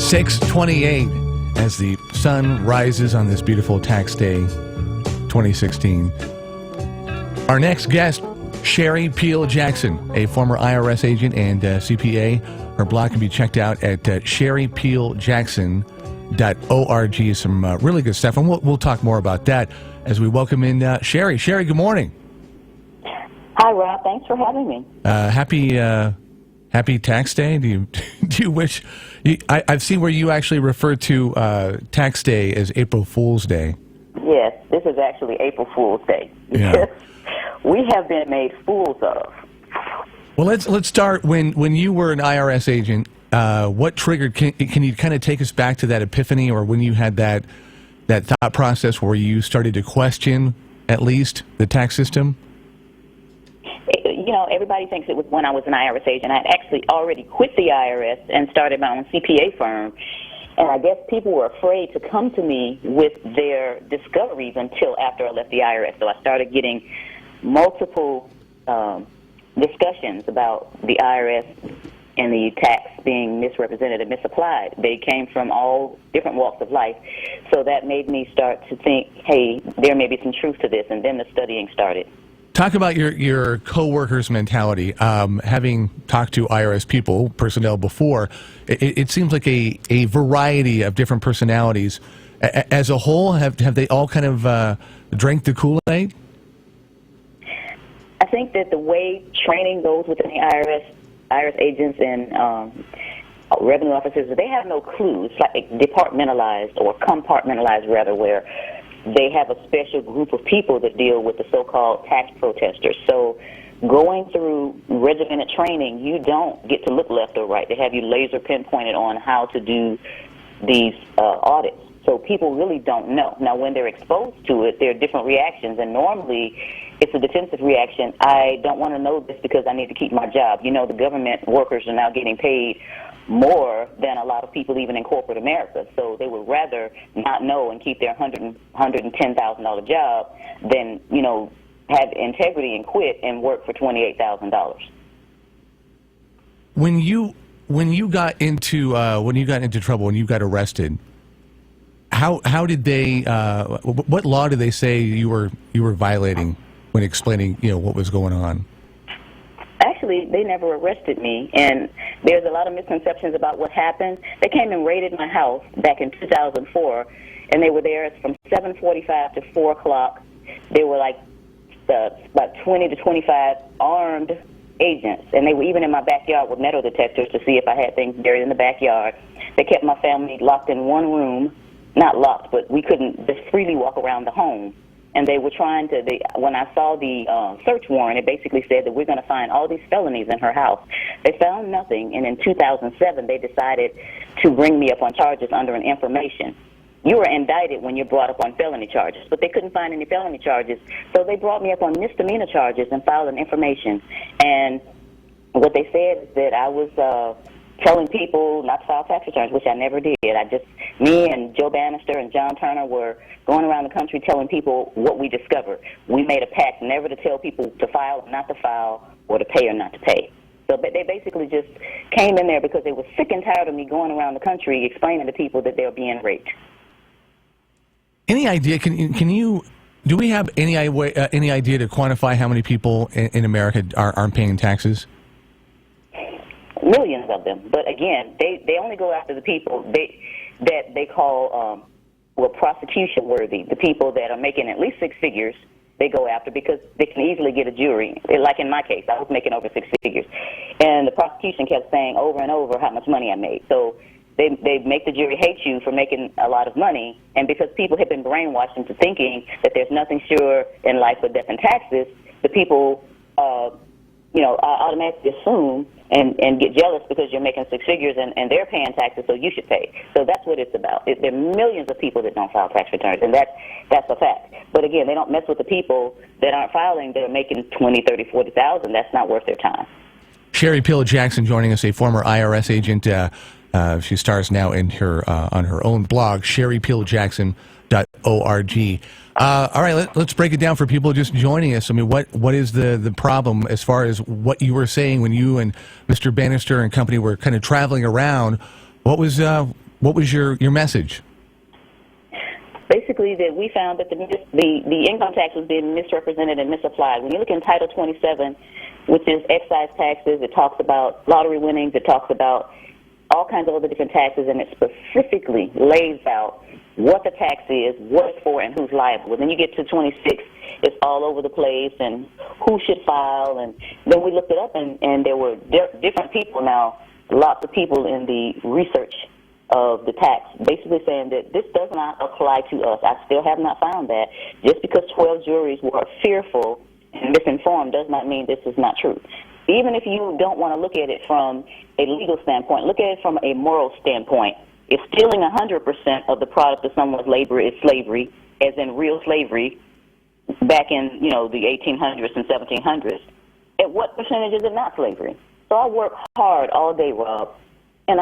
6:28 as the sun rises on this beautiful tax day, 2016. Our next guest, Sherry Peel Jackson, a former IRS agent and CPA. Her blog can be checked out at sherrypeeljackson.org. Some really good stuff, and we'll talk more about that as we welcome in Sherry. Sherry, good morning. Hi, Rob. Thanks for having me. Happy tax day. Do you wish? I've seen where you actually refer to tax day as April Fool's Day. Yes, this is actually April Fool's Day. Yeah. We have been made fools of. Well, let's start when you were an IRS agent. What triggered? Can you kind of take us back to that epiphany, or when you had that thought process where you started to question at least the tax system? You know, everybody thinks it was when I was an IRS agent. I had actually already quit the IRS and started my own CPA firm. And I guess people were afraid to come to me with their discoveries until after I left the IRS. So I started getting multiple discussions about the IRS and the tax being misrepresented and misapplied. They came from all different walks of life. So that made me start to think, hey, there may be some truth to this. And then the studying started. Talk about your co-workers mentality. Having talked to IRS personnel before, it seems like a variety of different personalities. As a whole, have they all kind of drank the Kool-Aid? I think that the way training goes within the IRS agents and revenue officers, they have no clue. It's like departmentalized or compartmentalized, rather, where they have a special group of people that deal with the so-called tax protesters. So going through regimented training, you don't get to look left or right. They have you laser pinpointed on how to do these audits. So people really don't know. Now, when they're exposed to it, there are different reactions, and normally it's a defensive reaction. I don't want to know this because I need to keep my job. You know, the government workers are now getting paid more than a lot of people even in corporate America. So they would rather not know and keep their $110,000 job than, you know, have integrity and quit and work for $28,000. When you got into trouble, when you got arrested, how did they? What law did they say you were violating when explaining, you know, what was going on? Actually, they never arrested me, and there's a lot of misconceptions about what happened. They came and raided my house back in 2004, and they were there from 7:45 to 4 o'clock. They were like about 20 to 25 armed agents, and they were even in my backyard with metal detectors to see if I had things buried in the backyard. They kept my family locked in one room, not locked, but we couldn't just freely walk around the home. And they were trying to, when I saw the search warrant, it basically said that we're going to find all these felonies in her house. They found nothing, and in 2007, they decided to bring me up on charges under an information. You are indicted when you're brought up on felony charges, but they couldn't find any felony charges, so they brought me up on misdemeanor charges and filed an information. And what they said is that I was telling people not to file tax returns, which I never did. Me and Joe Bannister and John Turner were going around the country telling people what we discovered. We made a pact never to tell people to file or not to file, or to pay or not to pay. So they basically just came in there because they were sick and tired of me going around the country explaining to people that they were being raped. Any idea? Do we have any idea to quantify how many people in America aren't paying taxes? Millions of them. But again, they only go after the people that they call prosecution worthy. The people that are making at least six figures, they go after because they can easily get a jury. Like in my case, I was making over six figures. And the prosecution kept saying over and over how much money I made. So they make the jury hate you for making a lot of money. And because people have been brainwashed into thinking that there's nothing sure in life but death and taxes, the people automatically assume and get jealous because you're making six figures and they're paying taxes, so you should pay. So that's what it's about. There are millions of people that don't file tax returns, and that's a fact. But again, they don't mess with the people that aren't filing that are making $20,000, $30,000, $40,000. That's not worth their time. Sherry Peel Jackson joining us, a former IRS agent. She stars now in her on her own blog, sherrypeeljackson.org. All right, let's break it down for people just joining us. I mean, what is the problem as far as what you were saying when you and Mr. Bannister and company were kind of traveling around? What was What was your message? Basically, that we found that the income tax was being misrepresented and misapplied. When you look in Title 27, which is excise taxes, it talks about lottery winnings, it talks about all kinds of other different taxes, and it specifically lays out what the tax is, what it's for, and who's liable. And then you get to 26, it's all over the place, and who should file. And then we looked it up, and there were different people now, lots of people in the research of the tax, basically saying that this does not apply to us. I still have not found that. Just because 12 juries were fearful and misinformed does not mean this is not true. Even if you don't want to look at it from a legal standpoint, look at it from a moral standpoint. If stealing 100% of the product of someone's labor is slavery, as in real slavery, back in, the 1800s and 1700s, at what percentage is it not slavery? So I work hard all day, Rob, and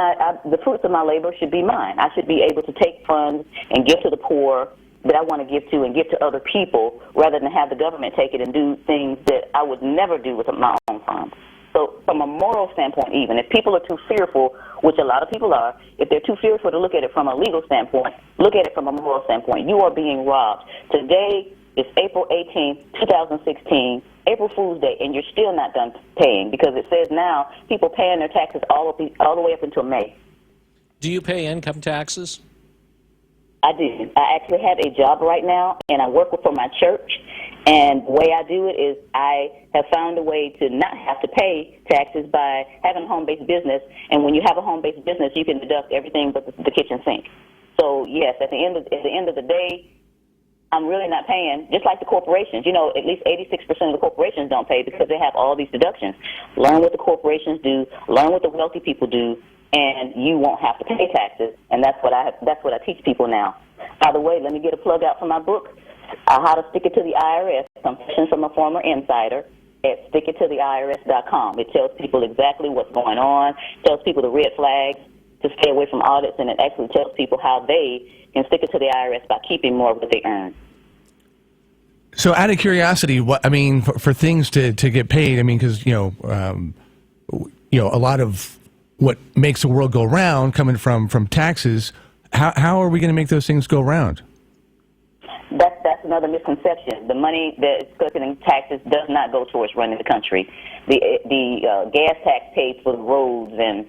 the fruits of my labor should be mine. I should be able to take funds and give to the poor that I want to give to and give to other people rather than have the government take it and do things that I would never do with my own funds. So from a moral standpoint, even, if people are too fearful, which a lot of people are, if they're too fearful to look at it from a legal standpoint, look at it from a moral standpoint. You are being robbed. Today is April 18th, 2016, April Fool's Day, and you're still not done paying because it says now people paying their taxes all the way up until May. Do you pay income taxes? I do. I actually have a job right now, and I work for my church. And the way I do it is I have found a way to not have to pay taxes by having a home-based business. And when you have a home-based business, you can deduct everything but the kitchen sink. So yes, at the end of the day, I'm really not paying. Just like the corporations, at least 86% of the corporations don't pay because they have all these deductions. Learn what the corporations do. Learn what the wealthy people do. And you won't have to pay taxes, and that's what I teach people now. By the way, let me get a plug out for my book, How to Stick It to the IRS, Confessions from a Former Insider, at stickittotheirs.com. It tells people exactly what's going on, tells people the red flags to stay away from audits, and it actually tells people how they can stick it to the IRS by keeping more of what they earn. So out of curiosity, for things to get paid, because, a lot of what makes the world go round coming from taxes, how are we going to make those things go round? That's another misconception. The money that is collected in taxes does not go towards running the country. The gas tax pays for the roads and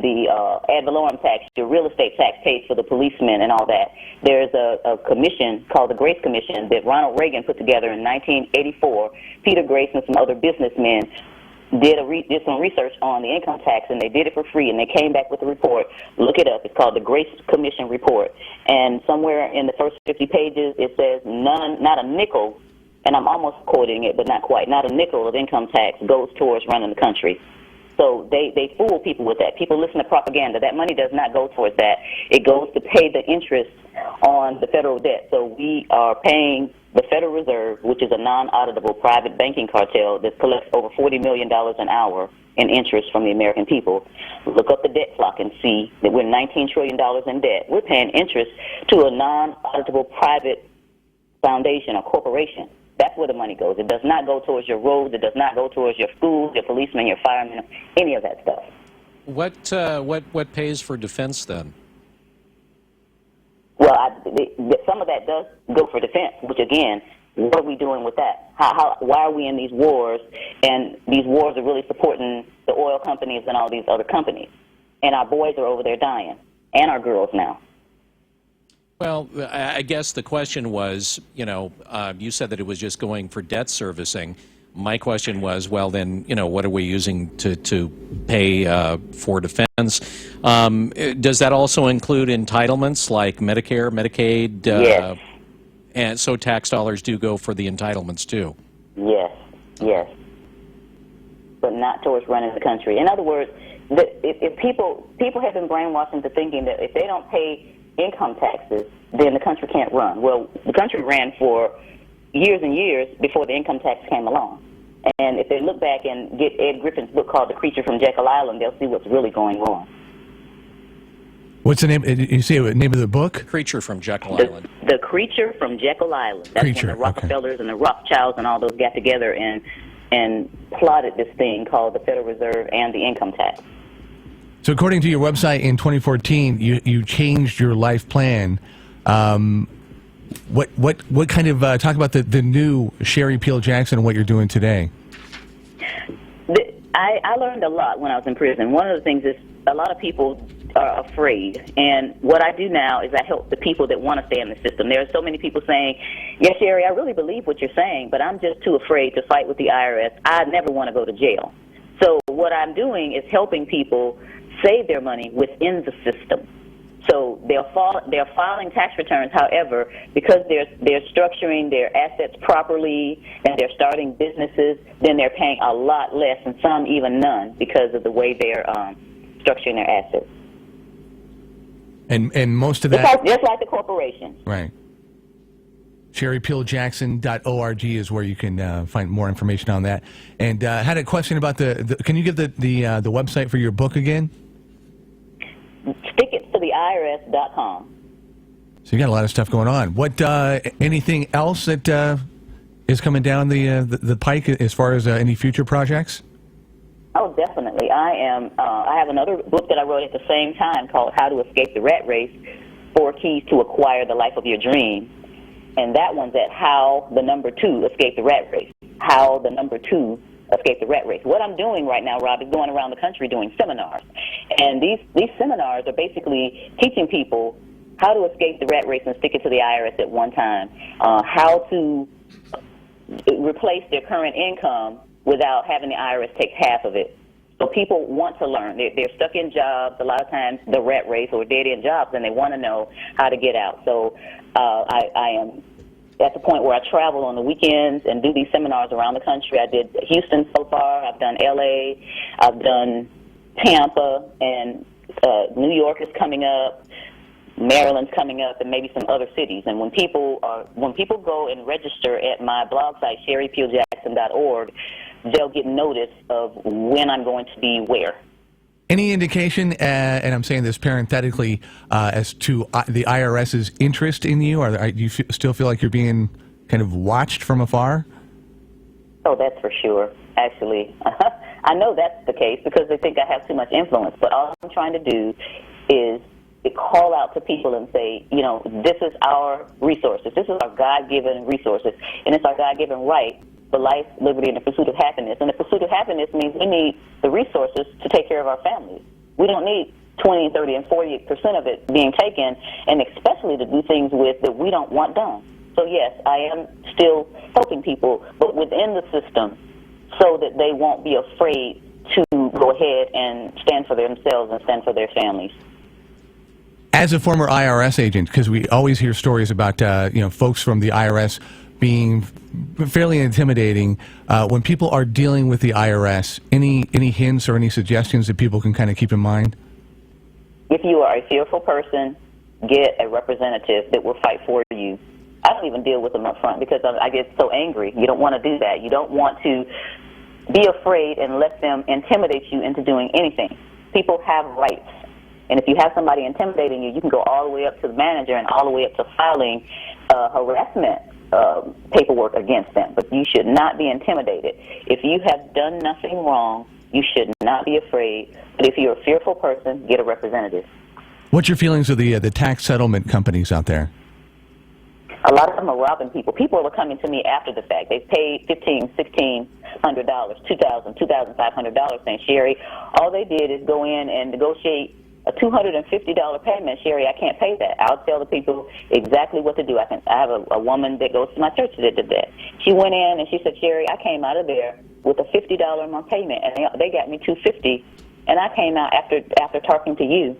the ad valorem tax, your real estate tax pays for the policemen and all that. There's a commission called the Grace Commission that Ronald Reagan put together in 1984. Peter Grace and some other businessmen did some research on the income tax, and they did it for free, and they came back with a report. Look it up. It's called the Grace Commission Report. And somewhere in the first 50 pages, it says not a nickel, and I'm almost quoting it, but not quite, not a nickel of income tax goes towards running the country. So they fool people with that. People listen to propaganda. That money does not go towards that. It goes to pay the interest on the federal debt. So we are paying the Federal Reserve, which is a non-auditable private banking cartel that collects over $40 million an hour in interest from the American people. Look up the debt clock and see that we're $19 trillion in debt. We're paying interest to a non-auditable private foundation or corporation. That's where the money goes. It does not go towards your roads. It does not go towards your schools, your policemen, your firemen, any of that stuff. What pays for defense then? Well, some of that does go for defense, which, again, what are we doing with that? Why are we in these wars? And these wars are really supporting the oil companies and all these other companies. And our boys are over there dying, and our girls now. Well, I guess the question was, you said that it was just going for debt servicing. My question was, well, then, what are we using to pay for defense? Does that also include entitlements like Medicare, Medicaid? Yes. And so tax dollars do go for the entitlements too? Yes. But not towards running the country. In other words, if people have been brainwashed into thinking that if they don't pay income taxes, then the country can't run. Well, the country ran for years and years before the income tax came along. And if they look back and get Ed Griffin's book called The Creature from Jekyll Island, they'll see what's really going on. What's the name? Did you say the name of the book? Creature from Jekyll Island. The Creature from Jekyll Island. That's when the Rockefellers and the Rothschilds and all those got together and plotted this thing called the Federal Reserve and the income tax. So according to your website in 2014, you changed your life plan. What kind of talk about the new Sherry Peel Jackson and what you're doing today? I learned a lot when I was in prison. One of the things is a lot of people are afraid, and what I do now is I help the people that want to stay in the system. There are so many people saying, "Yes, Sherry, I really believe what you're saying, but I'm just too afraid to fight with the IRS. I never want to go to jail." So what I'm doing is helping people save their money within the system. So they're filing tax returns. However, because they're structuring their assets properly and they're starting businesses, then they're paying a lot less, and some even none, because of the way they're structuring their assets. And most of that, just like the corporations. right? SherryPeelJackson.org is where you can find more information on that. And I had a question about can you give the website for your book again? Stickitstotheirs.com. So you got a lot of stuff going on. What anything else that is coming down the pike as far as any future projects? Oh, definitely. I have another book that I wrote at the same time called How to Escape the Rat Race: 4 Keys to Acquire the Life of Your Dream. And that one's at How the Number 2 Escape the Rat Race. How the Number 2 Escape the Rat Race. What I'm doing right now, Rob, is going around the country doing seminars. And these seminars are basically teaching people how to escape the rat race and stick it to the IRS at one time, how to replace their current income without having the IRS take half of it. So people want to learn. They're stuck in jobs, a lot of times the rat race or dead-end jobs, and they want to know how to get out. So I am at the point where I travel on the weekends and do these seminars around the country. I did Houston so far. I've done L.A. I've done Tampa, and New York is coming up. Maryland's coming up, and maybe some other cities. And when people go and register at my blog site, SherryPeelJackson.org, they'll get notice of when I'm going to be where. Any indication, and I'm saying this parenthetically, as to the IRS's interest in you? Or do you still feel like you're being kind of watched from afar? Oh, that's for sure. Actually, I know that's the case because they think I have too much influence. But all I'm trying to do is call out to people and say, this is our resources. This is our God-given resources, and it's our God-given right for life, liberty, and the pursuit of happiness. And the pursuit of happiness means we need the resources to take care of our families. We don't need 20, 30, and 40% of it being taken, and especially to do things with that we don't want done. So, yes, I am still helping people, but within the system so that they won't be afraid to go ahead and stand for themselves and stand for their families. As a former IRS agent, because we always hear stories about folks from the IRS being fairly intimidating, when people are dealing with the IRS, any hints or any suggestions that people can kind of keep in mind? If you are a fearful person, get a representative that will fight for you. I don't even deal with them up front because I get so angry. You don't want to do that. You don't want to be afraid and let them intimidate you into doing anything. People have rights. And if you have somebody intimidating you, you can go all the way up to the manager and all the way up to filing harassment paperwork against them. But you should not be intimidated. If you have done nothing wrong, you should not be afraid. But if you're a fearful person, get a representative. What's your feelings of the tax settlement companies out there? A lot of them are robbing people. People are coming to me after the fact. They've paid $1,500, $1,600, $2,000, $2,500, saying, Sherry, all they did is go in and negotiate a $250 payment. Sherry, I can't pay that. I'll tell the people exactly what to do. I have a woman that goes to my church that did that. She went in and she said, Sherry, I came out of there with a $50 a month payment, and they got me $250, and I came out after talking to you,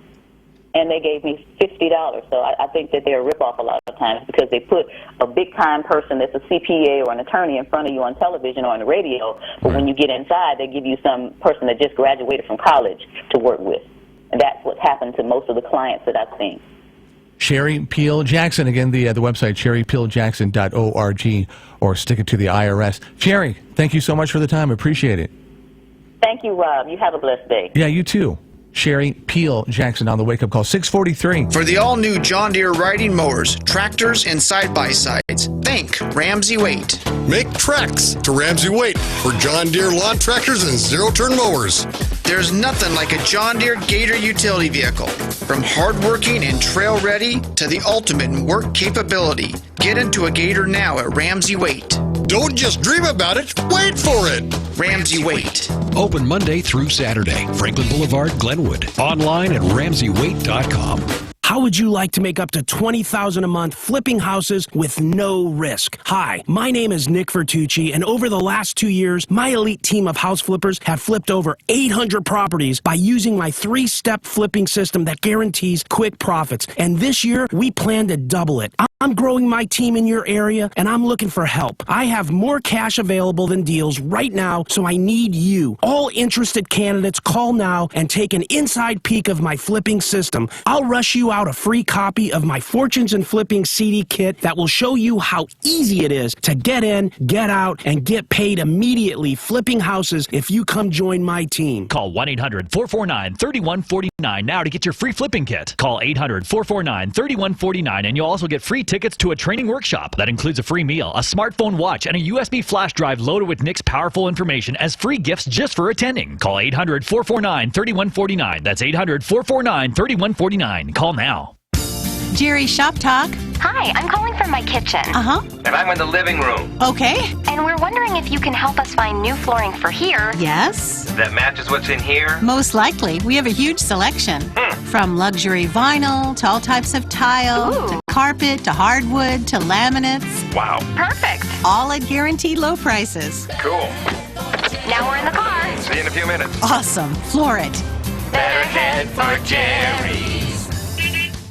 and they gave me $50. So I think that they're a ripoff a lot of times because they put a big-time person that's a CPA or an attorney in front of you on television or on the radio, but when you get inside, they give you some person that just graduated from college to work with. And that's what's happened to most of the clients that I've seen. Sherry Peel Jackson, again, the website, SherryPeelJackson.org, or stick it to the IRS. Sherry, thank you so much for the time. Appreciate it. Thank you, Rob. You have a blessed day. Yeah, you too. Sherry Peel Jackson on the Wake Up Call, 643. For the all-new John Deere riding mowers, tractors, and side-by-sides, think Ramsey Waite. Make tracks to Ramsey Waite for John Deere lawn tractors and zero-turn mowers. There's nothing like a John Deere Gator utility vehicle. From hardworking and trail ready to the ultimate in work capability. Get into a Gator now at Ramsey Wait. Don't just dream about it, wait for it. Ramsey Wait. Open Monday through Saturday. Franklin Boulevard, Glenwood. Online at RamseyWait.com. How would you like to make up to $20,000 a month flipping houses with no risk? Hi, my name is Nick Vertucci, and over the last 2 years, my elite team of house flippers have flipped over 800 properties by using my 3-step flipping system that guarantees quick profits. And this year, we plan to double it. I'm growing my team in your area, and I'm looking for help. I have more cash available than deals right now, so I need you. All interested candidates, call now and take an inside peek of my flipping system. I'll rush you out a free copy of my Fortunes and Flipping CD kit that will show you how easy it is to get in, get out, and get paid immediately flipping houses if you come join my team. Call 1-800-449-3149 now to get your free flipping kit. Call 800-449-3149 and you'll also get free tickets to a training workshop. That includes a free meal, a smartphone watch, and a USB flash drive loaded with Nick's powerful information as free gifts just for attending. Call 800-449-3149. That's 800-449-3149. Call now. Jerry, Shop Talk. Hi, I'm calling from my kitchen. And I'm in the living room. Okay. And we're wondering if you can help us find new flooring for here. Yes. That matches what's in here? Most likely. We have a huge selection. From luxury vinyl to all types of tile, to carpet, to hardwood, to laminates. Wow. Perfect. All at guaranteed low prices. Cool. Now we're in the car. See you in a few minutes. Awesome. Floor it. Better head for Jerry's.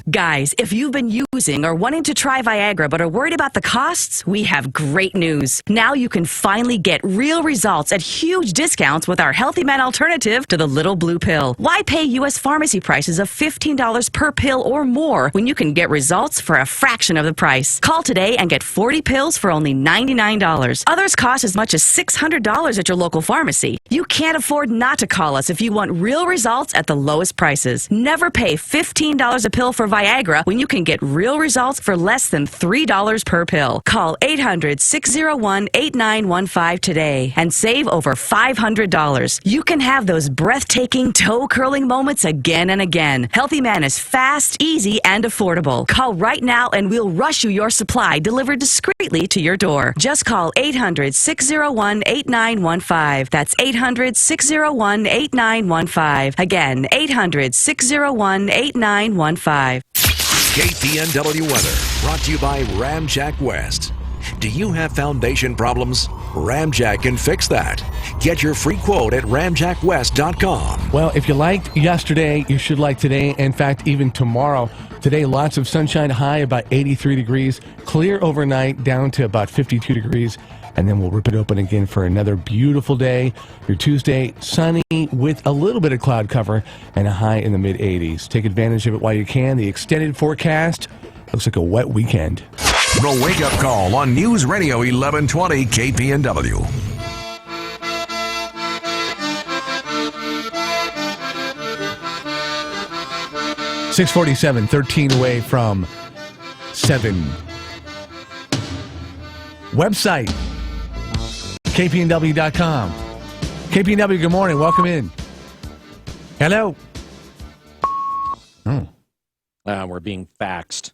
Guys, if you've been using or wanting to try Viagra but are worried about the costs, we have great news. Now you can finally get real results at huge discounts with our Healthy Man alternative to the little blue pill. Why pay U.S. pharmacy prices of $15 per pill or more when you can get results for a fraction of the price? Call today and get 40 pills for only $99. Others cost as much as $600 at your local pharmacy. You can't afford not to call us if you want real results at the lowest prices. Never pay $15 a pill for Viagra when you can get real results for less than $3 per pill. Call 800-601-8915 today and save over $500. You can have those breathtaking, toe-curling moments again and again. Healthy Man is fast, easy, and affordable. Call right now and we'll rush you your supply delivered discreetly to your door. Just call 800-601-8915. That's 800-601-8915. Again, 800-601-8915. KPNW weather brought to you by Ramjack West. Do you have foundation problems? Ramjack can fix that. Get your free quote at ramjackwest.com. Well, if you liked yesterday, you should like today. In fact, even tomorrow. Today, lots of sunshine, high about 83 degrees. Clear overnight, down to about 52 degrees. And then we'll rip it open again for another beautiful day. Your Tuesday, sunny with a little bit of cloud cover and a high in the mid-80s. Take advantage of it while you can. The extended forecast looks like a wet weekend. The Wake Up Call on News Radio 1120 KPNW. .647, 13 away from 7. Website, KPNW.com. KPNW, good morning. Welcome in. Hello. Oh. We're being faxed.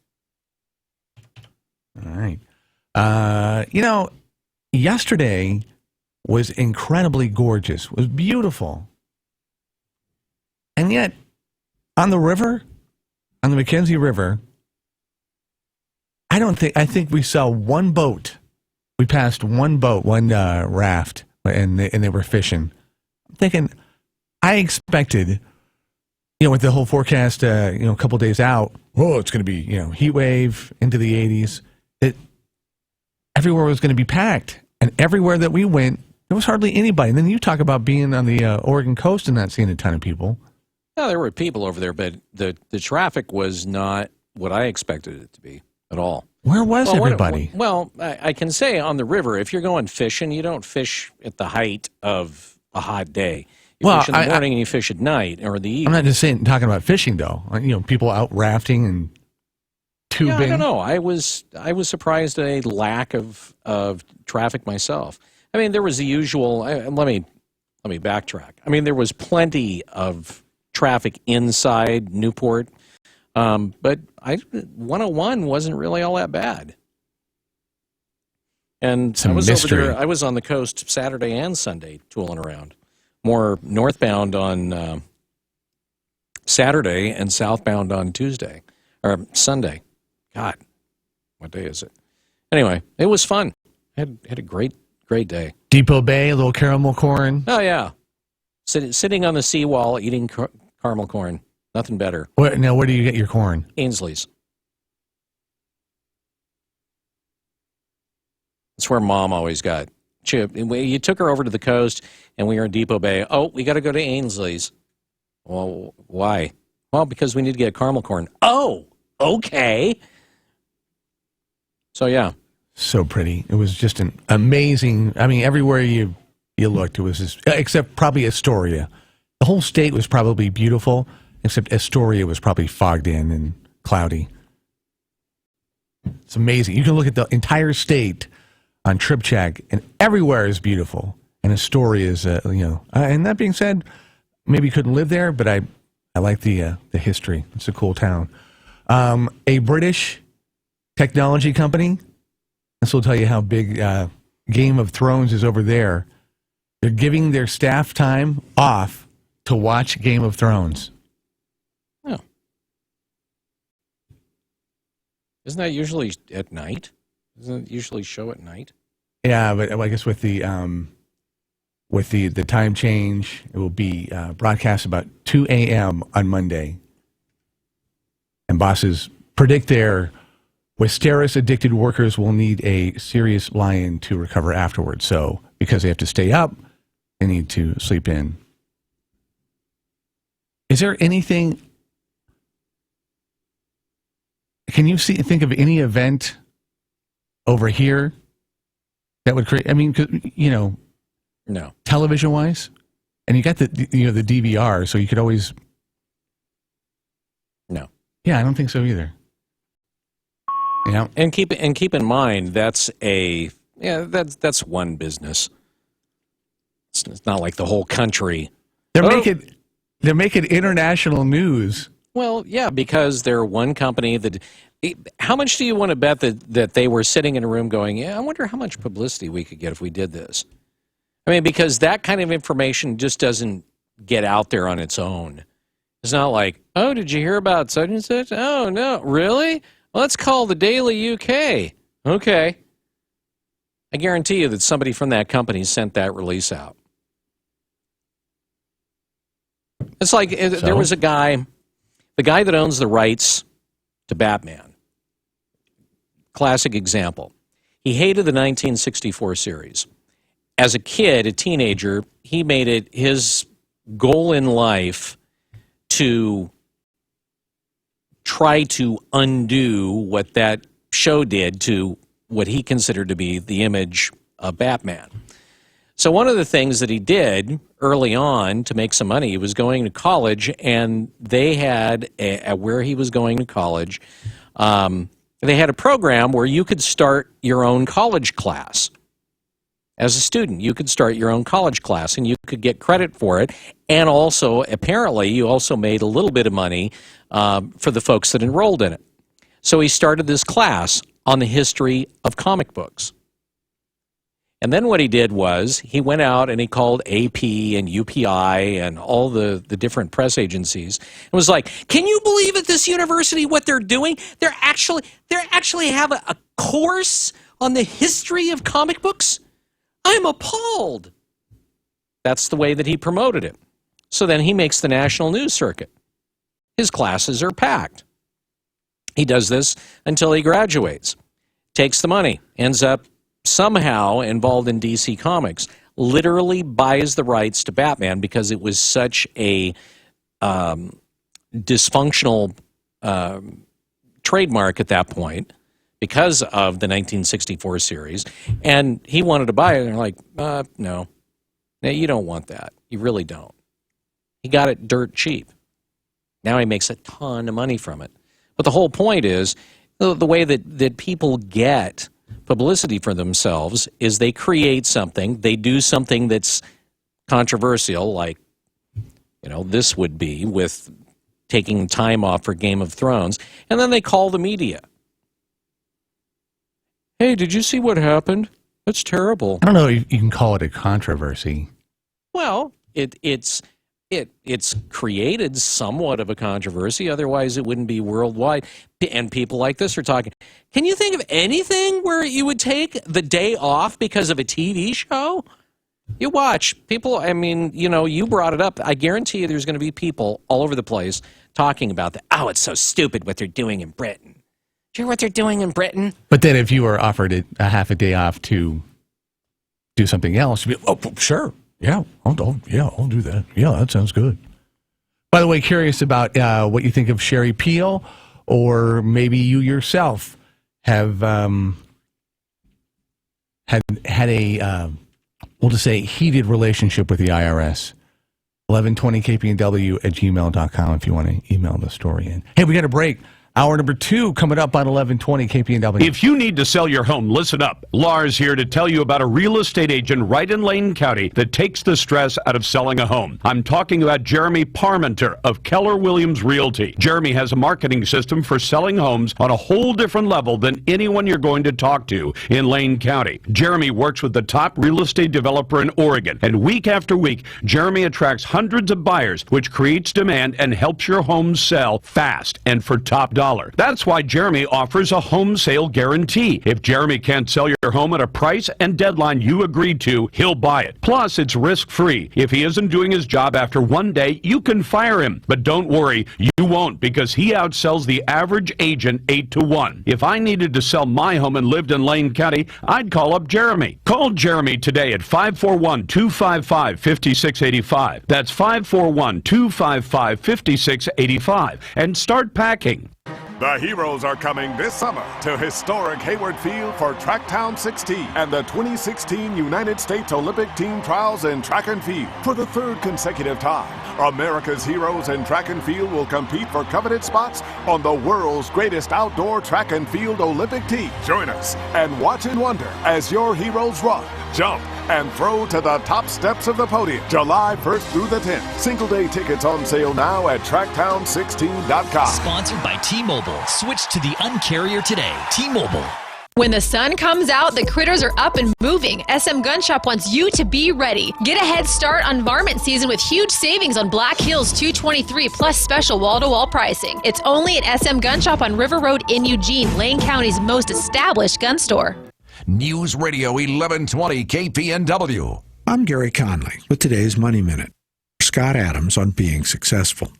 All right. Yesterday was incredibly gorgeous. It was beautiful. And yet, on the river, on the Mackenzie River, I think we saw one boat. We passed one boat, one raft, and they were fishing. I'm thinking, I expected, with the whole forecast, a couple days out, it's going to be, heat wave into the 80s. Everywhere was going to be packed, and everywhere that we went, there was hardly anybody. And then you talk about being on the Oregon coast and not seeing a ton of people. Yeah, there were people over there, but the traffic was not what I expected it to be at all. Where was everybody? I can say on the river, if you're going fishing, you don't fish at the height of a hot day. You fish in the morning and you fish at night or the evening. I'm not just talking about fishing, though. People out rafting and tubing. Yeah, I don't know. I was surprised at a lack of traffic myself. I mean, there was the usual. Let me let me backtrack. I mean, there was plenty of traffic inside Newport, but 101 wasn't really all that bad. And Some I was mystery. over there. I was on the coast Saturday and Sunday tooling around. More northbound on Saturday and southbound on Tuesday or Sunday. God, what day is it? Anyway, it was fun. Had a great day. Depot Bay, a little caramel corn. Oh yeah, sitting on the seawall eating caramel corn. Nothing better. Now, where do you get your corn? Ainsley's. That's where Mom always got. You took her over to the coast, and we were in Depot Bay. Oh, we got to go to Ainsley's. Well, why? Well, because we need to get caramel corn. Oh, okay. So, yeah. So pretty. It was just an amazing. I mean, everywhere you looked, it was just, except probably Astoria. The whole state was probably beautiful, except Astoria was probably fogged in and cloudy. It's amazing. You can look at the entire state on TripCheck, and everywhere is beautiful. And Astoria is, and that being said, maybe you couldn't live there, but I like the history. It's a cool town. A British technology company. This will tell you how big Game of Thrones is over there. They're giving their staff time off to watch Game of Thrones. Oh. Isn't that usually at night? Doesn't it usually show at night? Yeah, but I guess with the time change, it will be broadcast about 2 a.m. on Monday. And bosses predict their Westeros-addicted workers will need a serious lie-in to recover afterwards. So, because they have to stay up, they need to sleep in. Is there anything... Can you think of any event over here that would create... I mean, no. Television-wise? And you got the DVR, so you could always... No. Yeah, I don't think so either. Yeah, and keep in mind that's one business. It's not like the whole country. They're making international news. Well, yeah, because they're one company that. How much do you want to bet that they were sitting in a room going, yeah, I wonder how much publicity we could get if we did this? I mean, because that kind of information just doesn't get out there on its own. It's not like, oh, did you hear about such and such? Oh, no, really? Let's call the Daily UK. Okay. I guarantee you that somebody from that company sent that release out. It's like there was a guy, the guy that owns the rights to Batman. Classic example. He hated the 1964 series. As a kid, a teenager, he made it his goal in life to try to undo what that show did to what he considered to be the image of Batman. So one of the things that he did early on to make some money, he was going to college, and they had, where he was going to college, they had a program where you could start your own college class. As a student, you could start your own college class, and you could get credit for it. And also, apparently, you also made a little bit of money for the folks that enrolled in it. So he started this class on the history of comic books. And then what he did was he went out and he called AP and UPI and all the different press agencies and was like, can you believe at this university what they're doing? They actually have a course on the history of comic books? I'm appalled. That's the way that he promoted it. So then he makes the national news circuit. His classes are packed. He does this until he graduates, takes the money, ends up somehow involved in DC Comics, literally buys the rights to Batman because it was such a dysfunctional trademark at that point because of the 1964 series, and he wanted to buy it, and they're like, no, you don't want that. You really don't. He got it dirt cheap. Now he makes a ton of money from it. But the whole point is, the way that people get publicity for themselves is they create something, they do something that's controversial, like, this would be with taking time off for Game of Thrones, and then they call the media. Hey, did you see what happened? That's terrible. I don't know if you can call it a controversy. Well, it's created somewhat of a controversy. Otherwise, it wouldn't be worldwide. And people like this are talking. Can you think of anything where you would take the day off because of a TV show? You watch people. I mean, you brought it up. I guarantee you, there's going to be people all over the place talking about that. Oh, it's so stupid what they're doing in Britain. Do you hear what they're doing in Britain? But then, if you were offered a half a day off to do something else, you'd be, oh, sure. Yeah, I'll do that. Yeah, that sounds good. By the way, curious about what you think of Sherry Peel, or maybe you yourself have had a, we'll just say, heated relationship with the IRS. 1120kpnw@gmail.com if you want to email the story in. Hey, we got a break. Hour number 2 coming up on 1120 KPNW. If you need to sell your home, listen up. Lars here to tell you about a real estate agent right in Lane County that takes the stress out of selling a home. I'm talking about Jeremy Parmenter of Keller Williams Realty. Jeremy has a marketing system for selling homes on a whole different level than anyone you're going to talk to in Lane County. Jeremy works with the top real estate developer in Oregon, and week after week, Jeremy attracts hundreds of buyers, which creates demand and helps your home sell fast and for top dollar. That's why Jeremy offers a home sale guarantee. If Jeremy can't sell your home at a price and deadline you agreed to, he'll buy it. Plus, it's risk-free. If he isn't doing his job after one day, you can fire him. But don't worry, you won't, because he outsells the average agent 8-1. If I needed to sell my home and lived in Lane County, I'd call up Jeremy. Call Jeremy today at 541-255-5685. That's 541-255-5685. And start packing. The Heroes are coming this summer to historic Hayward Field for Tracktown 16 and the 2016 United States Olympic Team Trials in Track and Field. For the third consecutive time, America's heroes in track and field will compete for coveted spots on the world's greatest outdoor track and field Olympic team. Join us and watch and wonder as your heroes run, jump, and throw to the top steps of the podium. July 1st through the 10th. Single-day tickets on sale now at tracktown16.com. Sponsored by T-Mobile. Switch to the Un-carrier today. T-Mobile. When the sun comes out, the critters are up and moving. SM Gun Shop wants you to be ready. Get a head start on varmint season with huge savings on Black Hills 223 plus special wall-to-wall pricing. It's only at SM Gun Shop on River Road in Eugene, Lane County's most established gun store. News Radio 1120 KPNW. I'm Gary Conley with today's Money Minute. Scott Adams on being successful.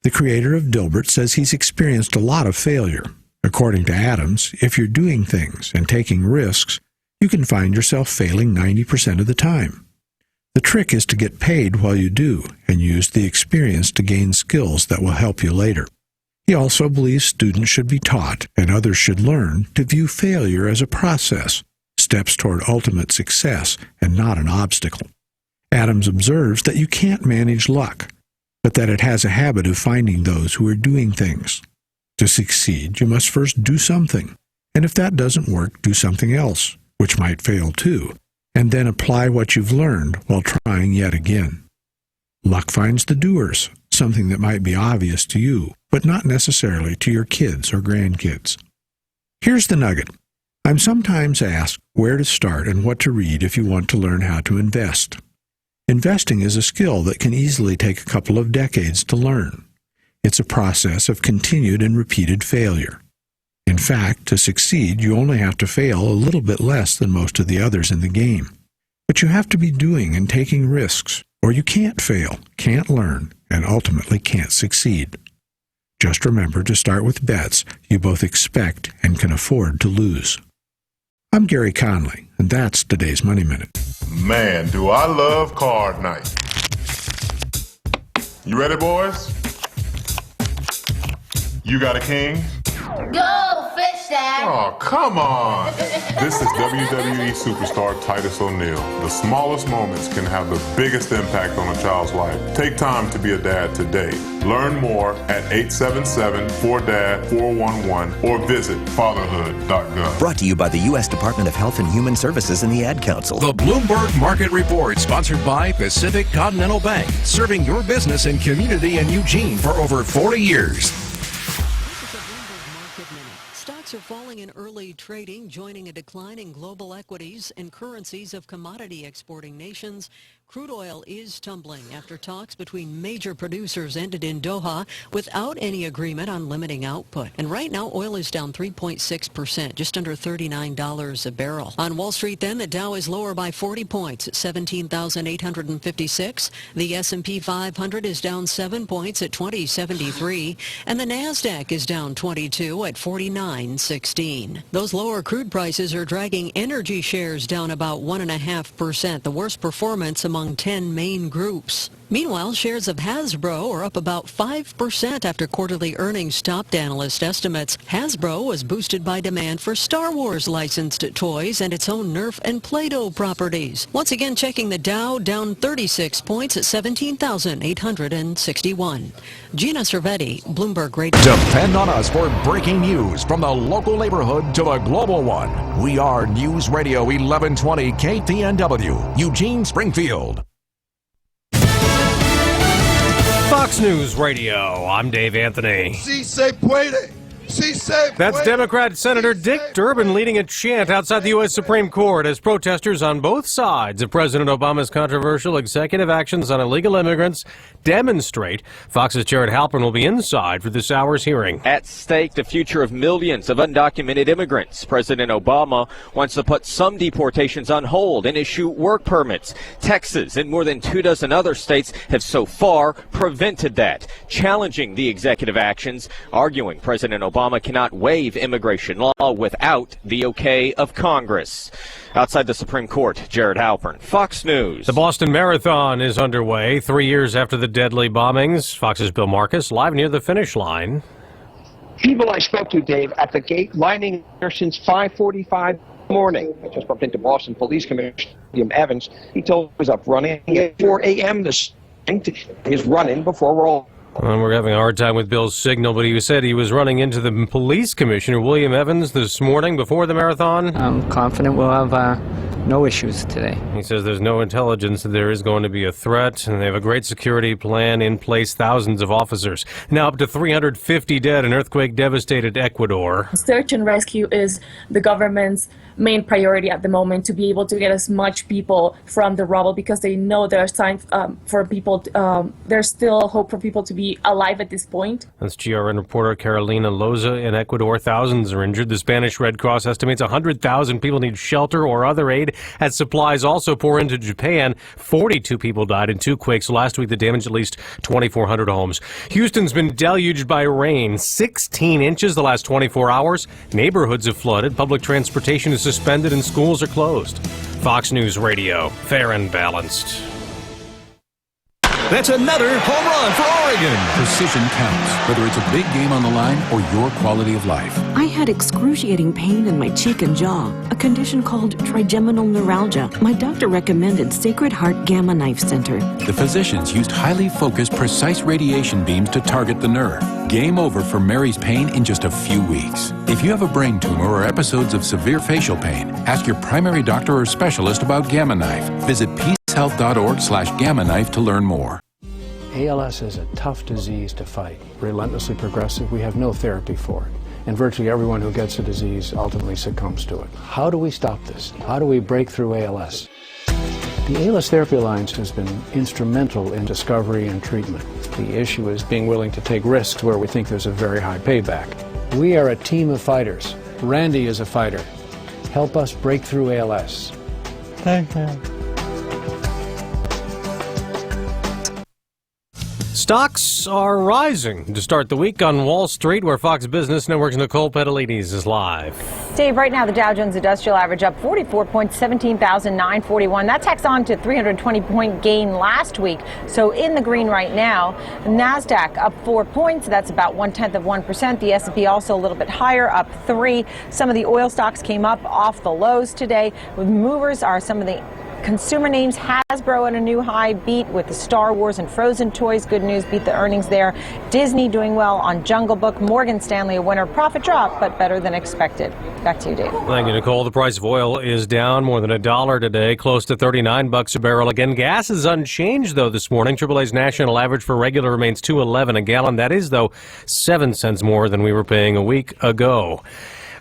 The creator of Dilbert says he's experienced a lot of failure. According to Adams, if you're doing things and taking risks, you can find yourself failing 90% of the time. The trick is to get paid while you do and use the experience to gain skills that will help you later. He also believes students should be taught, and others should learn, to view failure as a process, steps toward ultimate success, and not an obstacle. Adams observes that you can't manage luck, but that it has a habit of finding those who are doing things. To succeed, you must first do something, and if that doesn't work, do something else, which might fail too, and then apply what you've learned while trying yet again. Luck finds the doers, something that might be obvious to you, but not necessarily to your kids or grandkids. Here's the nugget. I'm sometimes asked where to start and what to read if you want to learn how to invest. Investing is a skill that can easily take a couple of decades to learn. It's a process of continued and repeated failure. In fact, to succeed, you only have to fail a little bit less than most of the others in the game. But you have to be doing and taking risks, or you can't fail, can't learn, and ultimately can't succeed. Just remember to start with bets you both expect and can afford to lose. I'm Gary Conley, and that's today's Money Minute. Man, do I love card night. You ready, boys? You got a king? Go, fish that. Oh, come on. This is WWE superstar Titus O'Neil. The smallest moments can have the biggest impact on a child's life. Take time to be a dad today. Learn more at 877-4DAD-411 or visit fatherhood.gov. Brought to you by the U.S. Department of Health and Human Services and the Ad Council. The Bloomberg Market Report, sponsored by Pacific Continental Bank, serving your business and community in Eugene for over 40 years. Stocks are falling in early trading, joining a decline in global equities and currencies of commodity exporting nations. Crude oil is tumbling after talks between major producers ended in Doha without any agreement on limiting output. And right now, oil is down 3.6%, just under $39 a barrel. On Wall Street, then, the Dow is lower by 40 points at 17,856. The S&P 500 is down 7 points at 2073. And the NASDAQ is down 22 at 49.16. Those lower crude prices are dragging energy shares down about 1.5%, the worst performance among 10 main groups. Meanwhile, shares of Hasbro are up about 5% after quarterly earnings topped analyst estimates. Hasbro was boosted by demand for Star Wars licensed toys and its own Nerf and Play-Doh properties. Once again, checking the Dow, down 36 points at 17,861. Gina Cervetti, Bloomberg Radio. Depend on us for breaking news from the local neighborhood to the global one. We are News Radio 1120 KPNW, Eugene, Springfield. Fox News Radio, I'm Dave Anthony. Si se puede. Si se That's puede. Democrat Senator Dick Durbin leading a chant outside the U.S. Supreme Court as protesters on both sides of President Obama's controversial executive actions on illegal immigrants demonstrate. Fox's Jared Halpern will be inside for this hour's hearing. At stake, the future of millions of undocumented immigrants. President Obama wants to put some deportations on hold and issue work permits. Texas and more than 24 other states have so far prevented that, challenging the executive actions, arguing President Obama cannot waive immigration law without the okay of Congress. Outside the Supreme Court, Jared Halpern, Fox News. The Boston Marathon is underway 3 years after the deadly bombings. Fox's Bill Marcus live near the finish line. People I spoke to, Dave, at the gate lining there since 5:45 morning. I just bumped into Boston Police Commissioner William Evans. He told me he was up running at 4 a.m. this morning. He's running before we're all. We're having a hard time with Bill's signal, but he said he was running into the police commissioner, William Evans, this morning before the marathon. I'm confident we'll have no issues today. He says there's no intelligence that there is going to be a threat, and they have a great security plan in place, thousands of officers. Now up to 350 dead in earthquake-devastated Ecuador. Search and rescue is the government's main priority at the moment, to be able to get as much people from the rubble, because they know there are signs for people, there's still hope for people to be alive at this point. That's GRN reporter Carolina Loza in Ecuador. Thousands are injured. The Spanish Red Cross estimates 100,000 people need shelter or other aid as supplies also pour into Japan. 42 people died in 2 quakes last week that damaged at least 2,400 homes. Houston's been deluged by rain, 16 inches the last 24 hours. Neighborhoods have flooded. Public transportation is suspended and schools are closed. Fox News Radio, fair and balanced. That's another home run for Oregon. Precision counts, whether it's a big game on the line or your quality of life. I had excruciating pain in my cheek and jaw, a condition called trigeminal neuralgia. My doctor recommended Sacred Heart Gamma Knife Center. The physicians used highly focused, precise radiation beams to target the nerve. Game over for Mary's pain in just a few weeks. If you have a brain tumor or episodes of severe facial pain, ask your primary doctor or specialist about Gamma Knife. Visit peacehealth.org/Gamma Knife to learn more. ALS is a tough disease to fight, relentlessly progressive. We have no therapy for it. And virtually everyone who gets the disease ultimately succumbs to it. How do we stop this? How do we break through ALS? The ALS Therapy Alliance has been instrumental in discovery and treatment. The issue is being willing to take risks where we think there's a very high payback. We are a team of fighters. Randy is a fighter. Help us break through ALS. Thank you. Stocks are rising to start the week on Wall Street, where Fox Business Network's Nicole Pedalides is live. Dave, right now the Dow Jones Industrial Average up 44 points, 17,941. That tacks on to 320-point gain last week, so in the green right now. The NASDAQ up 4 points. That's about 1/10%. The S&P also a little bit higher, up 3. Some of the oil stocks came up off the lows today. Movers are some of the consumer names. Hasbro at a new high, beat with the Star Wars and Frozen toys. Good news, beat the earnings there. Disney doing well on Jungle Book. Morgan Stanley a winner. Profit drop, but better than expected. Back to you, Dave. Thank you, Nicole. The price of oil is down more than $1 today, close to $39 a barrel. Again, gas is unchanged, though, this morning. AAA's national average for regular remains $2.11 a gallon. That is, though, 7 cents more than we were paying a week ago.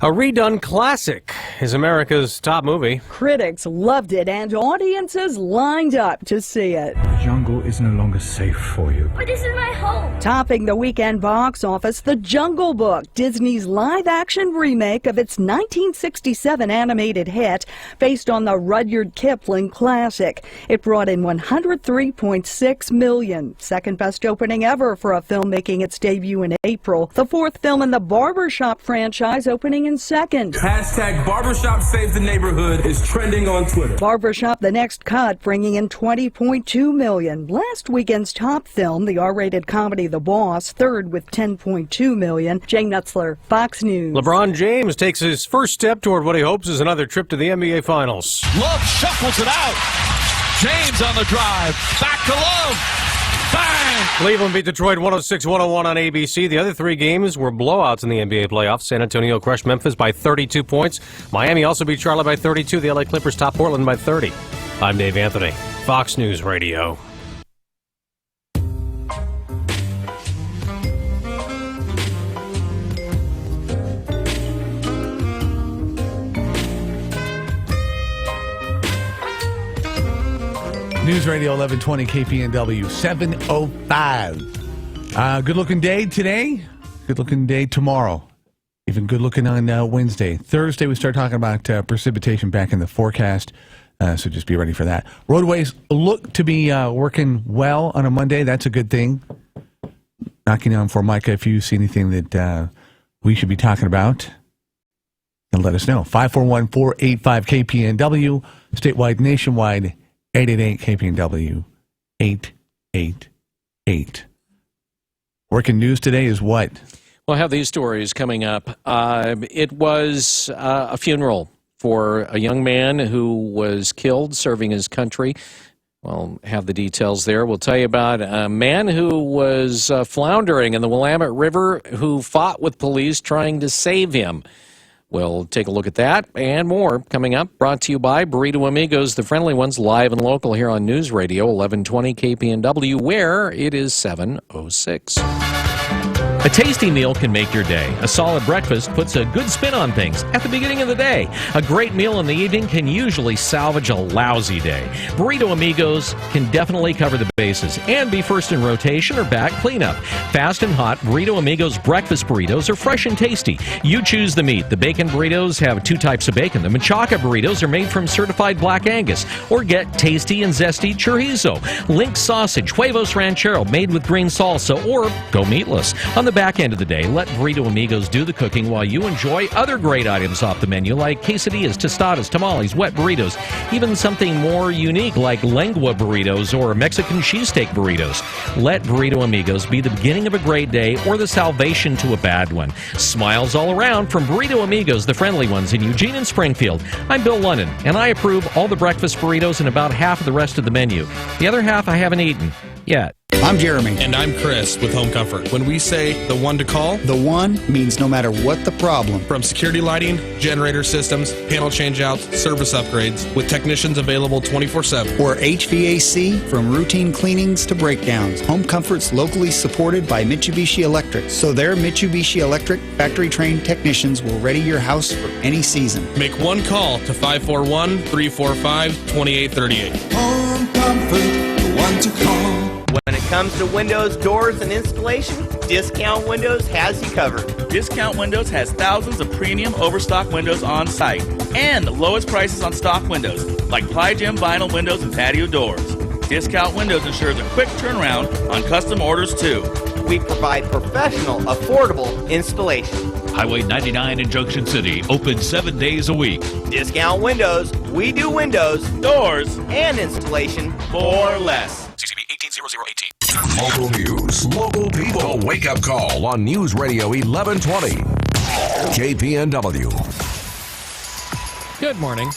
A redone classic is America's top movie. Critics loved it, and audiences lined up to see it. The jungle is no longer safe for you. But this is my home. Topping the weekend box office, The Jungle Book, Disney's live-action remake of its 1967 animated hit, based on the Rudyard Kipling classic. It brought in $103.6 million, second best opening ever for a film making its debut in April. The fourth film in the Barbershop franchise, opening in second. Hashtag Barbershop Saves the Neighborhood is trending on Twitter. Barbershop, the next cut, bringing in $20.2 million. Last weekend's top film, the R-rated comedy The Boss, third with $10.2 million. Jay Nutzler, Fox News. LeBron James takes his first step toward what he hopes is another trip to the NBA Finals. Love shuffles it out. James on the drive. Back to Love. Bang! Cleveland beat Detroit 106-101 on ABC. The other three games were blowouts in the NBA playoffs. San Antonio crushed Memphis by 32 points. Miami also beat Charlotte by 32. The LA Clippers topped Portland by 30. I'm Dave Anthony, Fox News Radio. News Radio 1120 KPNW 7:05. Good looking day today. Good looking day tomorrow. Even good looking on Wednesday. Thursday we start talking about precipitation back in the forecast. So just be ready for that. Roadways look to be working well on a Monday. That's a good thing. Knocking on for Micah if you see anything that we should be talking about. And let us know. 541-485-KPNW. Statewide, nationwide. 888 KPNW 888. Working news today is what? We'll have these stories coming up. It was a funeral for a young man who was killed serving his country. We'll have the details there. We'll tell you about a man who was floundering in the Willamette River who fought with police trying to save him. We'll take a look at that and more coming up. Brought to you by Burrito Amigos, the friendly ones, live and local here on News Radio 1120 KPNW, where it is 7:06. A tasty meal can make your day. A solid breakfast puts a good spin on things at the beginning of the day. A great meal in the evening can usually salvage a lousy day. Burrito Amigos can definitely cover the bases and be first in rotation or back cleanup. Fast and hot, Burrito Amigos breakfast burritos are fresh and tasty. You choose the meat. The bacon burritos have 2 types of bacon. The machaca burritos are made from certified Black Angus. Or get tasty and zesty chorizo, link sausage, huevos ranchero made with green salsa, or go meatless. On the back end of the day, let Burrito Amigos do the cooking while you enjoy other great items off the menu like quesadillas, tostadas, tamales, wet burritos, even something more unique like lengua burritos or Mexican cheesesteak burritos. Let Burrito Amigos be the beginning of a great day or the salvation to a bad one. Smiles all around from Burrito Amigos, the friendly ones in Eugene and Springfield. I'm Bill London, and I approve all the breakfast burritos and about half of the rest of the menu. The other half I haven't eaten yet. I'm Jeremy. And I'm Chris with Home Comfort. When we say the one to call, the one means no matter what the problem. From security lighting, generator systems, panel changeouts, service upgrades, with technicians available 24/7. Or HVAC, from routine cleanings to breakdowns. Home Comfort's locally supported by Mitsubishi Electric. So their Mitsubishi Electric factory-trained technicians will ready your house for any season. Make one call to 541-345-2838. Home Comfort, the one to call. When it comes to windows, doors, and installation, Discount Windows has you covered. Discount Windows has thousands of premium overstock windows on site and the lowest prices on stock windows, like Ply Gem vinyl windows and patio doors. Discount Windows ensures a quick turnaround on custom orders, too. We provide professional, affordable installation. Highway 99 in Junction City, open 7 days a week. Discount Windows. We do windows, doors, and installation for less. CCB 180018. Local news, local people. The Wake Up Call on News Radio 1120. KPNW. Good morning.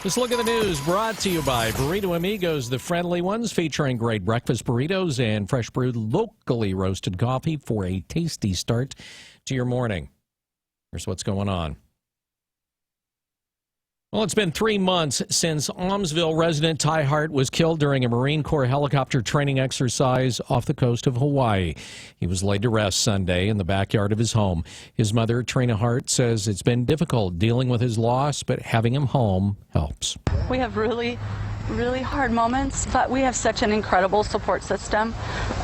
Just look at the news brought to you by Burrito Amigos, the friendly ones, featuring great breakfast burritos and fresh brewed, locally roasted coffee for a tasty start to your morning. Here's what's going on. Well, it's been 3 months since Almsville resident Ty Hart was killed during a Marine Corps helicopter training exercise off the coast of Hawaii. He was laid to rest Sunday in the backyard of his home. His mother, Trina Hart, says it's been difficult dealing with his loss, but having him home helps. We have really hard moments, but we have such an incredible support system.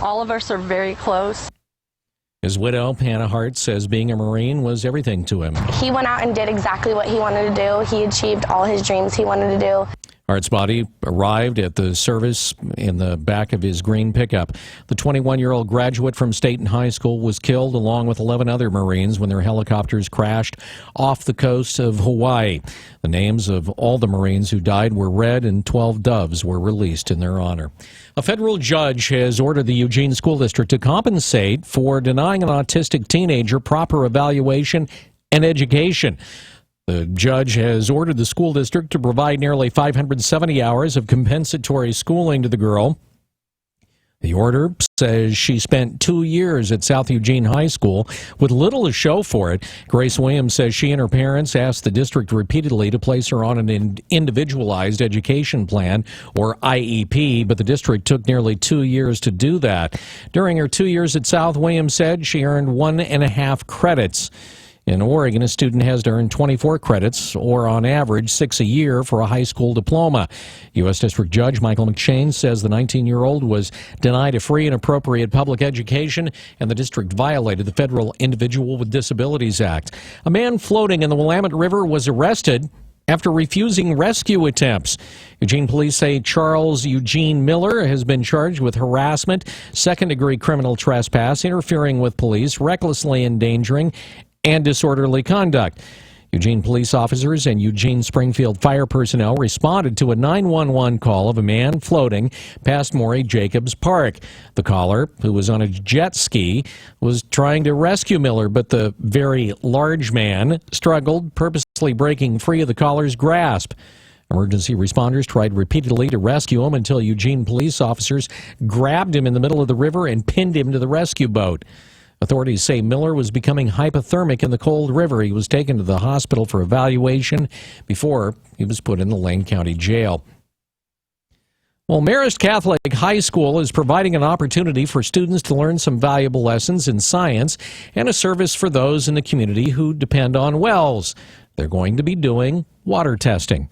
All of us are very close. His widow, Hannah Hart, says being a Marine was everything to him. He went out and did exactly what he wanted to do. He achieved all his dreams he wanted to do. Hart's body arrived at the service in the back of his green pickup. The 21-year-old graduate from Staten High School was killed along with 11 other Marines when their helicopters crashed off the coast of Hawaii. The names of all the Marines who died were read and 12 doves were released in their honor. A federal judge has ordered the Eugene School District to compensate for denying an autistic teenager proper evaluation and education. The judge has ordered the school district to provide nearly 570 hours of compensatory schooling to the girl. The order says she spent 2 years at South Eugene High School with little to show for it. Grace Williams says she and her parents asked the district repeatedly to place her on an individualized education plan, or IEP, but the district took nearly 2 years to do that. During her 2 years at South, Williams said she earned 1.5 credits. In Oregon, a student has to earn 24 credits, or on average 6 a year, for a high school diploma. U.S. District Judge Michael McShane says the 19-year-old was denied a free and appropriate public education, and the district violated the federal Individual with Disabilities Act. A man floating in the Willamette River was arrested after refusing rescue attempts. Eugene police say Charles Eugene Miller has been charged with harassment, second-degree criminal trespass, interfering with police, recklessly endangering, and disorderly conduct. Eugene police officers and Eugene Springfield fire personnel responded to a 911 call of a man floating past Maury Jacobs Park. The caller, who was on a jet ski, was trying to rescue Miller, but the very large man struggled, purposely breaking free of the caller's grasp. Emergency responders tried repeatedly to rescue him until Eugene police officers grabbed him in the middle of the river and pinned him to the rescue boat. Authorities say Miller was becoming hypothermic in the cold river. He was taken to the hospital for evaluation before he was put in the Lane County Jail. Well, Marist Catholic High School is providing an opportunity for students to learn some valuable lessons in science and a service for those in the community who depend on wells. They're going to be doing water testing.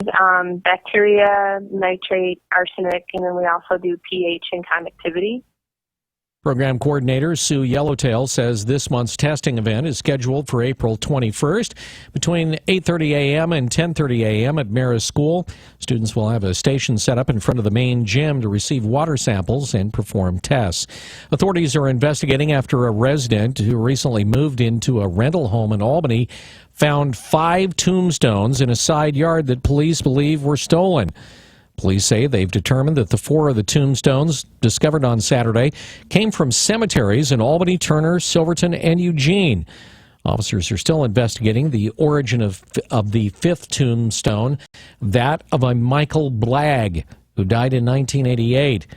Bacteria, nitrate, arsenic, and then we also do pH and conductivity. Program coordinator Sue Yellowtail says this month's testing event is scheduled for April 21st between 8:30 a.m. and 10:30 a.m. at Marist School. Students will have a station set up in front of the main gym to receive water samples and perform tests. Authorities are investigating after a resident who recently moved into a rental home in Albany found 5 tombstones in a side yard that police believe were stolen. Police say they've determined that the 4 of the tombstones discovered on Saturday came from cemeteries in Albany, Turner, Silverton, and Eugene. Officers are still investigating the origin of the 5th tombstone, that of a Michael Blagg, who died in 1988.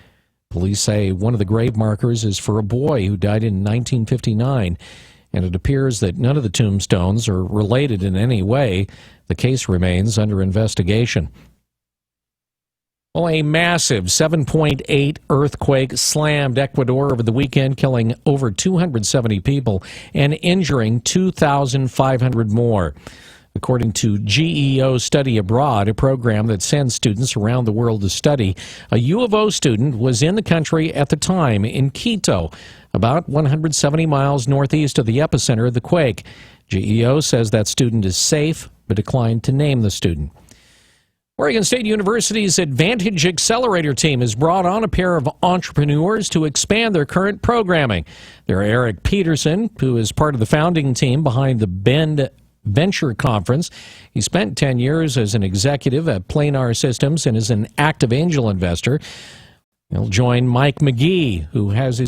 Police say one of the grave markers is for a boy who died in 1959, and it appears that none of the tombstones are related in any way. The case remains under investigation. Well, a massive 7.8 earthquake slammed Ecuador over the weekend, killing over 270 people and injuring 2,500 more. According to GEO Study Abroad, a program that sends students around the world to study, a U of O student was in the country at the time in Quito, about 170 miles northeast of the epicenter of the quake. GEO says that student is safe, but declined to name the student. Oregon State University's Advantage Accelerator team has brought on a pair of entrepreneurs to expand their current programming. They're Eric Peterson, who is part of the founding team behind the Bend Venture Conference. He spent 10 years as an executive at Planar Systems and is an active angel investor. He'll join Mike McGee, who has had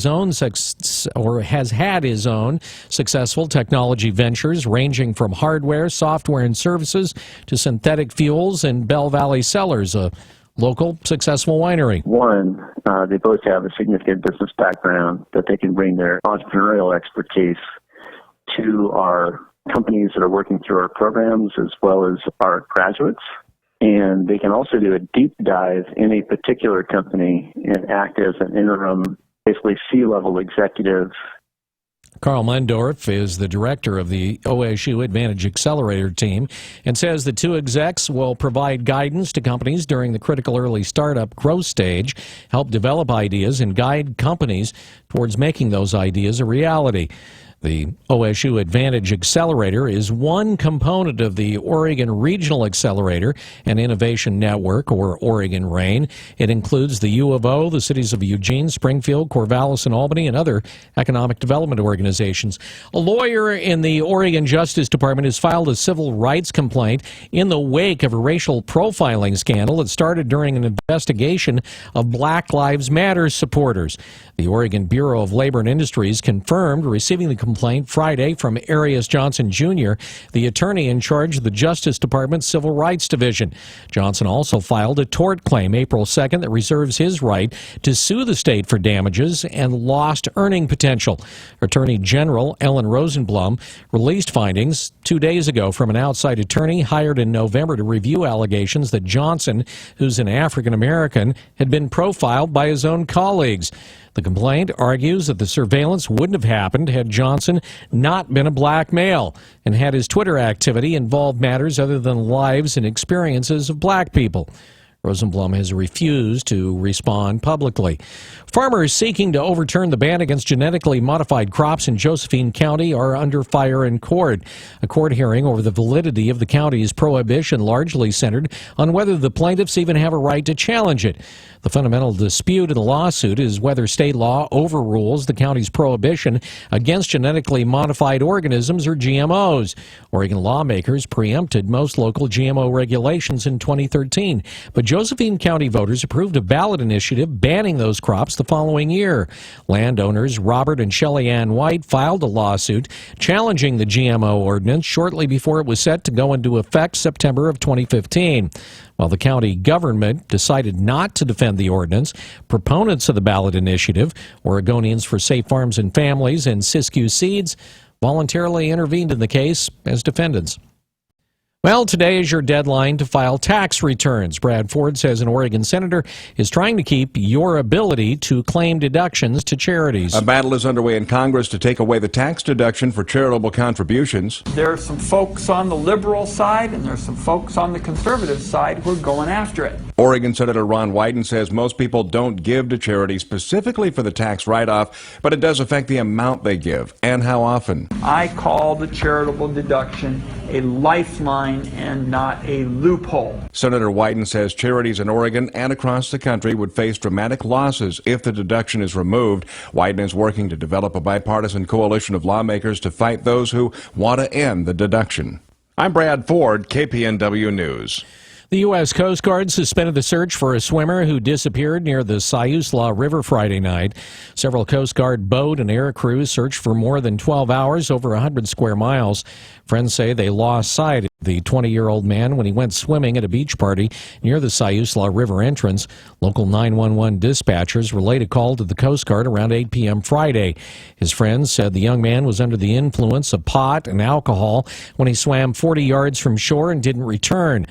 his own successful technology ventures ranging from hardware, software, and services to synthetic fuels and Bell Valley Cellars, a local successful winery. One, they both have a significant business background that they can bring their entrepreneurial expertise to our companies that are working through our programs as well as our graduates. And they can also do a deep dive in a particular company and act as an interim, basically C-level executive. Carl Mundorf is the director of the OSU Advantage Accelerator team and says the two execs will provide guidance to companies during the critical early startup growth stage, help develop ideas, and guide companies towards making those ideas a reality. The OSU Advantage Accelerator is one component of the Oregon Regional Accelerator and Innovation Network, or Oregon RAIN. It includes the U of O, the cities of Eugene, Springfield, Corvallis, and Albany, and other economic development organizations. A lawyer in the Oregon Justice Department has filed a civil rights complaint in the wake of a racial profiling scandal that started during an investigation of Black Lives Matter supporters. The Oregon Bureau of Labor and Industries confirmed receiving the complaint Friday from Arias Johnson Jr., the attorney in charge of the Justice Department's Civil Rights Division. Johnson also filed a tort claim April 2nd that reserves his right to sue the state for damages and lost earning potential. Attorney General Ellen Rosenblum released findings 2 days ago from an outside attorney hired in November to review allegations that Johnson, who's an African American, had been profiled by his own colleagues. The complaint argues that the surveillance wouldn't have happened had Johnson not been a black male and had his Twitter activity involved matters other than the lives and experiences of black people. Rosenblum has refused to respond publicly. Farmers seeking to overturn the ban against genetically modified crops in Josephine County are under fire in court. A court hearing over the validity of the county's prohibition largely centered on whether the plaintiffs even have a right to challenge it. The fundamental dispute in the lawsuit is whether state law overrules the county's prohibition against genetically modified organisms, or GMOs. Oregon lawmakers preempted most local GMO regulations in 2013, but Josephine County voters approved a ballot initiative banning those crops the following year. Landowners Robert and Shelley Ann White filed a lawsuit challenging the GMO ordinance shortly before it was set to go into effect September of 2015. While the county government decided not to defend the ordinance, proponents of the ballot initiative, Oregonians for Safe Farms and Families and Siskiyou Seeds, voluntarily intervened in the case as defendants. Well, today is your deadline to file tax returns. Brad Ford says an Oregon senator is trying to keep your ability to claim deductions to charities. A battle is underway in Congress to take away the tax deduction for charitable contributions. There are some folks on the liberal side and there's some folks on the conservative side who are going after it. Oregon Senator Ron Wyden says most people don't give to charity specifically for the tax write-off, but it does affect the amount they give and how often. I call the charitable deduction a lifeline and not a loophole. Senator Wyden says charities in Oregon and across the country would face dramatic losses if the deduction is removed. Wyden is working to develop a bipartisan coalition of lawmakers to fight those who want to end the deduction. I'm Brad Ford, KPNW News. The U.S. Coast Guard suspended the search for a swimmer who disappeared near the Siuslaw River Friday night. Several Coast Guard boat and air crews searched for more than 12 hours, over 100 square miles. Friends say they lost sight of the 20-year-old man when he went swimming at a beach party near the Siuslaw River entrance. Local 911 dispatchers relayed a call to the Coast Guard around 8 p.m. Friday. His friends said the young man was under the influence of pot and alcohol when he swam 40 yards from shore and didn't return.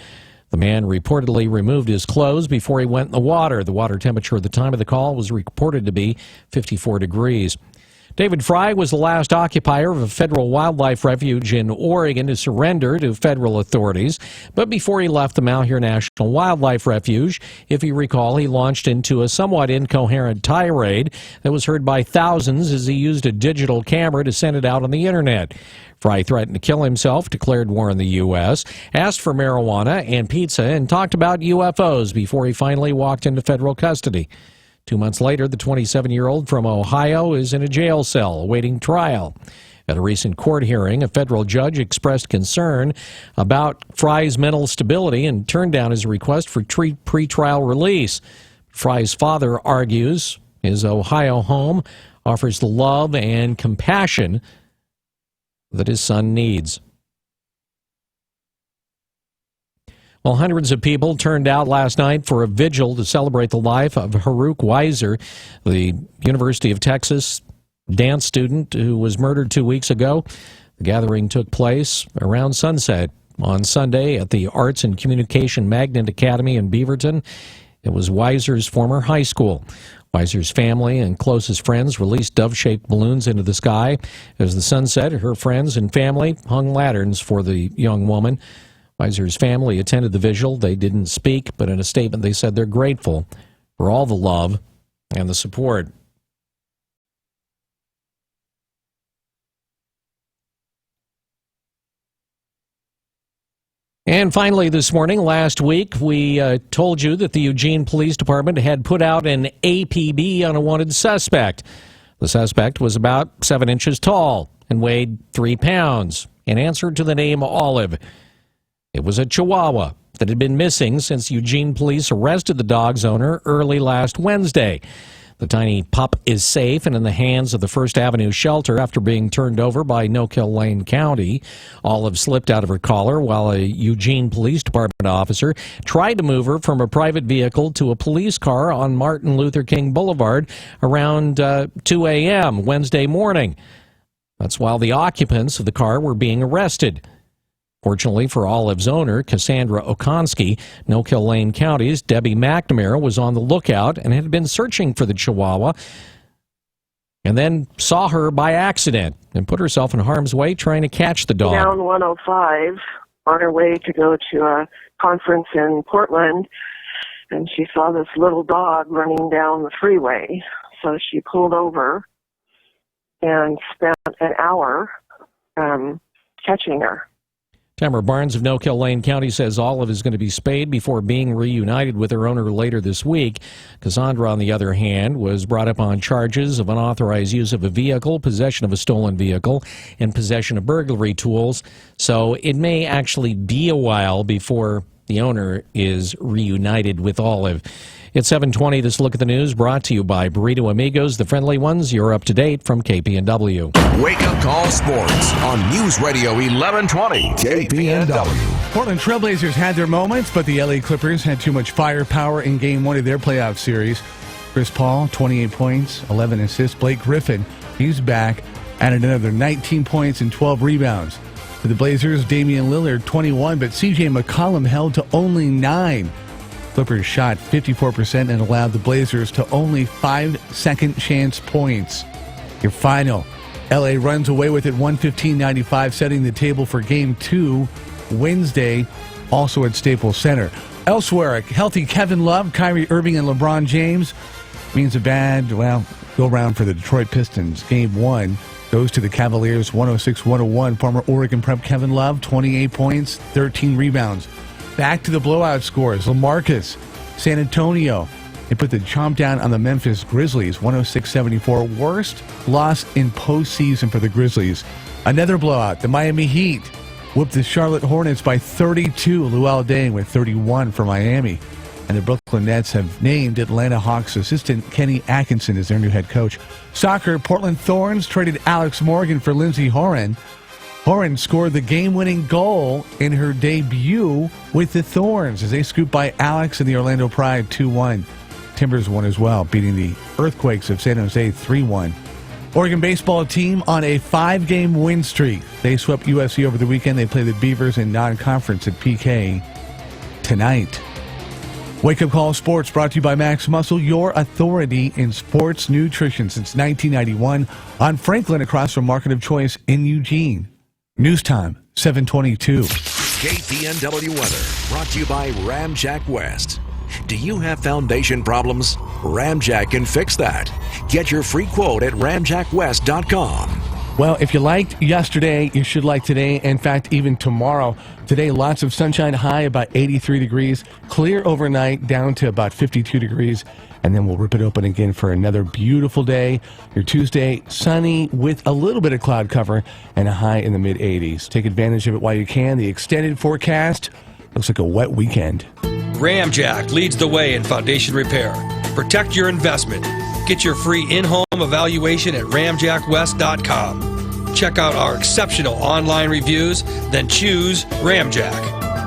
The man reportedly removed his clothes before he went in the water. The water temperature at the time of the call was reported to be 54 degrees. David Fry was the last occupier of a federal wildlife refuge in Oregon to surrender to federal authorities. But before he left the Malheur National Wildlife Refuge, if you recall, he launched into a somewhat incoherent tirade that was heard by thousands as he used a digital camera to send it out on the internet. Fry threatened to kill himself, declared war on the U.S., asked for marijuana and pizza, and talked about UFOs before he finally walked into federal custody. 2 months later, the 27-year-old from Ohio is in a jail cell awaiting trial. At a recent court hearing, a federal judge expressed concern about Fry's mental stability and turned down his request for pretrial release. Fry's father argues his Ohio home offers the love and compassion that his son needs. Well, hundreds of people turned out last night for a vigil to celebrate the life of Harouk Weiser, the University of Texas dance student who was murdered 2 weeks ago. The gathering took place around sunset on Sunday at the Arts and Communication Magnet Academy in Beaverton. It was Weiser's former high school. Weiser's family and closest friends released dove-shaped balloons into the sky. As the sun set, her friends and family hung lanterns for the young woman. Weiser's family attended the vigil. They didn't speak, but in a statement they said they're grateful for all the love and the support. And finally this morning, last week, we told you that the Eugene Police Department had put out an APB on a wanted suspect. The suspect was about 7 inches tall and weighed 3 pounds and answered to the name Olive. It was a Chihuahua that had been missing since Eugene police arrested the dog's owner early last Wednesday. The tiny pup is safe and in the hands of the First Avenue shelter after being turned over by No-Kill Lane County. Olive slipped out of her collar while a Eugene Police Department officer tried to move her from a private vehicle to a police car on Martin Luther King Boulevard around 2 a.m. Wednesday morning. That's while the occupants of the car were being arrested. Fortunately for Olive's owner, Cassandra Okonski, No-Kill Lane County's Debbie McNamara was on the lookout and had been searching for the Chihuahua and then saw her by accident and put herself in harm's way trying to catch the dog. Down 105 on her way to go to a conference in Portland, and she saw this little dog running down the freeway. So she pulled over and spent an hour catching her. Tamara Barnes of No-Kill Lane County says Olive is going to be spayed before being reunited with her owner later this week. Cassandra, on the other hand, was brought up on charges of unauthorized use of a vehicle, possession of a stolen vehicle, and possession of burglary tools. So it may actually be a while before the owner is reunited with Olive. It's 7:20. This Look at the News brought to you by Burrito Amigos, the friendly ones. You're up to date from KPNW. Wake Up Call Sports on News Radio 1120 KPNW. Portland Trailblazers had their moments, but the LA Clippers had too much firepower in Game 1 of their playoff series. Chris Paul, 28 points, 11 assists. Blake Griffin, he's back, added another 19 points and 12 rebounds. For the Blazers, Damian Lillard, 21, but C.J. McCollum held to only 9. Clippers shot 54% and allowed the Blazers to only 5 second-chance points. Your final, LA runs away with it 115-95, setting the table for Game 2 Wednesday, also at Staples Center. Elsewhere, a healthy Kevin Love, Kyrie Irving, and LeBron James means a bad, go-round for the Detroit Pistons. Game 1 goes to the Cavaliers 106-101. Former Oregon Prep Kevin Love, 28 points, 13 rebounds. Back to the blowout scores. LaMarcus, San Antonio. They put the chomp down on the Memphis Grizzlies, 106-74. Worst loss in postseason for the Grizzlies. Another blowout. The Miami Heat whooped the Charlotte Hornets by 32. Luol Deng with 31 for Miami. And the Brooklyn Nets have named Atlanta Hawks assistant Kenny Atkinson as their new head coach. Soccer, Portland Thorns traded Alex Morgan for Lindsey Horan. Horan scored the game-winning goal in her debut with the Thorns as they scooped by Alex and the Orlando Pride 2-1. Timbers won as well, beating the Earthquakes of San Jose 3-1. Oregon baseball team on a 5-game win streak. They swept USC over the weekend. They play the Beavers in non-conference at PK tonight. Wake Up Call Sports brought to you by Max Muscle, your authority in sports nutrition since 1991 on Franklin across from Market of Choice in Eugene. News time, 7:22. KPNW weather brought to you by Ramjack West. Do you have foundation problems? Ramjack can fix that. Get your free quote at ramjackwest.com. Well, if you liked yesterday, you should like today. In fact, even tomorrow. Today, lots of sunshine, high about 83 degrees. Clear overnight, down to about 52 degrees. And then we'll rip it open again for another beautiful day. Your Tuesday, sunny with a little bit of cloud cover and a high in the mid-80s. Take advantage of it while you can. The extended forecast looks like a wet weekend. Ramjack leads the way in foundation repair. Protect your investment. Get your free in-home evaluation at ramjackwest.com. Check out our exceptional online reviews, then choose Ramjack.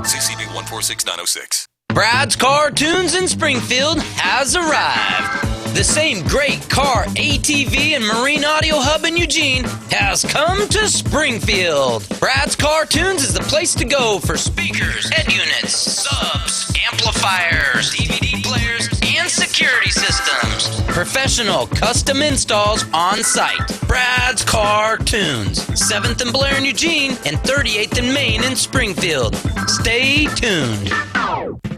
CCB 146906. Brad's Car Tunes in Springfield has arrived. The same great car, ATV, and marine audio hub in Eugene has come to Springfield. Brad's Car Tunes is the place to go for speakers, head units, subs, amplifiers, DVD players, and security systems. Professional custom installs on site. Brad's Car Tunes, 7th and Blair in Eugene and 38th and Main in Springfield. Stay tuned.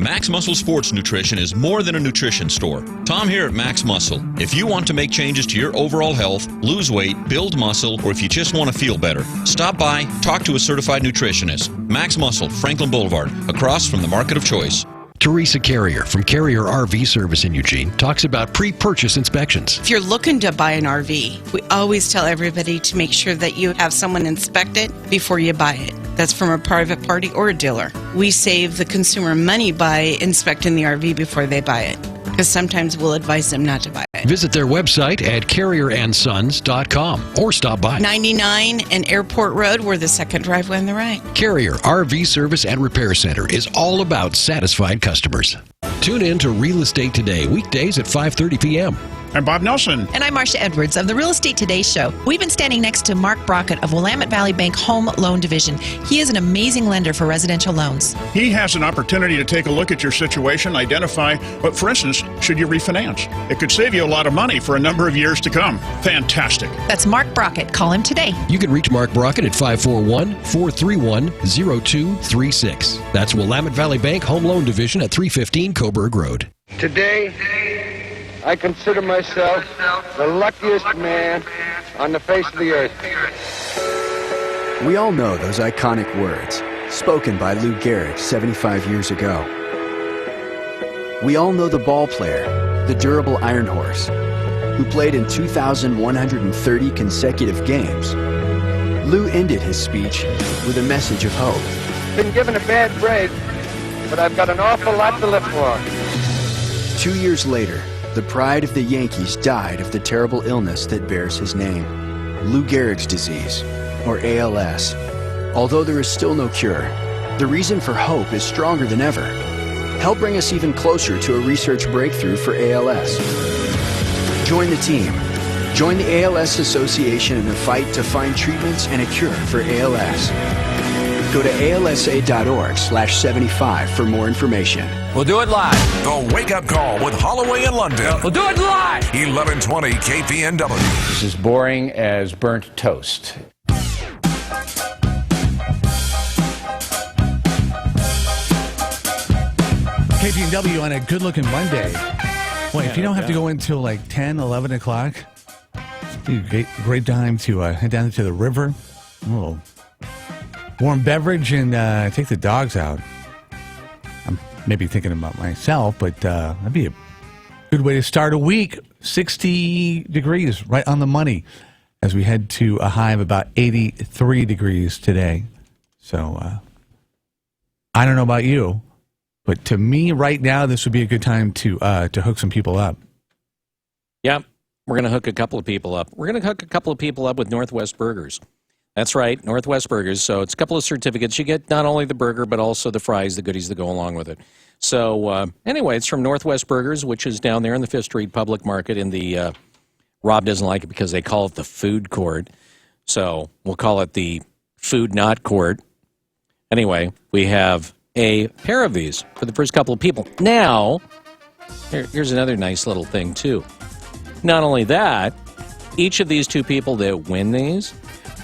Max Muscle Sports Nutrition is more than a nutrition store. Tom here at Max Muscle. If you want to make changes to your overall health, lose weight, build muscle, or if you just want to feel better, stop by, talk to a certified nutritionist. Max Muscle, Franklin Boulevard, across from the Market of Choice. Teresa Carrier from Carrier RV Service in Eugene talks about pre-purchase inspections. If you're looking to buy an RV, we always tell everybody to make sure that you have someone inspect it before you buy it. That's from a private party or a dealer. We save the consumer money by inspecting the RV before they buy it, because sometimes we'll advise them not to buy it. Visit their website at carrierandsons.com or stop by 99 and Airport Road. We're the second driveway on the right. Carrier RV Service and Repair Center is all about satisfied customers. Tune in to Real Estate Today, weekdays at 5:30 p.m. I'm Bob Nelson. And I'm Marcia Edwards of the Real Estate Today Show. We've been standing next to Mark Brockett of Willamette Valley Bank Home Loan Division. He is an amazing lender for residential loans. He has an opportunity to take a look at your situation, identify what, for instance, should you refinance? It could save you a lot of money for a number of years to come. Fantastic. That's Mark Brockett. Call him today. You can reach Mark Brockett at 541-431-0236. That's Willamette Valley Bank Home Loan Division at 315 Coburg Road. Today, I consider myself the luckiest man on the face of the earth. We all know those iconic words, spoken by Lou Gehrig 75 years ago. We all know the ball player, the durable Iron Horse, who played in 2,130 consecutive games. Lou ended his speech with a message of hope. Been given a bad break, but I've got an awful lot to live for. 2 years later, the pride of the Yankees died of the terrible illness that bears his name, Lou Gehrig's disease, or ALS. Although there is still no cure, the reason for hope is stronger than ever. Help bring us even closer to a research breakthrough for ALS. Join the team. Join the ALS Association in the fight to find treatments and a cure for ALS. Go to alsa.org/75 for more information. We'll do it live. The Wake Up Call with Holloway and London. We'll do it live. 1120 KPNW. This is boring as burnt toast. KPNW on a good-looking Monday. Boy, if you don't have to go until like 10, 11 o'clock, it's a great time to head down to the river, a little warm beverage, and take the dogs out. I'm maybe thinking about myself, but that'd be a good way to start a week. 60 degrees, right on the money, as we head to a high of about 83 degrees today. So I don't know about you, but to me right now, this would be a good time to hook some people up. Yeah, we're going to hook a couple of people up. We're going to hook a couple of people up with Northwest Burgers. That's right, Northwest Burgers. So it's a couple of certificates. You get not only the burger, but also the fries, the goodies that go along with it. So anyway, it's from Northwest Burgers, which is down there in the Fifth Street Public Market in the, Rob doesn't like it because they call it the food court. So we'll call it the food not court. Anyway, we have a pair of these for the first couple of people. Now, here's another nice little thing, too. Not only that, each of these two people that win these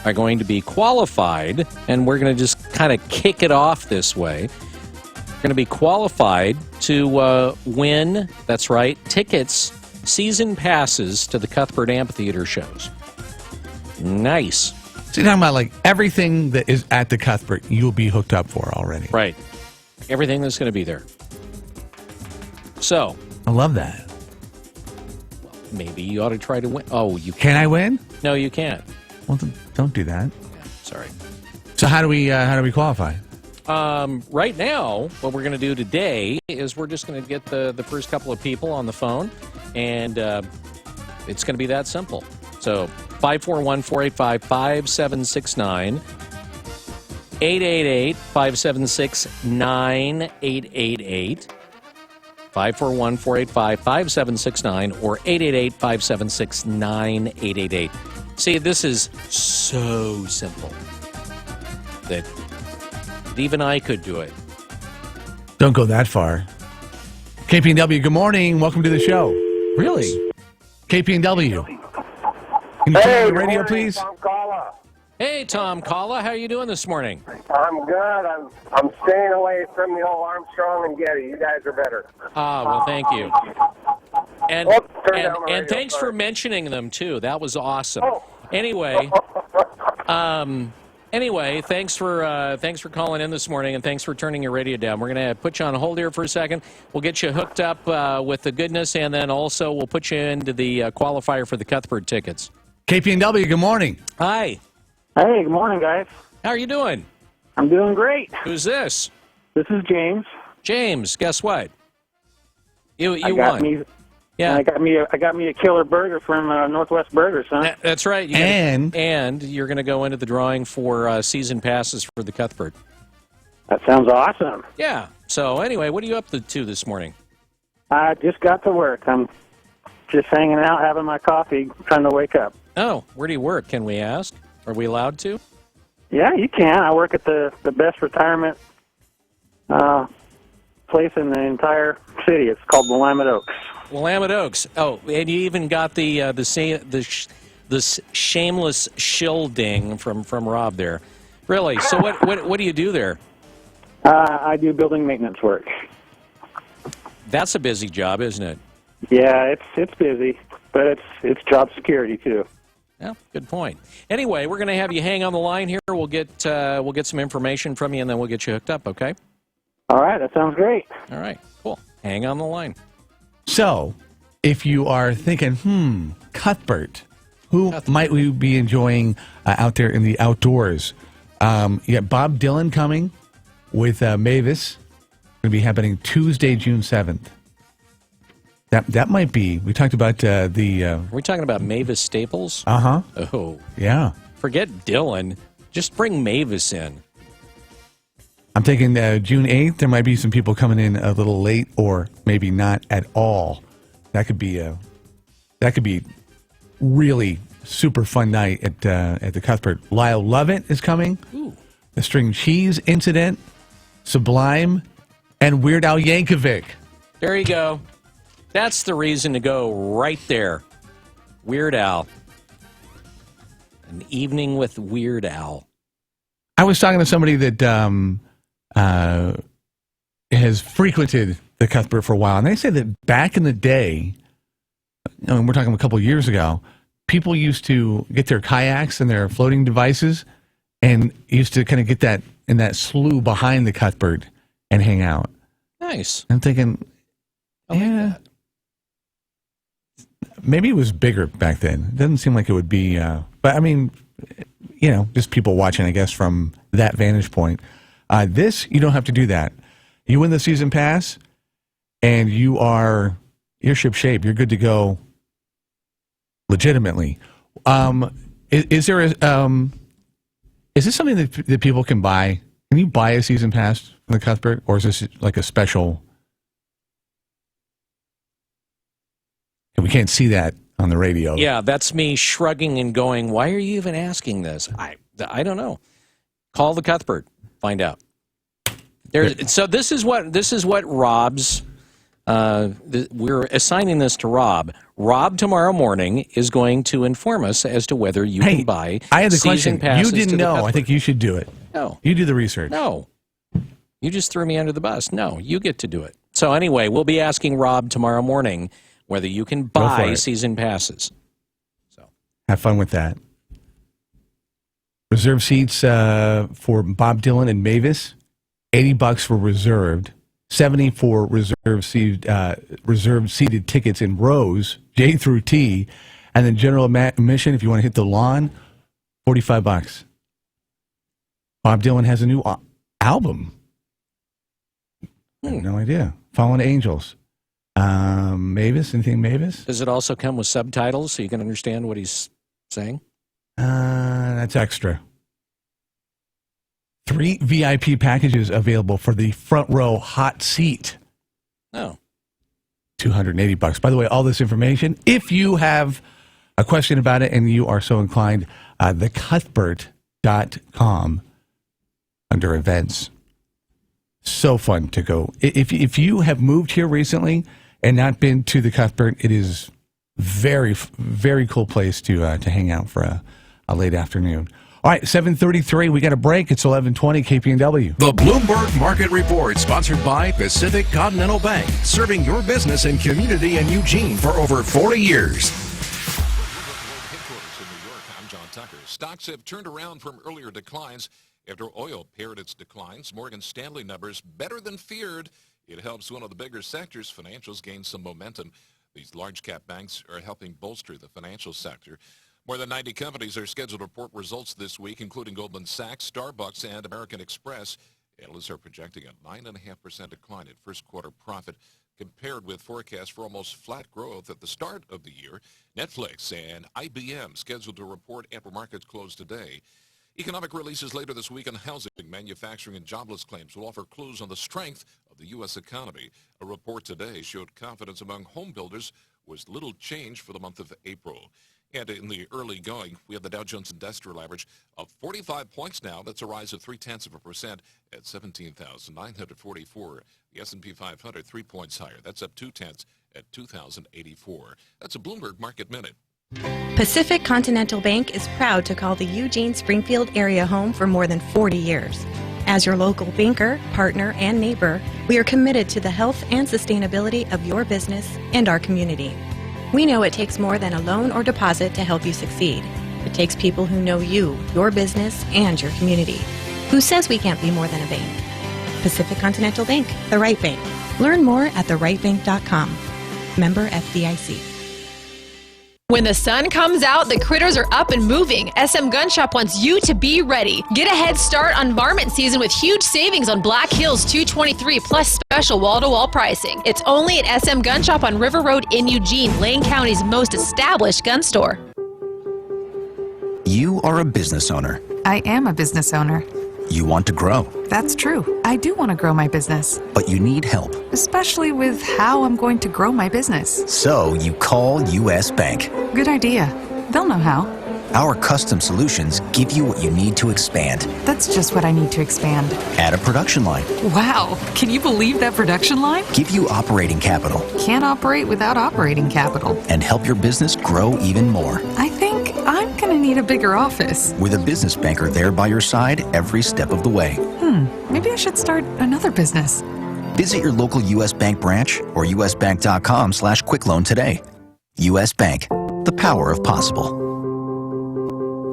are going to be qualified, and we're going to just kind of kick it off this way. We're going to be qualified to win, that's right, tickets, season passes to the Cuthbert Amphitheater shows. Nice. So you're talking about like everything that is at the Cuthbert, you'll be hooked up for already. Right. Everything that's going to be there. So. I love that. Well, maybe you ought to try to win. Oh, you can I win? No, you can't. Well, then don't do that. Yeah, sorry. So how do we qualify? Right now, what we're going to do today is we're just going to get the first couple of people on the phone, and it's going to be that simple. So 541-485-5769, 888-576-9888, 541-485-5769, or 888-576-9888. See, this is so simple that even I could do it. Don't go that far. KPNW, good morning. Welcome to the show. Really? KPNW. Can you turn on the radio, please? Tom Kalla. Hey, Tom Kalla. How are you doing this morning? I'm good. I'm staying away from the old Armstrong and Getty. You guys are better. Ah, well, thank you. And turn down the radio, thanks for mentioning them, too. That was awesome. Anyway, thanks for calling in this morning, and thanks for turning your radio down. We're going to put you on hold here for a second. We'll get you hooked up with the goodness, and then also we'll put you into the qualifier for the Cuthbert tickets. KPNW, good morning. Hi. Hey, good morning, guys. How are you doing? I'm doing great. Who's this? This is James. James, guess what? You I won. Yeah, I got me a killer burger from Northwest Burgers, huh? That's right. And you're going to go into the drawing for season passes for the Cuthbert. That sounds awesome. Yeah. So anyway, what are you up to this morning? I just got to work. I'm just hanging out, having my coffee, trying to wake up. Oh, where do you work? Can we ask? Are we allowed to? Yeah, you can. I work at the best retirement place in the entire city. It's called Willamette Oaks. Willamette Oaks. Oh, and you even got the shameless shill ding from Rob there. Really? So what do you do there? I do building maintenance work. That's a busy job, isn't it? Yeah, it's busy, but it's job security too. Yeah, good point. Anyway, we're going to have you hang on the line here. We'll get some information from you, and then we'll get you hooked up. Okay? All right, that sounds great. All right, cool. Hang on the line. So, if you are thinking, Cuthbert, who might we be enjoying out there in the outdoors? You got Bob Dylan coming with Mavis. Going to be happening Tuesday, June 7th. That might be. We talked about Are we talking about Mavis Staples? Uh-huh. Oh. Yeah. Forget Dylan. Just bring Mavis in. I'm thinking June 8th, there might be some people coming in a little late or maybe not at all. That could be really super fun night at the Cuthbert. Lyle Lovett is coming. Ooh. The String Cheese Incident, Sublime, and Weird Al Yankovic. There you go. That's the reason to go right there. Weird Al. An evening with Weird Al. I was talking to somebody that has frequented the Cuthbert for a while, and they say that back in the day, and we're talking a couple of years ago, people used to get their kayaks and their floating devices and used to kind of get that in that slough behind the Cuthbert and hang out. Nice. I'm thinking, maybe it was bigger back then. It doesn't seem like it would be, but I mean, just people watching, I guess, from that vantage point. This, you don't have to do that. You win the season pass, and you're ship shape. You're good to go legitimately. Is this something that people can buy? Can you buy a season pass from the Cuthbert, or is this like a special? We can't see that on the radio. Yeah, that's me shrugging and going, why are you even asking this? I don't know. Call the Cuthbert. Find out. So this is what Rob's. We're assigning this to Rob. Rob tomorrow morning is going to inform us as to whether you can buy. I had the season question. passes You didn't to the know. Cuthbert. I think you should do it. No. You do the research. No. You just threw me under the bus. No, you get to do it. So anyway, we'll be asking Rob tomorrow morning whether you can buy season passes. Have fun with that. Reserve seats for Bob Dylan and Mavis, $80 for reserved, $70 for reserved seated tickets in rows, J through T, and then general admission if you want to hit the lawn, $45. Bob Dylan has a new album. I have no idea. Fallen Angels. Mavis, anything Mavis? Does it also come with subtitles so you can understand what he's saying? That's extra. 3 VIP packages available for the front row hot seat. Oh. $280. By the way, all this information, if you have a question about it and you are so inclined, thecuthbert.com under events. So fun to go. If you have moved here recently and not been to the Cuthbert, it is very, very cool place to hang out for a late afternoon. All right, 7:33. We got a break. It's 11:20 KPNW. The Bloomberg Market Report, sponsored by Pacific Continental Bank, serving your business and community in Eugene for over 40 years. Headquarters in New York, I'm John Tucker. Stocks have turned around from earlier declines after oil paired its declines. Morgan Stanley numbers better than feared. It helps one of the bigger sectors. Financials gain some momentum. These large cap banks are helping bolster the financial sector. More than 90 companies are scheduled to report results this week, including Goldman Sachs, Starbucks, and American Express. Analysts are projecting a 9.5% decline in first quarter profit compared with forecasts for almost flat growth at the start of the year. Netflix and IBM scheduled to report after markets close today. Economic releases later this week on housing, manufacturing, and jobless claims will offer clues on the strength of the U.S. economy. A report today showed confidence among home builders was little change for the month of April. And in the early going, we have the Dow Jones Industrial Average of 45 points now. That's a rise of 0.3% at 17,944. The S&P 500, 3 points higher. That's up 0.2 at 2,084. That's a Bloomberg Market Minute. Pacific Continental Bank is proud to call the Eugene-Springfield area home for more than 40 years. As your local banker, partner, and neighbor, we are committed to the health and sustainability of your business and our community. We know it takes more than a loan or deposit to help you succeed. It takes people who know you, your business, and your community. Who says we can't be more than a bank? Pacific Continental Bank, the right bank. Learn more at therightbank.com. Member FDIC. When the sun comes out, the critters are up and moving. SM Gun Shop wants you to be ready. Get a head start on varmint season with huge savings on Black Hills 223 plus special wall-to-wall pricing. It's only at SM Gun Shop on River Road in Eugene, Lane County's most established gun store. You are a business owner. I am a business owner. You want to grow. That's true. I do want to grow my business. But you need help. Especially with how I'm going to grow my business. So you call U.S. Bank. Good idea. They'll know how. Our custom solutions give you what you need to expand. That's just what I need to expand. Add a production line. Wow. Can you believe that production line? Give you operating capital. Can't operate without operating capital. And help your business grow even more. I think I'm going to need a bigger office. With a business banker there by your side every step of the way. Maybe I should start another business. Visit your local U.S. Bank branch or usbank.com/quickloan today. U.S. Bank, the power of possible.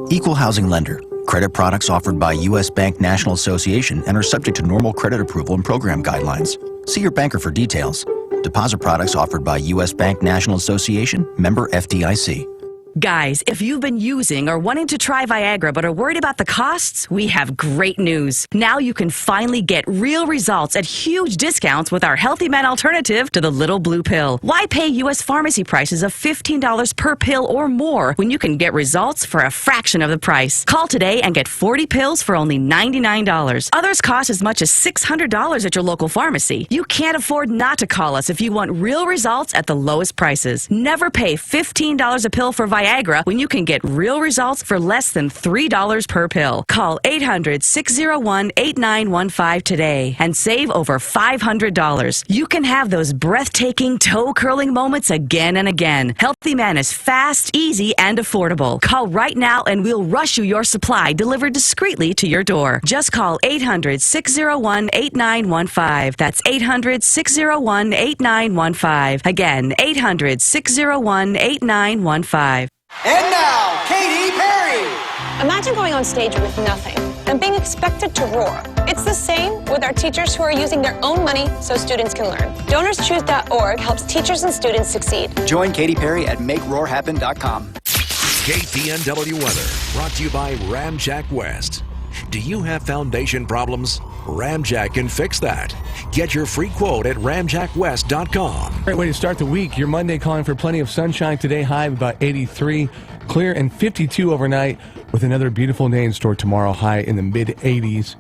Equal housing lender. Credit products offered by U.S. Bank National Association and are subject to normal credit approval and program guidelines. See your banker for details. Deposit products offered by U.S. Bank National Association, member FDIC. Guys, if you've been using or wanting to try Viagra but are worried about the costs, we have great news. Now you can finally get real results at huge discounts with our Healthy Man alternative to the little blue pill. Why pay U.S. pharmacy prices of $15 per pill or more when you can get results for a fraction of the price? Call today and get 40 pills for only $99. Others cost as much as $600 at your local pharmacy. You can't afford not to call us if you want real results at the lowest prices. Never pay $15 a pill for Viagra Viagra when you can get real results for less than $3 per pill. Call 800-601-8915 today and save over $500. You can have those breathtaking, toe-curling moments again and again. Healthy Man is fast, easy, and affordable. Call right now and we'll rush you your supply delivered discreetly to your door. Just call 800-601-8915. That's 800-601-8915. Again, 800-601-8915. And now, Katy Perry. Imagine going on stage with nothing and being expected to roar. It's the same with our teachers who are using their own money so students can learn. DonorsChoose.org helps teachers and students succeed. Join Katy Perry at MakeRoarHappen.com. KPNW weather brought to you by Ramjack West. Do you have foundation problems? Ramjack can fix that. Get your free quote at RamjackWest.com. Great way to start the week. Your Monday calling for plenty of sunshine today, high of about 83, clear and 52 overnight, with another beautiful day in store tomorrow, high in the mid-80s.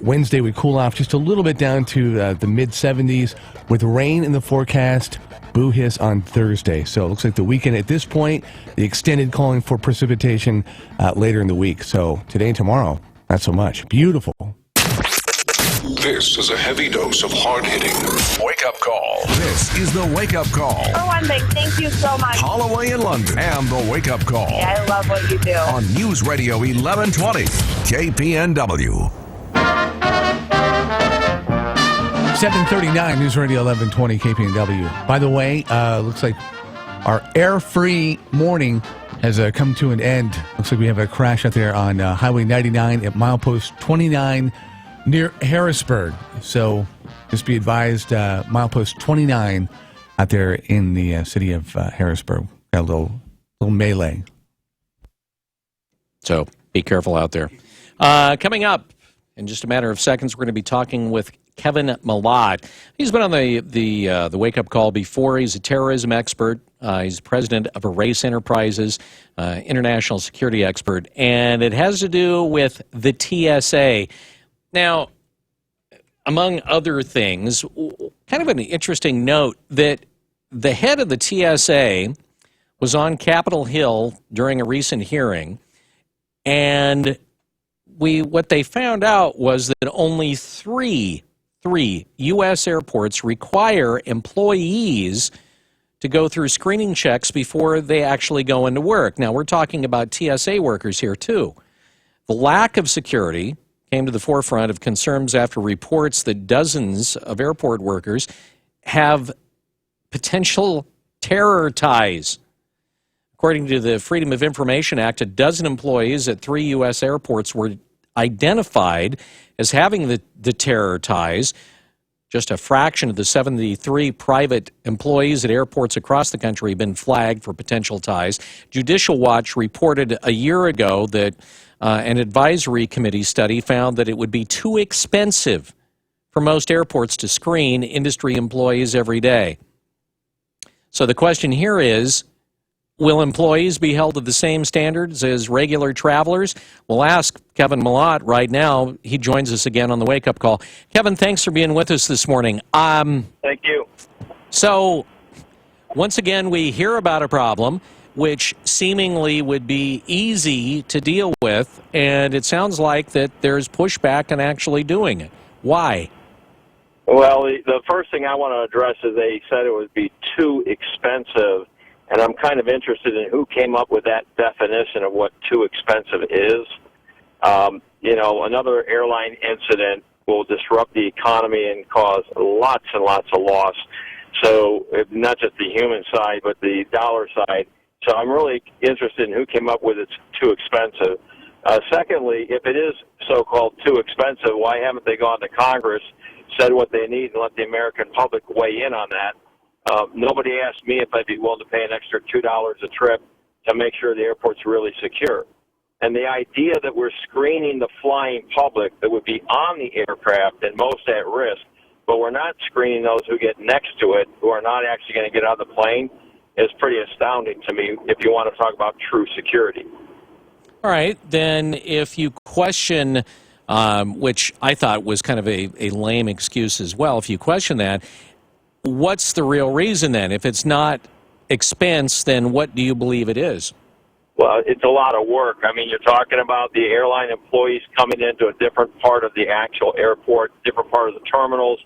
Wednesday we cool off just a little bit down to the mid-70s with rain in the forecast. Boo hiss on Thursday. So it looks like the weekend at this point, the extended calling for precipitation later in the week. So today and tomorrow, not so much. Beautiful. This is a heavy dose of hard-hitting wake-up call. This is the wake-up call. For one thing, thank you so much. Holloway in London and the wake-up call. Yeah, I love what you do. On News Radio 1120, KPNW. 7:39 News Radio 1120 KPNW. By the way, looks like our air-free morning has come to an end. Looks like we have a crash out there on Highway 99 at milepost 29 near Harrisburg. So just be advised, milepost 29 out there in the city of Harrisburg. Got a little melee. So be careful out there. Coming up in just a matter of seconds, we're going to be talking with Kevin Malott. He's been on the wake-up call before. He's a terrorism expert. He's president of Erase Enterprises, international security expert, and it has to do with the TSA. Now, among other things, kind of an interesting note that the head of the TSA was on Capitol Hill during a recent hearing, and what they found out was that only three U.S. airports require employees to go through screening checks before they actually go into work. Now, we're talking about TSA workers here, too. The lack of security came to the forefront of concerns after reports that dozens of airport workers have potential terror ties. According to the Freedom of Information Act, a dozen employees at 3 U.S. airports were identified as having the terror ties. Just a fraction of the 73 private employees at airports across the country have been flagged for potential ties. Judicial Watch reported a year ago that an advisory committee study found that it would be too expensive for most airports to screen industry employees every day. So the question here is, will employees be held to the same standards as regular travelers? We'll ask Kevin Malott right now. He joins us again on the wake-up call. Kevin, thanks for being with us this morning. Thank you. So, once again, we hear about a problem which seemingly would be easy to deal with, and it sounds like that there's pushback on actually doing it. Why? Well, the first thing I want to address is they said it would be too expensive. And I'm kind of interested in who came up with that definition of what too expensive is. Another airline incident will disrupt the economy and cause lots and lots of loss. So not just the human side, but the dollar side. So I'm really interested in who came up with it's too expensive. Secondly, if it is so-called too expensive, why haven't they gone to Congress, said what they need, and let the American public weigh in on that? Nobody asked me if I'd be willing to pay an extra $2 a trip to make sure the airport's really secure. And the idea that we're screening the flying public that would be on the aircraft and most at risk, but we're not screening those who get next to it, who are not actually going to get out of the plane, is pretty astounding to me if you want to talk about true security. All right, then if you question, which I thought was kind of a lame excuse as well, if you question that, what's the real reason then? If it's not expense, then what do you believe it is? Well, it's a lot of work. I mean, you're talking about the airline employees coming into a different part of the actual airport, different part of the terminals.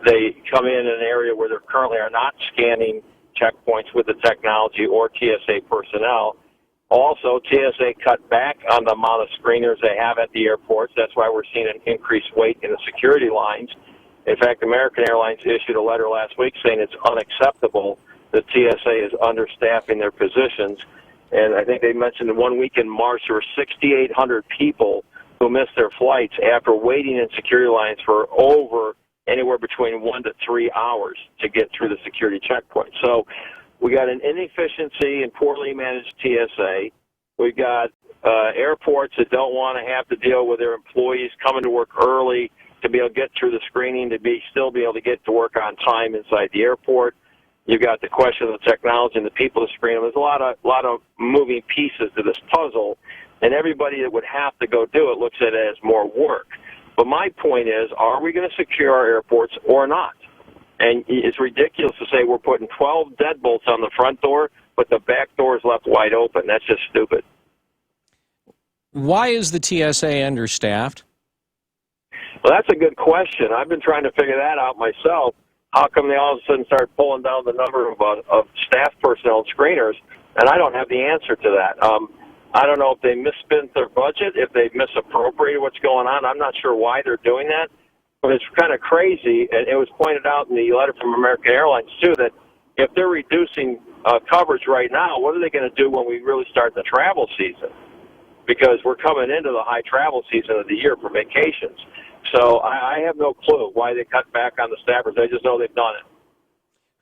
They come in an area where there currently are not scanning checkpoints with the technology or TSA personnel. Also, TSA cut back on the amount of screeners they have at the airports. That's why we're seeing an increased wait in the security lines. In fact, American Airlines issued a letter last week saying it's unacceptable that TSA is understaffing their positions. And I think they mentioned in 1 week in March there were 6,800 people who missed their flights after waiting in security lines for over anywhere between 1 to 3 hours to get through the security checkpoint. So we got an inefficiency and poorly managed TSA. We've got airports that don't want to have to deal with their employees coming to work early to be able to get through the screening, to still be able to get to work on time inside the airport. You've got the question of the technology and the people to screen them. There's a lot of moving pieces to this puzzle, and everybody that would have to go do it looks at it as more work. But my point is, are we going to secure our airports or not? And it's ridiculous to say we're putting 12 deadbolts on the front door, but the back door is left wide open. That's just stupid. Why is the TSA understaffed? Well, that's a good question. I've been trying to figure that out myself. How come they all of a sudden start pulling down the number of staff personnel and screeners? And I don't have the answer to that. I don't know if they misspent their budget, if they misappropriated what's going on. I'm not sure why they're doing that. But it's kind of crazy, and it was pointed out in the letter from American Airlines, too, that if they're reducing coverage right now, what are they going to do when we really start the travel season? Because we're coming into the high travel season of the year for vacations. So I have no clue why they cut back on the staffers. I just know they've done it.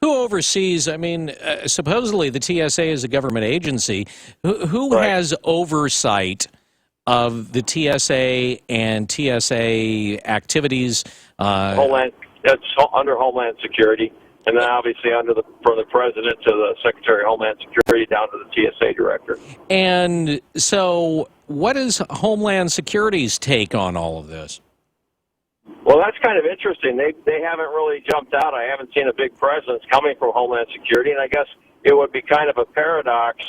Who oversees, I mean, supposedly the TSA is a government agency. Who has oversight of the TSA and TSA activities? Homeland, that's under Homeland Security. And then obviously from the President to the Secretary of Homeland Security down to the TSA Director. And so what is Homeland Security's take on all of this? Well, that's kind of interesting. They haven't really jumped out. I haven't seen a big presence coming from Homeland Security, and I guess it would be kind of a paradox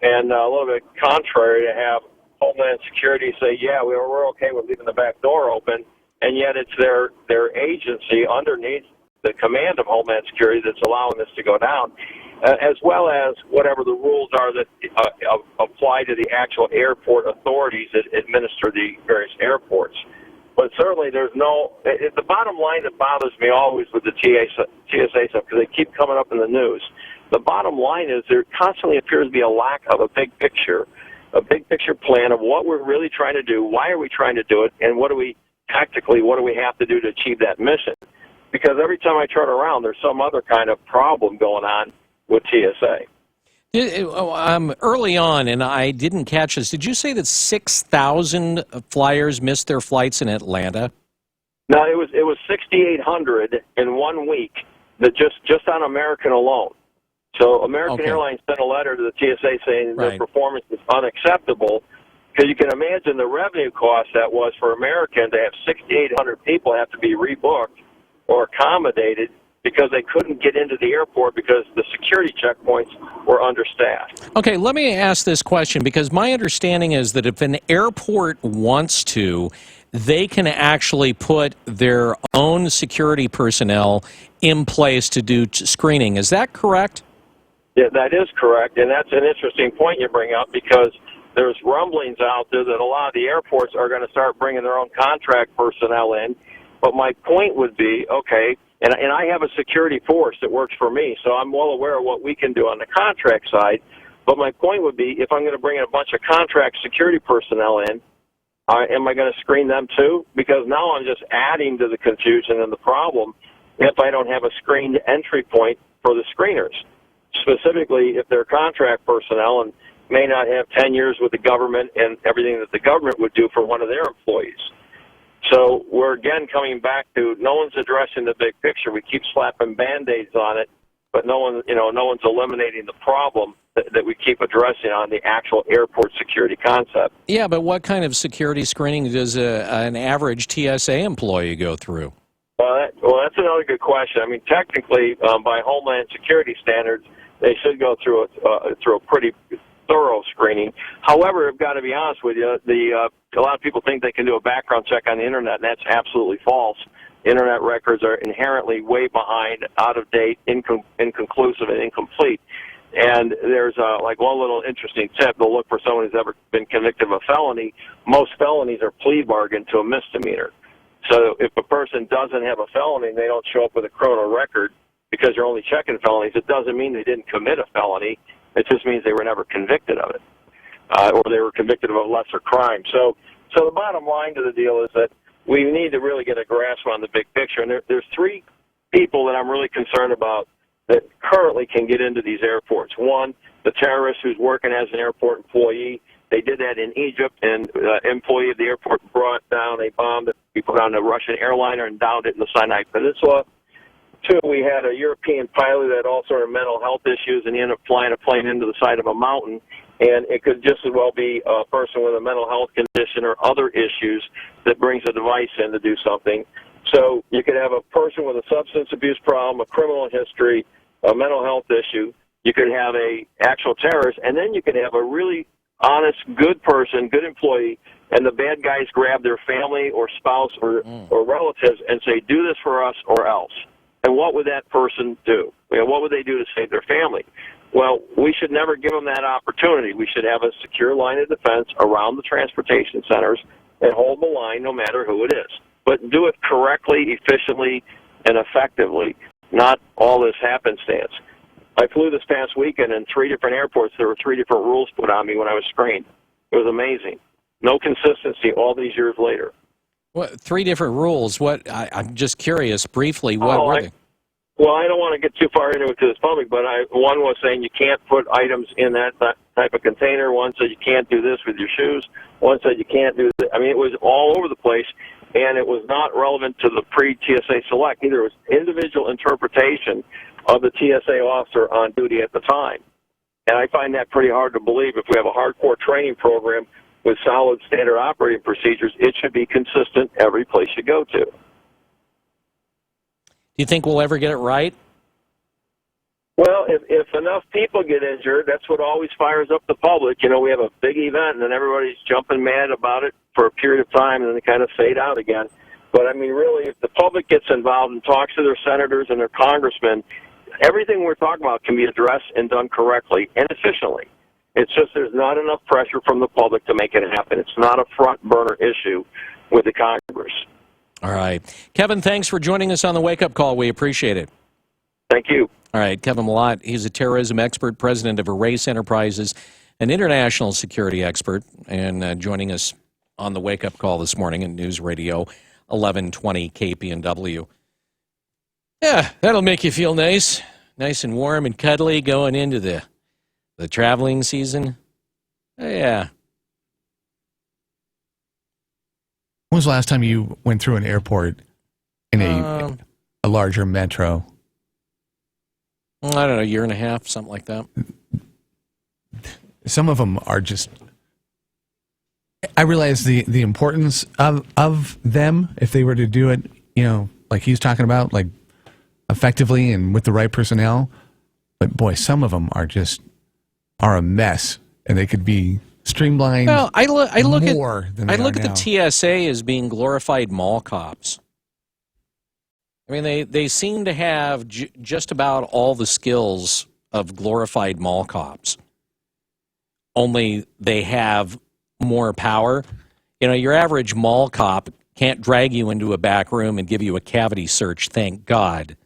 and a little bit contrary to have Homeland Security say, yeah, we're okay with leaving the back door open, and yet it's their agency underneath the command of Homeland Security that's allowing this to go down, as well as whatever the rules are that apply to the actual airport authorities that administer the various airports. But certainly there's the bottom line that bothers me always with the TSA stuff, because they keep coming up in the news. The bottom line is there constantly appears to be a lack of a big picture plan of what we're really trying to do, why are we trying to do it, and what do we have to do to achieve that mission. Because every time I turn around, there's some other kind of problem going on with TSA. Early on, and I didn't catch this, did you say that 6,000 flyers missed their flights in Atlanta? No, it was 6,800 in 1 week, that just on American alone. So American Airlines sent a letter to the TSA saying their performance is unacceptable, because you can imagine the revenue cost that was for American to have 6,800 people have to be rebooked or accommodated because they couldn't get into the airport because the security checkpoints were understaffed. Okay, let me ask this question, because my understanding is that if an airport wants to, they can actually put their own security personnel in place to do screening. Is that correct? Yeah, that is correct, and that's an interesting point you bring up, because there's rumblings out there that a lot of the airports are going to start bringing their own contract personnel in. But my point would be, okay, and I have a security force that works for me, so I'm well aware of what we can do on the contract side. But my point would be, if I'm going to bring in a bunch of contract security personnel in, am I going to screen them too? Because now I'm just adding to the confusion and the problem if I don't have a screened entry point for the screeners. Specifically, if they're contract personnel and may not have 10 years with the government and everything that the government would do for one of their employees. So we're again coming back to no one's addressing the big picture. We keep slapping Band-Aids on it, but no one's eliminating the problem that we keep addressing on the actual airport security concept. Yeah, but what kind of security screening does an average TSA employee go through? Well, that's another good question. I mean, technically, by Homeland Security standards, they should go through a pretty thorough screening. However, I've got to be honest with you, a lot of people think they can do a background check on the internet, and that's absolutely false. Internet records are inherently way behind, out of date, inconclusive, and incomplete. And there's like one little interesting tip: to look for someone who's ever been convicted of a felony. Most felonies are plea bargained to a misdemeanor. So if a person doesn't have a felony and they don't show up with a criminal record because you're only checking felonies, it doesn't mean they didn't commit a felony. It just means they were never convicted of it, or they were convicted of a lesser crime. So the bottom line to the deal is that we need to really get a grasp on the big picture. And there's three people that I'm really concerned about that currently can get into these airports. One, the terrorist who's working as an airport employee. They did that in Egypt, and employee of the airport brought down a bomb that we put on a Russian airliner and downed it in the Sinai Peninsula. Two, we had a European pilot that had all sort of mental health issues, and he ended up flying a plane into the side of a mountain. And it could just as well be a person with a mental health condition or other issues that brings a device in to do something. So you could have a person with a substance abuse problem, a criminal history, a mental health issue. You could have a actual terrorist, and then you could have a really honest, good person, good employee, and the bad guys grab their family or spouse or relatives and say, do this for us or else. And what would that person do? What would they do to save their family? Well, we should never give them that opportunity. We should have a secure line of defense around the transportation centers and hold the line no matter who it is. But do it correctly, efficiently, and effectively, not all this happenstance. I flew this past weekend in 3 different airports. There were 3 different rules put on me when I was screened. It was amazing. No consistency all these years later. What, 3 different rules? What? I'm just curious, briefly, what were they? Well, I don't want to get too far into it to this public, but one was saying you can't put items in that type of container. One said you can't do this with your shoes. One said you can't do that. I mean, it was all over the place, and it was not relevant to the pre-TSA select either. It was individual interpretation of the TSA officer on duty at the time. And I find that pretty hard to believe. If we have a hardcore training program with solid standard operating procedures, it should be consistent every place you go to. Do you think we'll ever get it right? Well, if enough people get injured, that's what always fires up the public. You know, we have a big event, and then everybody's jumping mad about it for a period of time, and then they kind of fade out again. But, I mean, really, if the public gets involved and talks to their senators and their congressmen, everything we're talking about can be addressed and done correctly and efficiently. It's just there's not enough pressure from the public to make it happen. It's not a front-burner issue with the Congress. All right. Kevin, thanks for joining us on the Wake Up Call. We appreciate it. Thank you. All right. Kevin Malott, he's a terrorism expert, president of Erase Enterprises, an international security expert, and joining us on the Wake Up Call this morning in News Radio 1120 KPNW. Yeah, that'll make you feel nice and warm and cuddly going into the traveling season. Oh, yeah. When was the last time you went through an airport in a larger metro? I don't know, a year and a half, something like that. Some of them are just... I realize the importance of them if they were to do it, you know, like he's talking about, like effectively and with the right personnel. But boy, some of them are a mess, and they could be streamlined. Well, I look at now. the TSA as being glorified mall cops. I mean, they seem to have just about all the skills of glorified mall cops. Only they have more power. You know, your average mall cop can't drag you into a back room and give you a cavity search, thank God.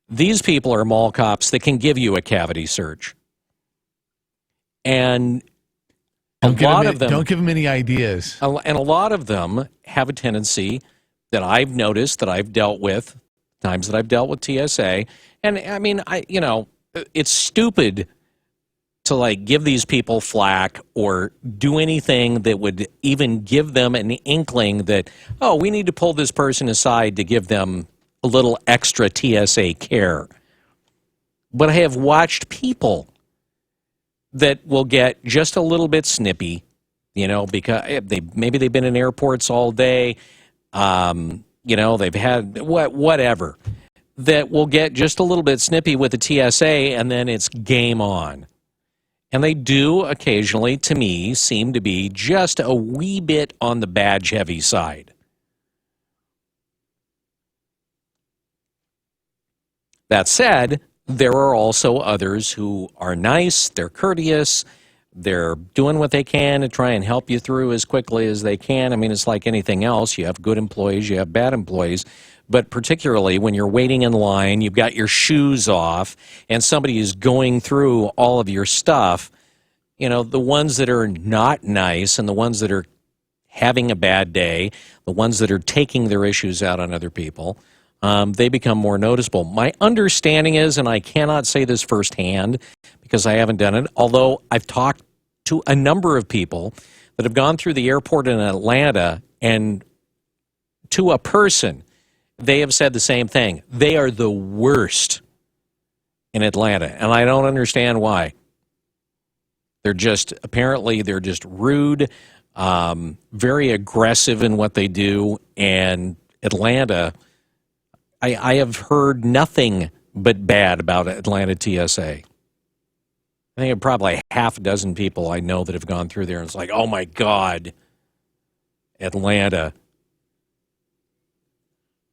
These people are mall cops that can give you a cavity search. And don't give them any ideas. And a lot of them have a tendency that I've noticed, that I've dealt with, times that I've dealt with TSA. And I mean, it's stupid to like give these people flack or do anything that would even give them an inkling that, oh, we need to pull this person aside to give them a little extra TSA care. But I have watched people that will get just a little bit snippy, you know, because maybe they've been in airports all day, you know, they've had whatever, that will get just a little bit snippy with the TSA, and then it's game on. And they do occasionally, to me, seem to be just a wee bit on the badge-heavy side. That said, there are also others who are nice, they're courteous, they're doing what they can to try and help you through as quickly as they can. I mean, it's like anything else. You have good employees, you have bad employees. But particularly when you're waiting in line, you've got your shoes off, and somebody is going through all of your stuff, you know, the ones that are not nice and the ones that are having a bad day, the ones that are taking their issues out on other people, they become more noticeable. My understanding is, and I cannot say this firsthand because I haven't done it, although I've talked to a number of people that have gone through the airport in Atlanta, and to a person, they have said the same thing. They are the worst in Atlanta, and I don't understand why. They're just, apparently, they're just rude, very aggressive in what they do, and Atlanta, I have heard nothing but bad about Atlanta TSA. I think probably half a dozen people I know that have gone through there, and it's like, oh my God, Atlanta.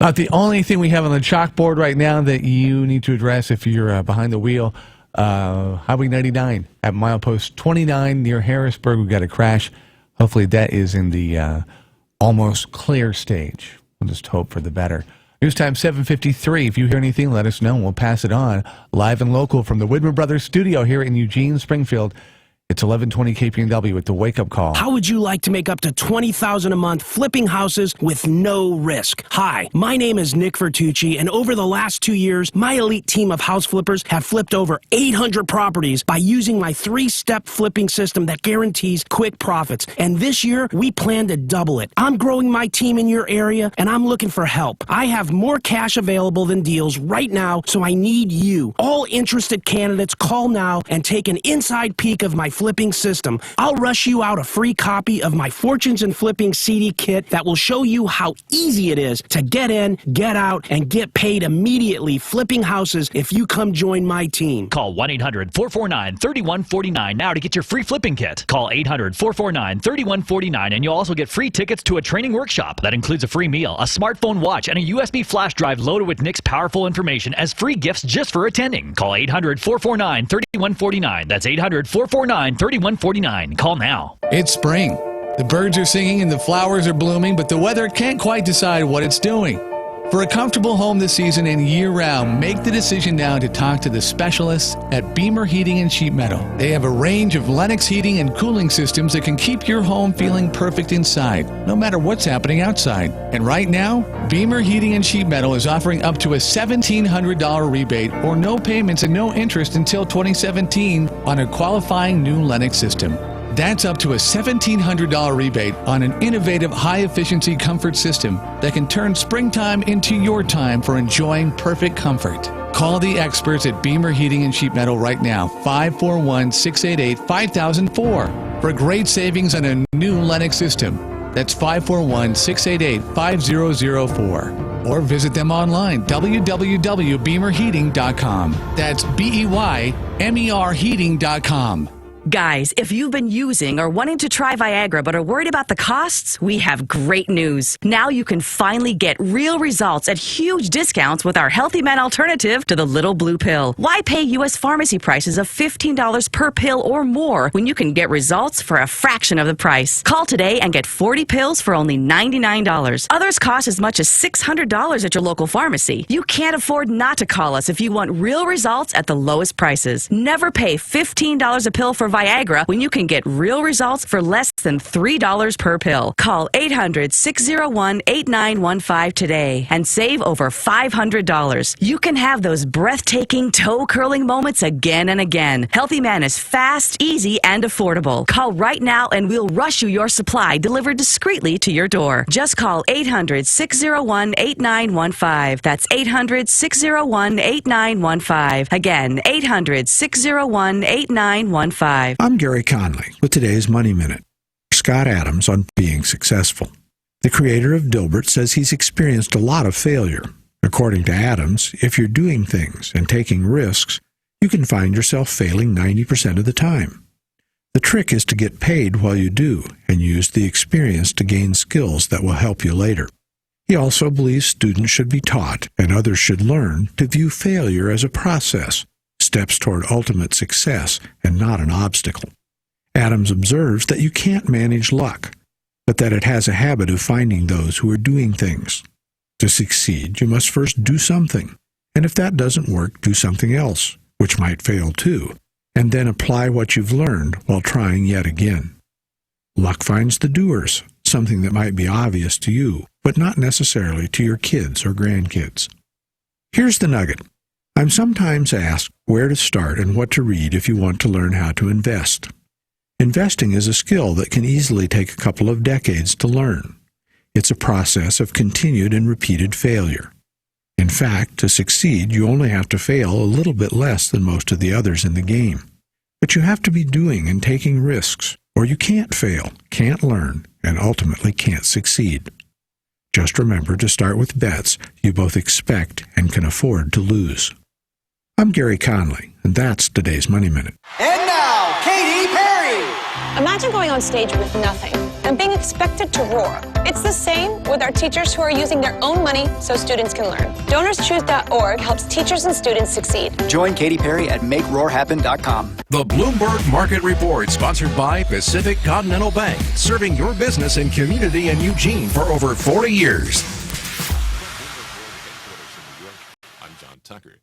Not the only thing we have on the chalkboard right now that you need to address if you're behind the wheel. Highway 99 at milepost 29 near Harrisburg. We've got a crash. Hopefully that is in the almost clear stage. We'll just hope for the better. News time 7:53. If you hear anything, let us know. We'll pass it on. Live and local from the Widmer Brothers studio here in Eugene, Springfield. It's 1120 KPNW with the Wake Up Call. How would you like to make up to $20,000 a month flipping houses with no risk? Hi, my name is Nick Vertucci, and over the last 2 years, my elite team of house flippers have flipped over 800 properties by using my 3-step flipping system that guarantees quick profits. And this year, we plan to double it. I'm growing my team in your area, and I'm looking for help. I have more cash available than deals right now, so I need you. All interested candidates, call now and take an inside peek of my flipping system. I'll rush you out a free copy of my Fortunes in Flipping CD kit that will show you how easy it is to get in, get out, and get paid immediately flipping houses if you come join my team. Call 1-800-449-3149 now to get your free flipping kit. Call 800-449-3149 and you'll also get free tickets to a training workshop. That includes a free meal, a smartphone watch, and a USB flash drive loaded with Nick's powerful information as free gifts just for attending. Call 800-449-3149. That's 800-449-3149. Call now. It's spring. The birds are singing and the flowers are blooming, but the weather can't quite decide what it's doing. For a comfortable home this season and year-round, make the decision now to talk to the specialists at Beamer Heating and Sheet Metal. They have a range of Lennox heating and cooling systems that can keep your home feeling perfect inside, no matter what's happening outside. And right now, Beamer Heating and Sheet Metal is offering up to a $1,700 rebate or no payments and no interest until 2017 on a qualifying new Lennox system. That's up to a $1,700 rebate on an innovative high-efficiency comfort system that can turn springtime into your time for enjoying perfect comfort. Call the experts at Beamer Heating and Sheet Metal right now, 541-688-5004, for great savings on a new Lennox system. That's 541-688-5004. Or visit them online, www.beamerheating.com. That's BEYMER heating.com. Guys, if you've been using or wanting to try Viagra but are worried about the costs, we have great news. Now you can finally get real results at huge discounts with our Healthy Men alternative to the little blue pill. Why pay U.S. pharmacy prices of $15 per pill or more when you can get results for a fraction of the price? Call today and get 40 pills for only $99. Others cost as much as $600 at your local pharmacy. You can't afford not to call us if you want real results at the lowest prices. Never pay $15 a pill for Viagra when you can get real results for less than $3 per pill. Call 800-601-8915 today and save over $500. You can have those breathtaking, toe-curling moments again and again. Healthy Man is fast, easy, and affordable. Call right now and we'll rush you your supply delivered discreetly to your door. Just call 800-601-8915. That's 800-601-8915. Again, 800-601-8915. I'm Gary Conley with today's Money Minute. Scott Adams on being successful. The creator of Dilbert says he's experienced a lot of failure. According to Adams, if you're doing things and taking risks, you can find yourself failing 90% of the time. The trick is to get paid while you do and use the experience to gain skills that will help you later. He also believes students should be taught, and others should learn, to view failure as a process, steps toward ultimate success, and not an obstacle. Adams observes that you can't manage luck, but that it has a habit of finding those who are doing things. To succeed, you must first do something, and if that doesn't work, do something else, which might fail too, and then apply what you've learned while trying yet again. Luck finds the doers, something that might be obvious to you, but not necessarily to your kids or grandkids. Here's the nugget. I'm sometimes asked where to start and what to read if you want to learn how to invest. Investing is a skill that can easily take a couple of decades to learn. It's a process of continued and repeated failure. In fact, to succeed, you only have to fail a little bit less than most of the others in the game. But you have to be doing and taking risks, or you can't fail, can't learn, and ultimately can't succeed. Just remember to start with bets you both expect and can afford to lose. I'm Gary Conley, and that's today's Money Minute. And now, Katy Perry. Imagine going on stage with nothing and being expected to roar. It's the same with our teachers who are using their own money so students can learn. DonorsChoose.org helps teachers and students succeed. Join Katy Perry at MakeRoarHappen.com. The Bloomberg Market Report, sponsored by Pacific Continental Bank, serving your business and community in Eugene for over 40 years. I'm John Tucker.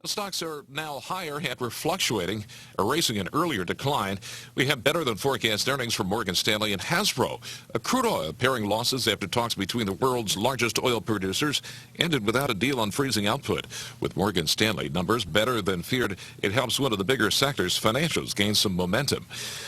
The stocks are now higher after fluctuating, erasing an earlier decline. We have better than forecast earnings from Morgan Stanley and Hasbro. Crude oil paring losses after talks between the world's largest oil producers ended without a deal on freezing output. With Morgan Stanley numbers better than feared, it helps one of the bigger sectors, financials, gain some momentum.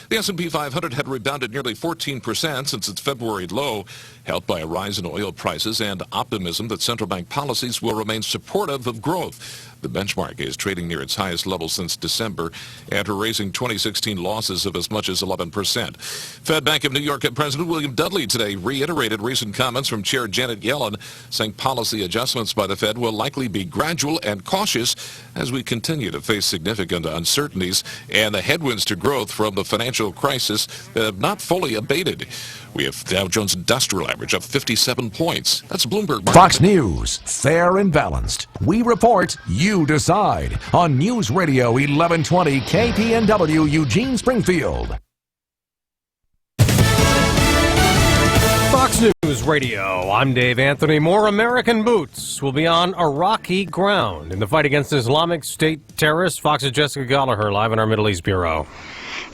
The S&P 500 had rebounded nearly 14% since its February low, helped by a rise in oil prices and optimism that central bank policies will remain supportive of growth. The benchmark is trading near its highest level since December after raising 2016 losses of as much as 11%. Fed Bank of New York President William Dudley today reiterated recent comments from Chair Janet Yellen, saying policy adjustments by the Fed will likely be gradual and cautious as we continue to face significant uncertainties and the headwinds to growth from the financial crisis that have not fully abated. We have Dow Jones Industrial Average up 57 points. That's Bloomberg. Fox News, fair and balanced. We report, you decide. On News Radio 1120 KPNW Eugene Springfield. Fox News Radio, I'm Dave Anthony. More American boots will be on Iraqi ground in the fight against Islamic State terrorists. Fox's Jessica Gallagher live in our Middle East Bureau.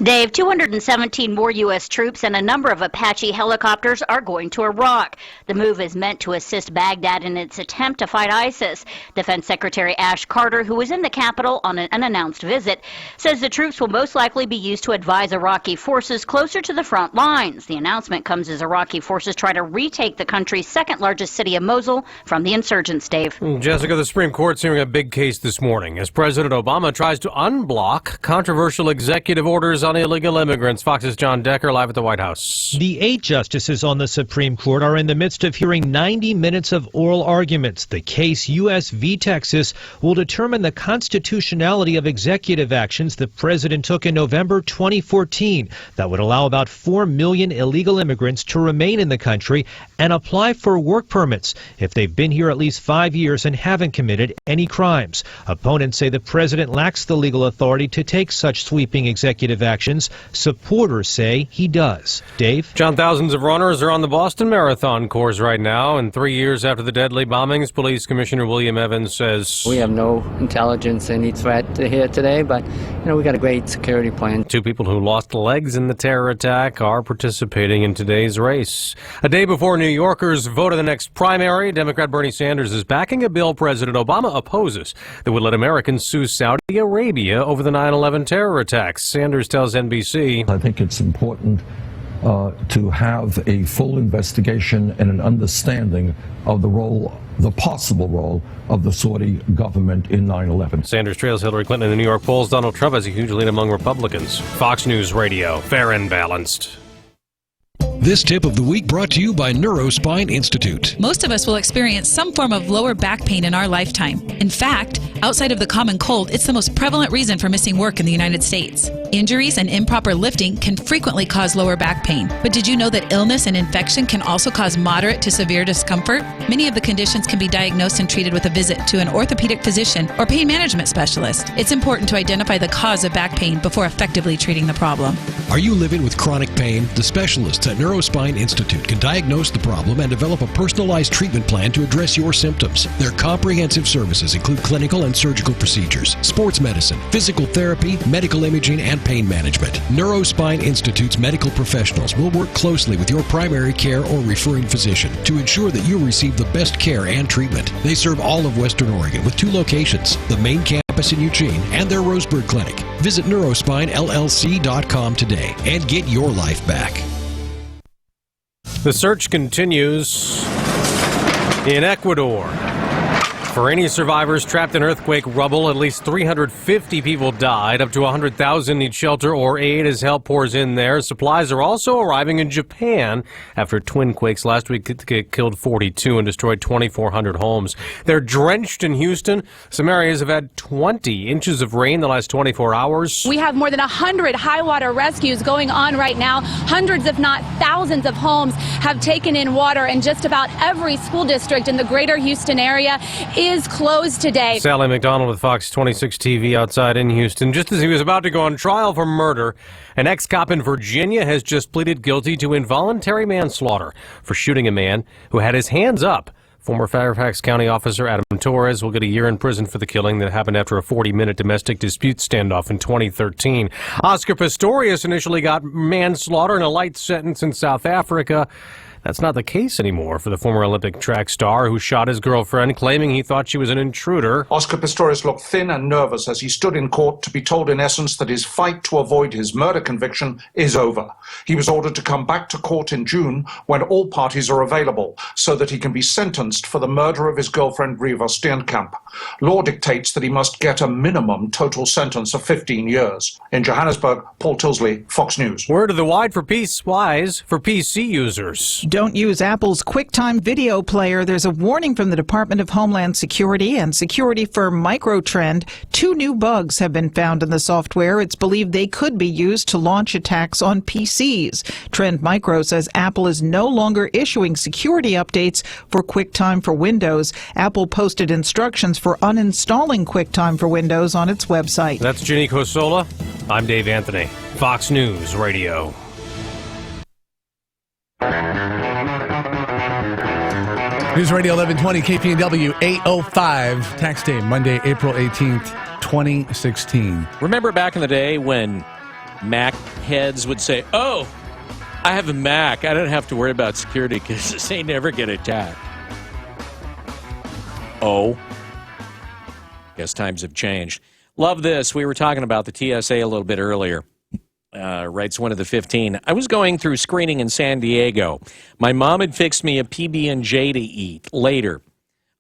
Dave, 217 more U.S. troops and a number of Apache helicopters are going to Iraq. The move is meant to assist Baghdad in its attempt to fight ISIS. Defense Secretary Ash Carter, who was in the capital on an unannounced visit, says the troops will most likely be used to advise Iraqi forces closer to the front lines. The announcement comes as Iraqi forces try to retake the country's second-largest city of Mosul from the insurgents, Dave. Jessica, the Supreme Court's hearing a big case this morning as President Obama tries to unblock controversial executive orders on illegal immigrants. Fox's John Decker live at the White House. The 8 justices on the Supreme Court are in the midst of hearing 90 minutes of oral arguments. The case U.S. v. Texas will determine the constitutionality of executive actions the president took in November 2014 that would allow about 4 million illegal immigrants to remain in the country and apply for work permits if they've been here at least 5 years and haven't committed any crimes. Opponents say the president lacks the legal authority to take such sweeping executive actions. Supporters say he does. Dave? John, thousands of runners are on the Boston Marathon course right now, and 3 years after the deadly bombings, Police Commissioner William Evans says, "We have no intelligence, any threat here today, but, we got a great security plan." 2 people who lost legs in the terror attack are participating in today's race. A day before New Yorkers vote in the next primary, Democrat Bernie Sanders is backing a bill President Obama opposes that would let Americans sue Saudi Arabia over the 9/11 terror attacks. Sanders tells NBC, "I think it's important to have a full investigation and an understanding of the possible role of the Saudi government in 9/11. Sanders trails Hillary Clinton in the New York polls. Donald Trump has a huge lead among Republicans. Fox News Radio, fair and balanced. This tip of the week brought to you by Neurospine Institute. Most of us will experience some form of lower back pain in our lifetime. In fact, outside of the common cold, it's the most prevalent reason for missing work in the United States. Injuries and improper lifting can frequently cause lower back pain. But did you know that illness and infection can also cause moderate to severe discomfort? Many of the conditions can be diagnosed and treated with a visit to an orthopedic physician or pain management specialist. It's important to identify the cause of back pain before effectively treating the problem. Are you living with chronic pain? The specialists at Neurospine Institute can diagnose the problem and develop a personalized treatment plan to address your symptoms. Their comprehensive services include clinical and surgical procedures, sports medicine, physical therapy, medical imaging, and pain management. Neurospine Institute's medical professionals will work closely with your primary care or referring physician to ensure that you receive the best care and treatment. They serve all of Western Oregon with 2 locations, the main campus in Eugene and their Roseburg clinic. Visit neurospinellc.com today and get your life back. The search continues in Ecuador. For any survivors trapped in earthquake rubble, at least 350 people died. Up to 100,000 need shelter or aid as help pours in there. Supplies are also arriving in Japan after twin quakes last week killed 42 and destroyed 2,400 homes. They're drenched in Houston. Some areas have had 20 inches of rain the last 24 hours. We have more than 100 high water rescues going on right now. Hundreds, if not thousands of homes have taken in water, and just about every school district in the greater Houston area is closed today. Sally McDonald with Fox 26 TV outside in Houston. Just as he was about to go on trial for murder, an ex-cop in Virginia has just pleaded guilty to involuntary manslaughter for shooting a man who had his hands up. Former Fairfax County officer Adam Torres will get a year in prison for the killing that happened after a 40-minute domestic dispute standoff in 2013. Oscar Pistorius initially got manslaughter and a light sentence in South Africa. That's not the case anymore for the former Olympic track star who shot his girlfriend, claiming he thought she was an intruder. Oscar Pistorius looked thin and nervous as he stood in court to be told in essence that his fight to avoid his murder conviction is over. He was ordered to come back to court in June when all parties are available so that he can be sentenced for the murder of his girlfriend Riva Steenkamp. Law dictates that he must get a minimum total sentence of 15 years. In Johannesburg, Paul Tilsley, Fox News. Word of the wide for PCWise for PC users. Don't use Apple's QuickTime video player. There's a warning from the Department of Homeland Security and security firm Microtrend. 2 new bugs have been found in the software. It's believed they could be used to launch attacks on PCs. Trend Micro says Apple is no longer issuing security updates for QuickTime for Windows. Apple posted instructions for uninstalling QuickTime for Windows on its website. That's Ginny Cosola. I'm Dave Anthony, Fox News Radio. News Radio 1120 KPNW 805 tax day Monday April 18th 2016. Remember back in the day when Mac heads would say, "Oh, I have a Mac. I don't have to worry about security because they never get attacked." Oh, guess times have changed. Love this. We were talking about the TSA a little bit earlier. Writes one of the 15. I was going through screening in San Diego. My mom had fixed me a PB&J to eat. Later,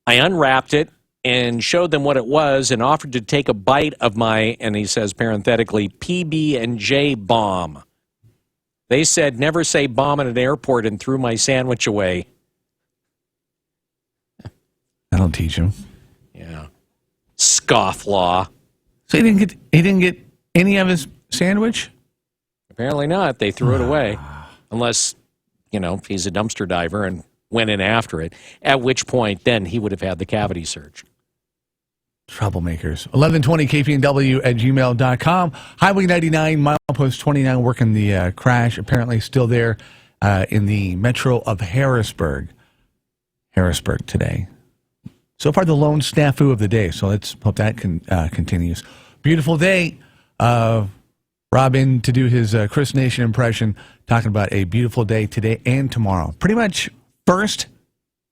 I unwrapped it and showed them what it was and offered to take a bite of my, and he says parenthetically, PB&J bomb. They said, never say bomb at an airport, and threw my sandwich away. That'll teach him. Yeah. Scofflaw. So he didn't get any of his sandwich? Apparently not. They threw it away. Unless, he's a dumpster diver and went in after it. At which point, then he would have had the cavity search. Troublemakers. 1120 KPNW at gmail.com. Highway 99, milepost 29, working the crash. Apparently still there in the metro of Harrisburg. Harrisburg today. So far, the lone snafu of the day. So let's hope that continues. Beautiful day. Robin to do his Chris Nation impression, talking about a beautiful day today and tomorrow. Pretty much first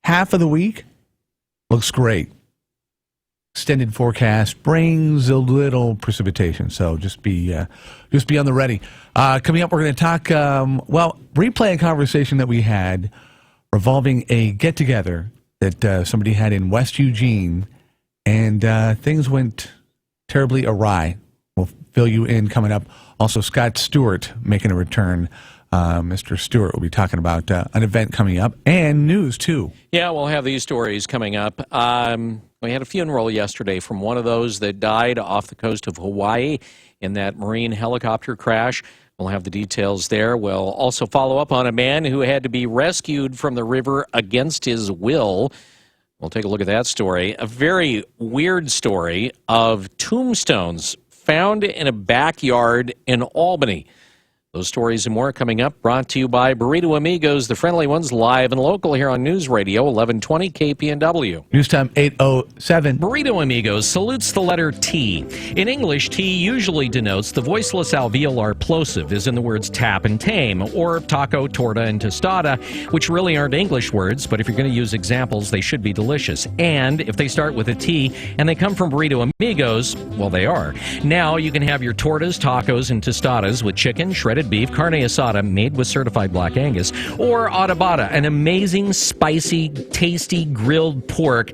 half of the week looks great. Extended forecast brings a little precipitation, so just be on the ready. Coming up, we're going to talk, replay a conversation that we had revolving a get-together that somebody had in West Eugene, and things went terribly awry. We'll fill you in coming up. Also, Scott Stewart making a return. Mr. Stewart will be talking about an event coming up and news, too. Yeah, we'll have these stories coming up. We had a funeral yesterday from one of those that died off the coast of Hawaii. in that Marine helicopter crash. We'll have the details there. We'll also follow up on a man who had to be rescued from the river against his will. We'll take a look at that story. A very weird story of tombstones found in a backyard in Albany. Those stories and more coming up, brought to you by Burrito Amigos, the friendly ones, live and local here on News Radio 1120 KPNW. News time 8:07. Burrito Amigos salutes the letter T. In English, T usually denotes the voiceless alveolar plosive, as in the words tap and tame, or taco, torta, and tostada, which really aren't English words, but if you're going to use examples, they should be delicious. And if they start with a T and they come from Burrito Amigos, well, they are. Now you can have your tortas, tacos, and tostadas with chicken, shredded beef, carne asada made with certified black Angus, or adobada, an amazing, spicy, tasty grilled pork.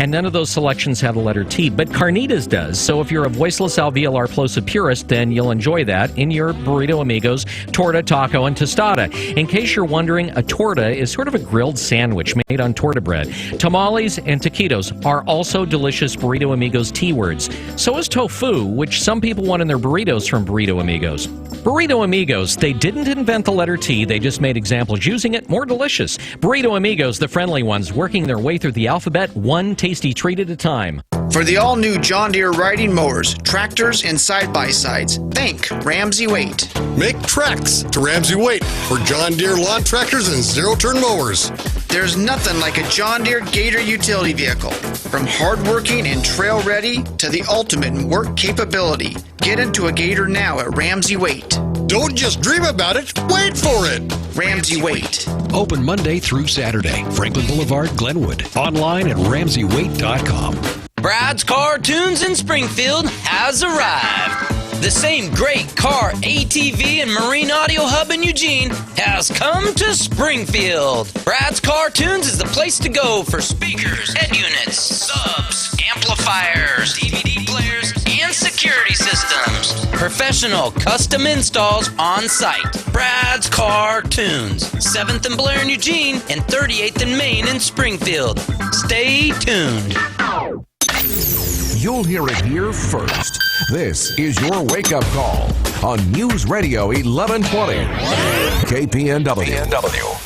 And none of those selections have the letter T, but Carnitas does. So if you're a voiceless alveolar plosive purist, then you'll enjoy that in your Burrito Amigos torta, taco, and tostada. In case you're wondering, a torta is sort of a grilled sandwich made on torta bread. Tamales and taquitos are also delicious Burrito Amigos T words. So is tofu, which some people want in their burritos from Burrito Amigos. Burrito Amigos, they didn't invent the letter T, they just made examples using it more delicious. Burrito Amigos, the friendly ones, working their way through the alphabet, one tasty treat at a time. For the all-new John Deere riding mowers, tractors, and side-by-sides, think Ramsey Waite. Make tracks to Ramsey Waite for John Deere lawn tractors and zero-turn mowers. There's nothing like a John Deere Gator utility vehicle. From hardworking and trail-ready to the ultimate in work capability. Get into a Gator now at Ramsey Waite. Don't just dream about it, wait for it. Ramsey Waite. Open Monday through Saturday. Franklin Boulevard, Glenwood. Online at RamseyWaite.com. Brad's Cartoons in Springfield has arrived. The same great car, ATV, and marine audio hub in Eugene has come to Springfield. Brad's Cartoons is the place to go for speakers, head units, subs, amplifiers, DVD players, and security systems. Professional custom installs on site. Brad's Cartoons, 7th and Blair in Eugene and 38th and Main in Springfield. Stay tuned. You'll hear it here first. This is your wake-up call on News Radio 1120 KPNW.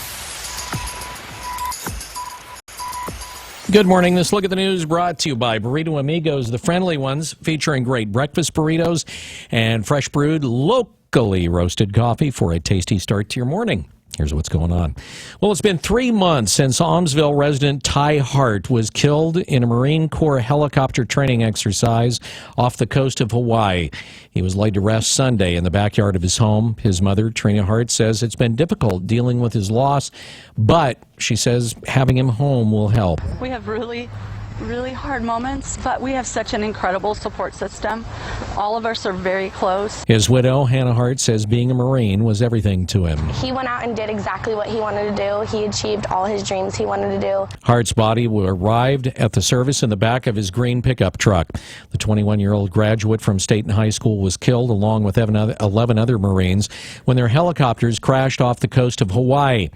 Good morning. This look at the news brought to you by Burrito Amigos, the friendly ones, featuring great breakfast burritos and fresh brewed, locally roasted coffee for a tasty start to your morning. Here's what's going on. Well, it's been 3 months since Almsville resident Ty Hart was killed in a Marine Corps helicopter training exercise off the coast of Hawaii. He was laid to rest Sunday in the backyard of his home. His mother, Trina Hart, says it's been difficult dealing with his loss, but she says having him home will help. We have really hard moments, but we have such an incredible support system. All of us are very close. His widow, Hannah Hart, says being a Marine was everything to him. He went out and did exactly what he wanted to do. He achieved all his dreams he wanted to do. Hart's body arrived at the service in the back of his green pickup truck. The 21-year-old graduate from Staten High School was killed along with 11 other Marines when their helicopters crashed off the coast of Hawaii.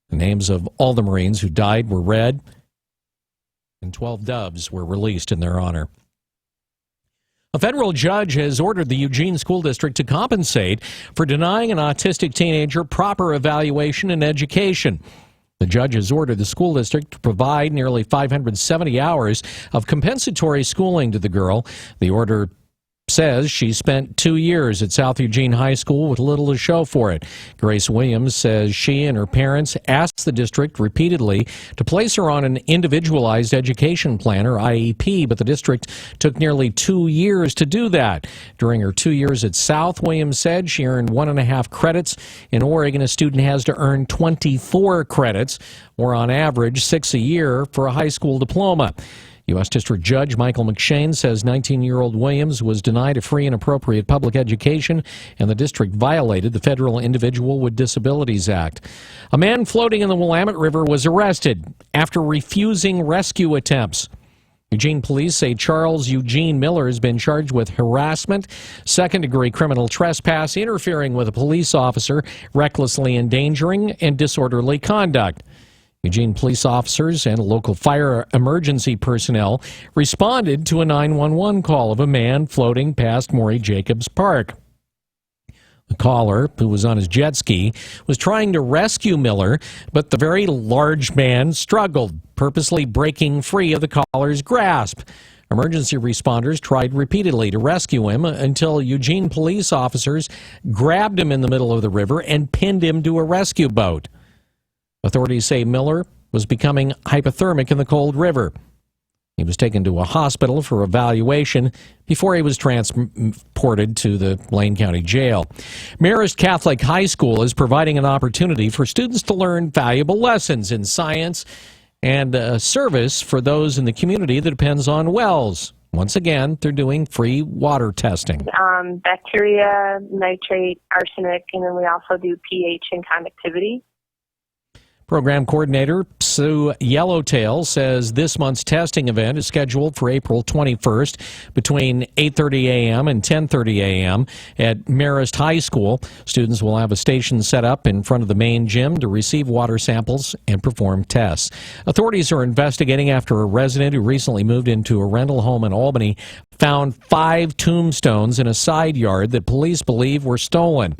The names of all the Marines who died were read, and 12 doves were released in their honor. A federal judge has ordered the Eugene School District to compensate for denying an autistic teenager proper evaluation and education. The judge has ordered the school district to provide nearly 570 hours of compensatory schooling to the girl. The order says she spent 2 years at South Eugene High School with little to show for it. Grace Williams says she and her parents asked the district repeatedly to place her on an individualized education plan, or IEP, but the district took nearly 2 years to do that. During her 2 years at South, Williams said she earned 1.5 credits. In Oregon, a student has to earn 24 credits, or on average 6 a year for a high school diploma. U.S. District Judge Michael McShane says 19-year-old Williams was denied a free and appropriate public education, and the district violated the Federal Individual with Disabilities Act. A man floating in the Willamette River was arrested after refusing rescue attempts. Eugene police say Charles Eugene Miller has been charged with harassment, second-degree criminal trespass, interfering with a police officer, recklessly endangering, and disorderly conduct. Eugene police officers and local fire emergency personnel responded to a 911 call of a man floating past Maury Jacobs Park. The caller, who was on his jet ski, was trying to rescue Miller, but the very large man struggled, purposely breaking free of the caller's grasp. Emergency responders tried repeatedly to rescue him until Eugene police officers grabbed him in the middle of the river and pinned him to a rescue boat. Authorities say Miller was becoming hypothermic in the cold river. He was taken to a hospital for evaluation before he was transported to the Lane County Jail. Marist Catholic High School is providing an opportunity for students to learn valuable lessons in science and service for those in the community that depends on wells. Once again, they're doing free water testing. Bacteria, nitrate, arsenic, and then we also do pH and conductivity. Program coordinator Sue Yellowtail says this month's testing event is scheduled for April 21st between 8:30 a.m. and 10:30 a.m. at Marist High School. Students will have a station set up in front of the main gym to receive water samples and perform tests. Authorities are investigating after a resident who recently moved into a rental home in Albany found 5 tombstones in a side yard that police believe were stolen.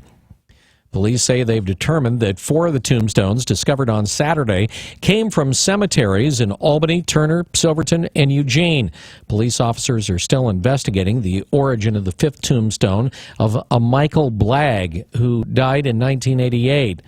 Police say they've determined that 4 of the tombstones discovered on Saturday came from cemeteries in Albany, Turner, Silverton, and Eugene. Police officers are still investigating the origin of the 5th tombstone of a Michael Blagg, who died in 1988.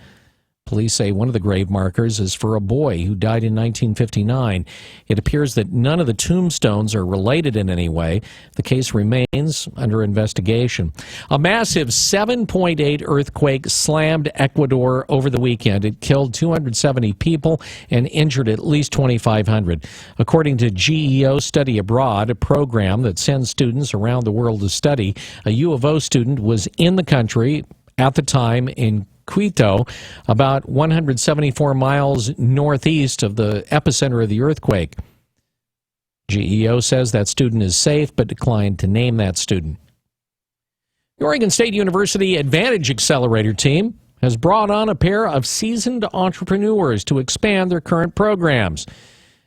Police say one of the grave markers is for a boy who died in 1959. It appears that none of the tombstones are related in any way. The case remains under investigation. A massive 7.8 earthquake slammed Ecuador over the weekend. It killed 270 people and injured at least 2,500. According to GEO Study Abroad, a program that sends students around the world to study, a U of O student was in the country at the time in Quito, about 174 miles northeast of the epicenter of the earthquake. GEO says that student is safe, but declined to name that student. The Oregon State University Advantage Accelerator team has brought on a pair of seasoned entrepreneurs to expand their current programs.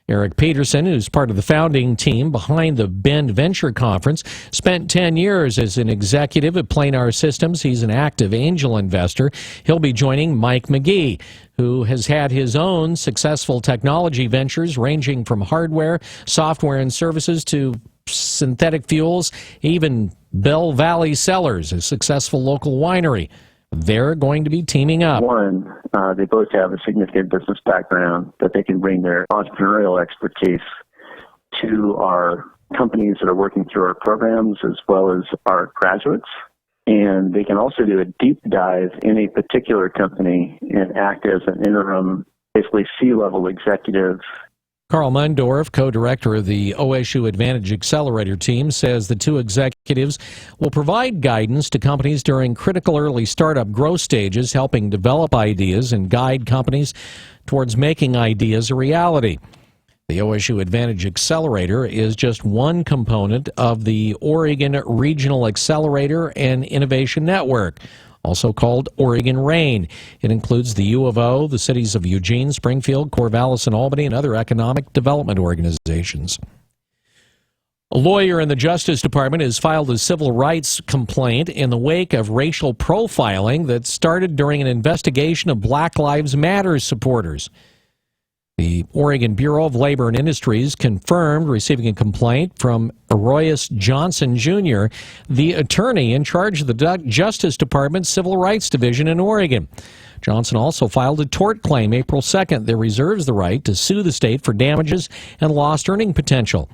Eric Peterson, who's part of the founding team behind the Bend Venture Conference, spent 10 years as an executive at Planar Systems. He's an active angel investor. He'll be joining Mike McGee, who has had his own successful technology ventures ranging from hardware, software, and services to synthetic fuels, even Bell Valley Cellars, a successful local winery. They're going to be teaming up. One, they both have a significant business background that they can bring their entrepreneurial expertise to our companies that are working through our programs as well as our graduates. And they can also do a deep dive in a particular company and act as an interim, basically C-level executive. Carl Mundorf, co-director of the OSU Advantage Accelerator team, says the two executives will provide guidance to companies during critical early startup growth stages, helping develop ideas and guide companies towards making ideas a reality. The OSU Advantage Accelerator is just one component of the Oregon Regional Accelerator and Innovation Network, also called Oregon RAIN. It includes the U of O, the cities of Eugene, Springfield, Corvallis, and Albany, and other economic development organizations. A lawyer in the Justice Department has filed a civil rights complaint in the wake of racial profiling that started during an investigation of Black Lives Matter supporters. The Oregon Bureau of Labor and Industries confirmed receiving a complaint from Arroyas Johnson Jr., the attorney in charge of the Justice Department's Civil Rights Division in Oregon. Johnson also filed a tort claim April 2nd that reserves the right to sue the state for damages and lost earning potential.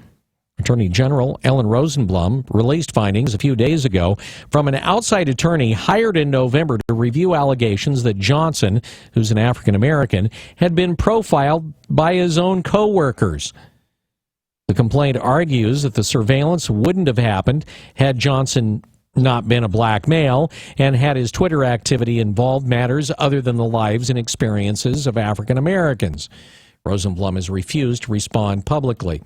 Attorney General Ellen Rosenblum released findings a few days ago from an outside attorney hired in November to review allegations that Johnson, who's an African American, had been profiled by his own co-workers. The complaint argues that the surveillance wouldn't have happened had Johnson not been a black male and had his Twitter activity involved matters other than the lives and experiences of African Americans. Rosenblum has refused to respond publicly.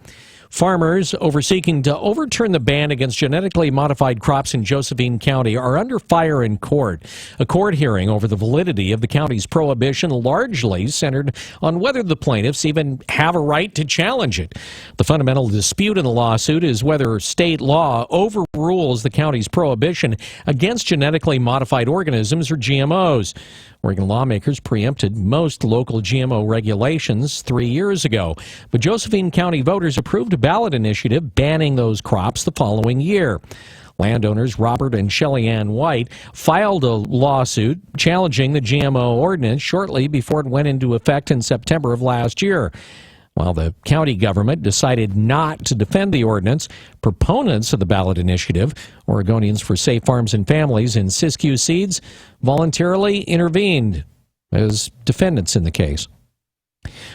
Farmers over seeking to overturn the ban against genetically modified crops in Josephine County are under fire in court. A court hearing over the validity of the county's prohibition largely centered on whether the plaintiffs even have a right to challenge it. The fundamental dispute in the lawsuit is whether state law overrules the county's prohibition against genetically modified organisms, or GMOs. Oregon lawmakers preempted most local GMO regulations 3 years ago, but Josephine County voters approved a ballot initiative banning those crops the following year. Landowners Robert and Shelley Ann White filed a lawsuit challenging the GMO ordinance shortly before it went into effect in September of last year. While the county government decided not to defend the ordinance, proponents of the ballot initiative, Oregonians for Safe Farms and Families and Siskiyou Seeds, voluntarily intervened as defendants in the case.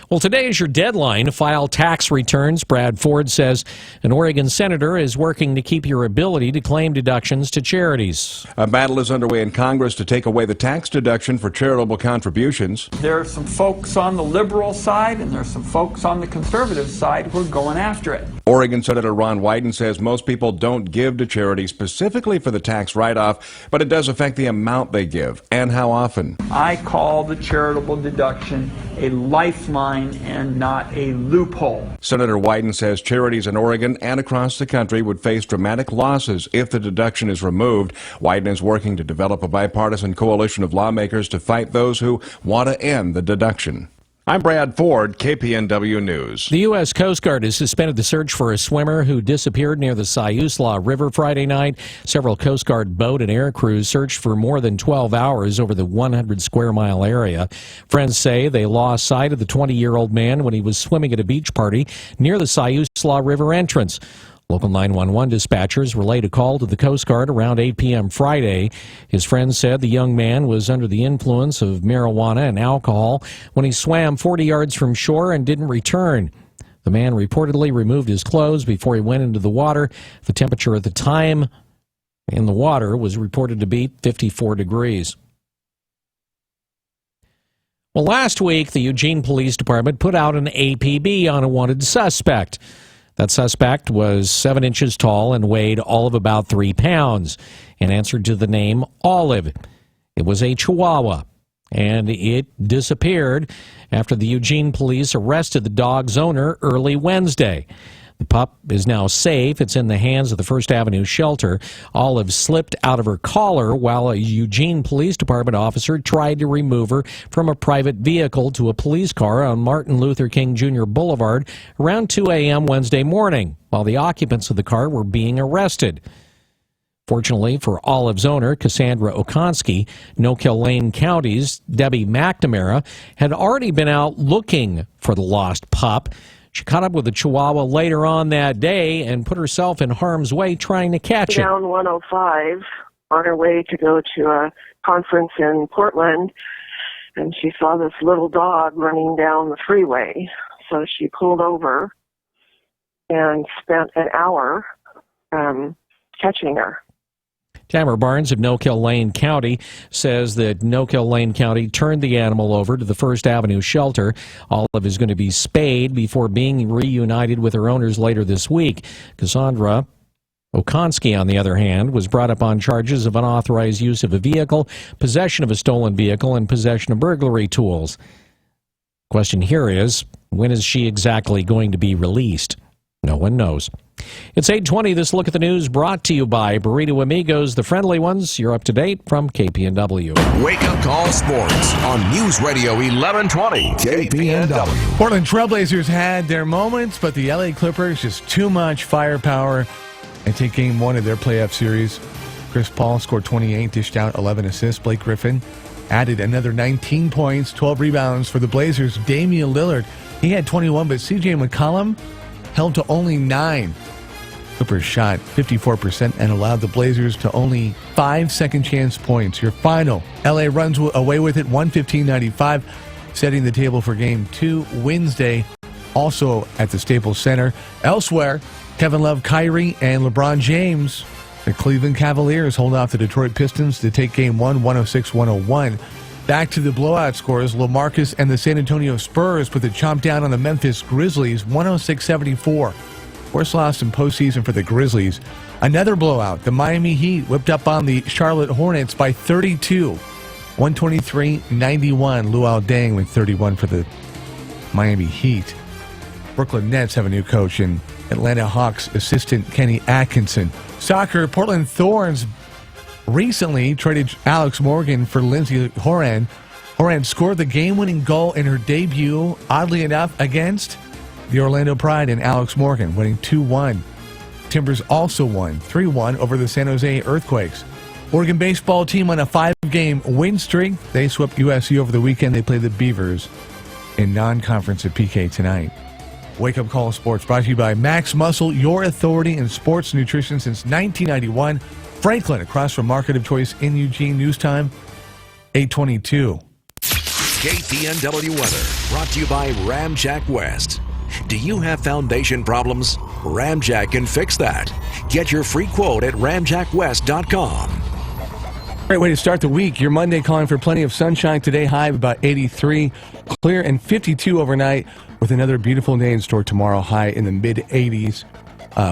Well, today is your deadline to file tax returns. Brad Ford says an Oregon senator is working to keep your ability to claim deductions to charities. A battle is underway in Congress to take away the tax deduction for charitable contributions. There are some folks on the liberal side and there are some folks on the conservative side who are going after it. Oregon Senator Ron Wyden says most people don't give to charity specifically for the tax write-off, but it does affect the amount they give and how often. I call the charitable deduction a lifeline and not a loophole. Senator Wyden says charities in Oregon and across the country would face dramatic losses if the deduction is removed. Wyden is working to develop a bipartisan coalition of lawmakers to fight those who want to end the deduction. I'm Brad Ford, KPNW News. The U.S. Coast Guard has suspended the search for a swimmer who disappeared near the Siuslaw River Friday night. Several Coast Guard boat and air crews searched for more than 12 hours over the 100-square-mile area. Friends say they lost sight of the 20-year-old man when he was swimming at a beach party near the Siuslaw River entrance. Local 911 dispatchers relayed a call to the Coast Guard around 8 p.m. Friday. His friends said the young man was under the influence of marijuana and alcohol when he swam 40 yards from shore and didn't return. The man reportedly removed his clothes before he went into the water. The temperature at the time in the water was reported to be 54 degrees. Well, last week, the Eugene Police Department put out an APB on a wanted suspect. That suspect was 7 inches tall and weighed all of about 3 pounds and answered to the name Olive. It was a Chihuahua, and it disappeared after the Eugene police arrested the dog's owner early Wednesday. The pup is now safe. It's in the hands of the First Avenue shelter. Olive slipped out of her collar while a Eugene Police Department officer tried to remove her from a private vehicle to a police car on Martin Luther King Jr. Boulevard around 2 a.m. Wednesday morning, while the occupants of the car were being arrested. Fortunately for Olive's owner, Cassandra Okonski, No-Kill Lane County's Debbie McNamara had already been out looking for the lost pup. She caught up with the Chihuahua later on that day and put herself in harm's way trying to catch it. Down 105 on her way to go to a conference in Portland, and she saw this little dog running down the freeway. So she pulled over and spent an hour catching her. Tamara Barnes of No-Kill Lane County says that No-Kill Lane County turned the animal over to the First Avenue shelter. Olive is going to be spayed before being reunited with her owners later this week. Cassandra Okonski, on the other hand, was brought up on charges of unauthorized use of a vehicle, possession of a stolen vehicle, and possession of burglary tools. Question here is, when is she exactly going to be released? No one knows. It's 8:20. This look at the news brought to you by Burrito Amigos, the friendly ones. You're up to date from KPNW. Wake Up Call Sports on News Radio 1120 KPNW. Portland Trailblazers had their moments, but the LA Clippers just too much firepower and take game one of their playoff series. Chris Paul scored 28, dished out 11 assists. Blake Griffin added another 19 points, 12 rebounds for the Blazers. Damian Lillard, he had 21, but CJ McCollum held to only 9. Clippers shot 54% and allowed the Blazers to only 5 second-chance points. Your final, LA runs away with it 115-95, setting the table for Game 2 Wednesday, also at the Staples Center. Elsewhere, Kevin Love, Kyrie, and LeBron James, the Cleveland Cavaliers, hold off the Detroit Pistons to take Game 1, 106-101. Back to the blowout scores, LaMarcus and the San Antonio Spurs put the chomp down on the Memphis Grizzlies, 106-74. Worst loss in postseason for the Grizzlies. Another blowout. The Miami Heat whipped up on the Charlotte Hornets by 32. 123-91. Luol Deng with 31 for the Miami Heat. Brooklyn Nets have a new coach in Atlanta Hawks assistant Kenny Atkinson. Soccer, Portland Thorns recently traded Alex Morgan for Lindsey Horan. Horan scored the game-winning goal in her debut, oddly enough, against the Orlando Pride and Alex Morgan, winning 2-1. Timbers also won 3-1 over the San Jose Earthquakes. Oregon baseball team on a 5-game win streak. They swept USC over the weekend. They play the Beavers in non-conference at PK tonight. Wake Up Call Sports brought to you by Max Muscle, your authority in sports nutrition since 1991. Franklin, across from Market of Choice in Eugene. News time, 8:22. KPNW weather brought to you by Ramjack West. Do you have foundation problems? Ramjack can fix that. Get your free quote at ramjackwest.com. Great way to start the week. Your Monday calling for plenty of sunshine today, high of about 83, clear and 52 overnight, with another beautiful day in store tomorrow, high in the mid-80s.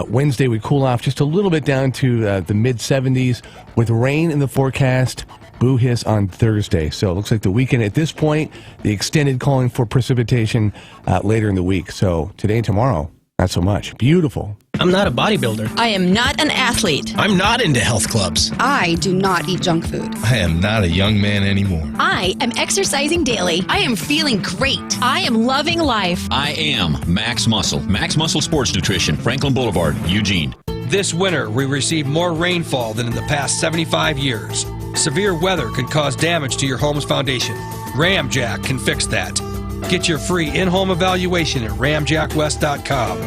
Wednesday we cool off just a little bit down to the mid-70s with rain in the forecast. Boo hiss on Thursday. So it looks like the weekend at this point, the extended calling for precipitation later in the week. So today and tomorrow, not so much. Beautiful. I'm not a bodybuilder. I am not an athlete. I'm not into health clubs. I do not eat junk food. I am not a young man anymore. I am exercising daily. I am feeling great. I am loving life. I am Max Muscle. Max Muscle Sports Nutrition, Franklin Boulevard, Eugene. This winter, we received more rainfall than in the past 75 years. Severe weather could cause damage to your home's foundation. Ramjack can fix that. Get your free in-home evaluation at ramjackwest.com.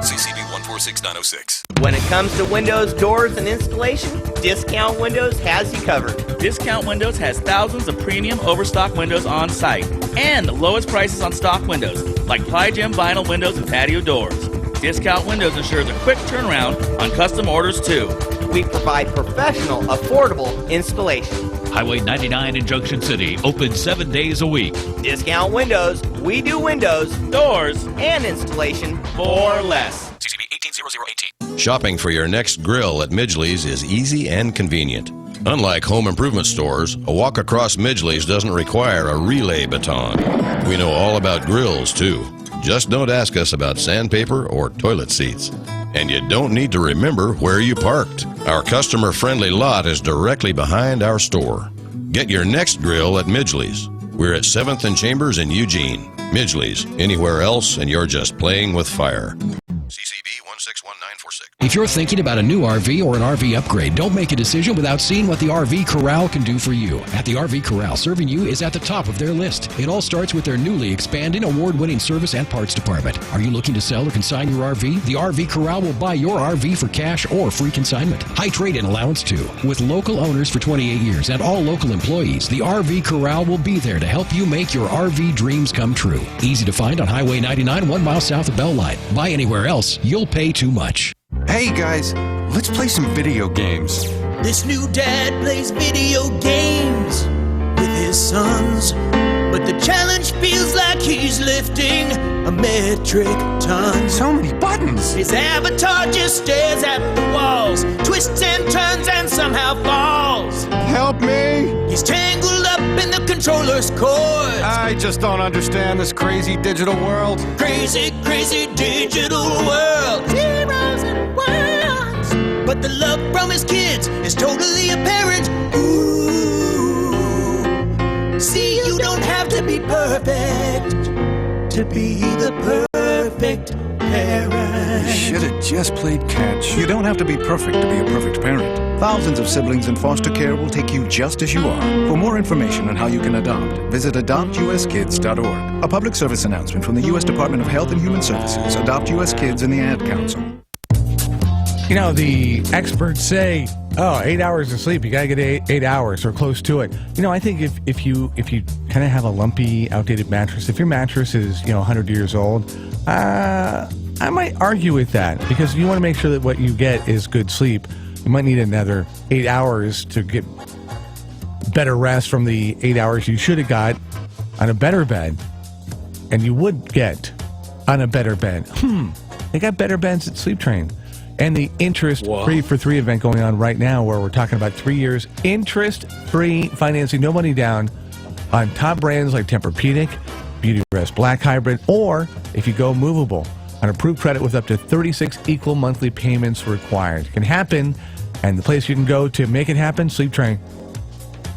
CCB 146906. When it comes to windows, doors, and installation, Discount Windows has you covered. Discount Windows has thousands of premium overstock windows on site and the lowest prices on stock windows, like Ply-Gem vinyl windows and patio doors. Discount Windows ensures a quick turnaround on custom orders, too. We provide professional, affordable installation. Highway 99 in Junction City, open 7 days a week. Discount Windows. We do windows, doors, and installation for less. CCB 180018. Shopping for your next grill at Midgley's is easy and convenient. Unlike home improvement stores, a walk across Midgley's doesn't require a relay baton. We know all about grills, too. Just don't ask us about sandpaper or toilet seats. And you don't need to remember where you parked. Our customer-friendly lot is directly behind our store. Get your next grill at Midgley's. We're at 7th and Chambers in Eugene. Midgley's. Anywhere else, and you're just playing with fire. CCB 161946. If you're thinking about a new RV or an RV upgrade, don't make a decision without seeing what the RV Corral can do for you. At the RV Corral, serving you is at the top of their list. It all starts with their newly expanding award-winning service and parts department. Are you looking to sell or consign your RV? The RV Corral will buy your RV for cash or free consignment. High trade-in allowance too. With local owners for 28 years and all local employees, the RV Corral will be there to help you make your RV dreams come true. Easy to find on Highway 99, 1 mile south of Belline. Buy anywhere else, you'll pay too much. Hey guys, let's play some video games. This new dad plays video games with his sons, but the challenge feels like he's lifting a metric ton. So many buttons. His avatar just stares at the walls, twists and turns and somehow falls. Help me! He's tangled up in the controller's cords. I just don't understand this crazy digital world. Crazy, crazy digital world. Zeros and ones. But the love from his kids is totally apparent. Ooh. See, you don't have to be perfect to be the perfect parent. Should have just played catch. You don't have to be perfect to be a perfect parent. Thousands of siblings in foster care will take you just as you are. For more information on how you can adopt, visit adoptuskids.org. A public service announcement from the U.S. Department of Health and Human Services, Adopt U.S. Kids, and the Ad Council. You know, the experts say, 8 hours of sleep, you gotta get 8 hours or close to it. You know, I think if you kind of have a lumpy, outdated mattress, if your mattress is, 100 years old, I might argue with that, because you want to make sure that what you get is good sleep. You might need another 8 hours to get better rest from the 8 hours you should have got on a better bed, and you would get on a better bed. They got better beds at Sleep Train. And the interest-free for 3 event going on right now, where we're talking about 3 years interest-free financing, no money down, on top brands like Tempur-Pedic, Beauty Rest Black Hybrid, or if you go movable, on approved credit with up to 36 equal monthly payments required. It can happen, and the place you can go to make it happen, Sleep Train.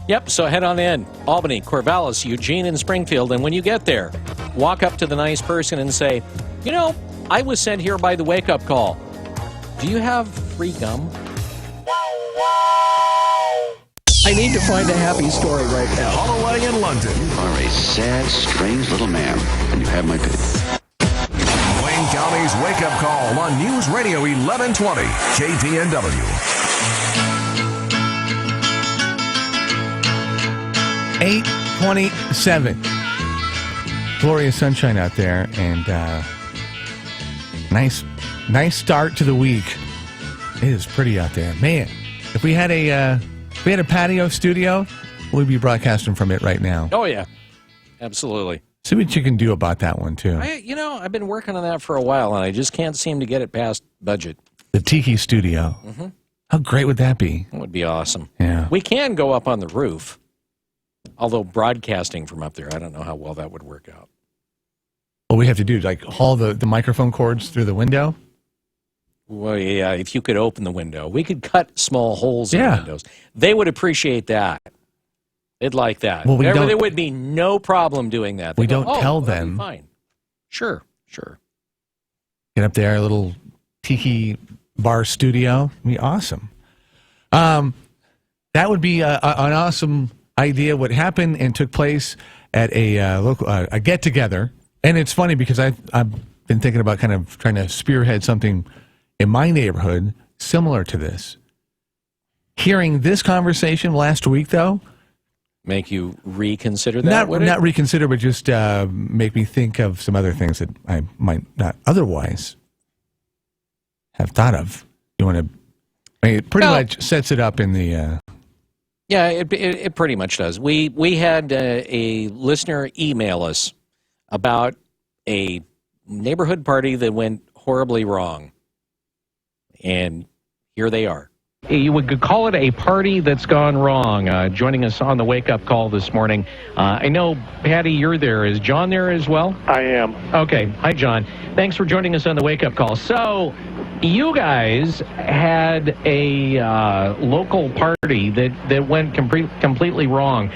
Yep, so head on in. Albany, Corvallis, Eugene, and Springfield. And when you get there, walk up to the nice person and say, you know, I was sent here by the wake-up call. Do you have free gum? I need to find a happy story right now. Holloway in London. You are a sad, strange little man, and you have my pity. Wayne County's wake-up call on News Radio 1120, KPNW. 8:27. Glorious sunshine out there, and nice start to the week. It is pretty out there, man. If we had a patio studio, we'd be broadcasting from it right now. Oh yeah, absolutely. See what you can do about that one too. I've been working on that for a while, and I just can't seem to get it past budget. The Tiki Studio. Mm-hmm. How great would that be? That would be awesome. Yeah. We can go up on the roof, although broadcasting from up there, I don't know how well that would work out. What we have to do, like haul the microphone cords through the window? Well, yeah, if you could open the window. We could cut small holes in the windows. They would appreciate that. They'd like that. Well, there would be no problem doing that. We don't tell them. Fine. Sure. Get up there, a little tiki bar studio. It'd be awesome. That would be an awesome idea. What happened and took place at a local a get-together. And it's funny because I've been thinking about kind of trying to spearhead something in my neighborhood similar to this. Hearing this conversation last week, though, make you reconsider that? Not reconsider, but just make me think of some other things that I might not otherwise have thought of. You want to? It pretty much sets it up in the. Yeah, it pretty much does. We had a listener email us about a neighborhood party that went horribly wrong, and here they are. You would call it a party that's gone wrong. Joining us on the wake-up call this morning, I know, Patty, you're there. Is John there as well? I am. Okay. Hi, John. Thanks for joining us on the wake-up call. So, you guys had a local party that went completely wrong.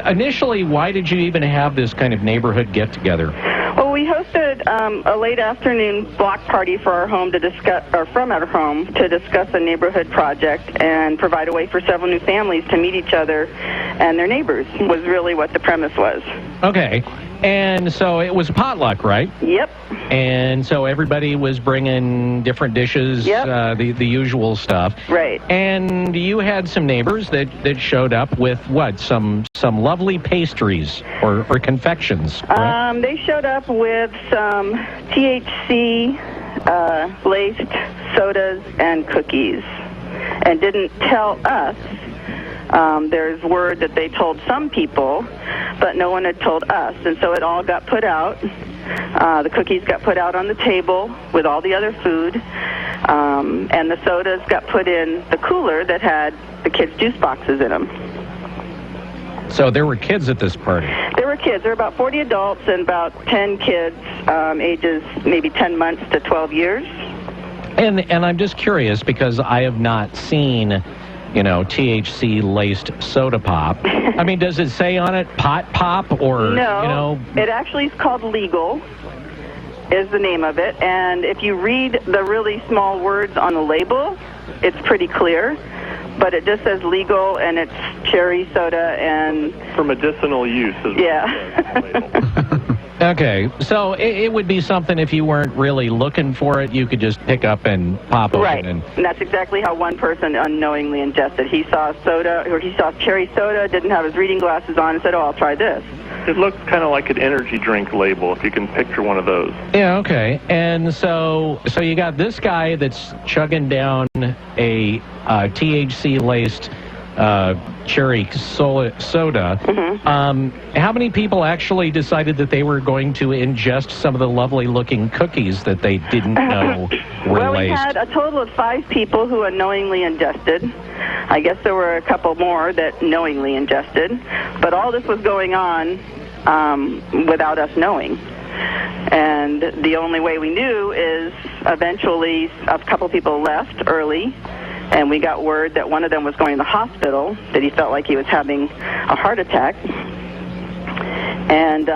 Initially, why did you even have this kind of neighborhood get-together? Well, we hosted a late afternoon block party for our home to discuss, or from our home to discuss a neighborhood project and provide a way for several new families to meet each other and their neighbors. Was really what the premise was. Okay, and so it was potluck, right? Yep. And so everybody was bringing different dishes, the usual stuff. Right. And you had some neighbors that showed up with what? Some lovely pastries or confections, correct? They showed up with some THC laced sodas and cookies, and didn't tell us. There's word that they told some people, but no one had told us, and so it all got put out. The cookies got put out on the table with all the other food, and the sodas got put in the cooler that had the kids' juice boxes in them. So there were kids at this party? There were kids. There were about 40 adults and about 10 kids, ages maybe 10 months to 12 years. And I'm just curious because I have not seen, THC-laced soda pop. I mean, does it say on it pot pop or, No, it actually is called Legal, is the name of it. And if you read the really small words on the label, it's pretty clear. But it just says Legal, and it's cherry soda and... For medicinal use. Okay, so it would be something if you weren't really looking for it, you could just pick up and pop open. Right, and that's exactly how one person unknowingly ingested. He saw soda, or he saw cherry soda, didn't have his reading glasses on, and said, I'll try this. It looks kind of like an energy drink label, if you can picture one of those. Yeah, okay. And so you got this guy that's chugging down a THC-laced cherry soda. How many people actually decided that they were going to ingest some of the lovely-looking cookies that they didn't know were well, we laced? had a total of 5 people who unknowingly ingested. I guess there were a couple more that knowingly ingested. But all this was going on without us knowing. And the only way we knew is eventually a couple people left early, and we got word that one of them was going to the hospital, that he felt like he was having a heart attack. And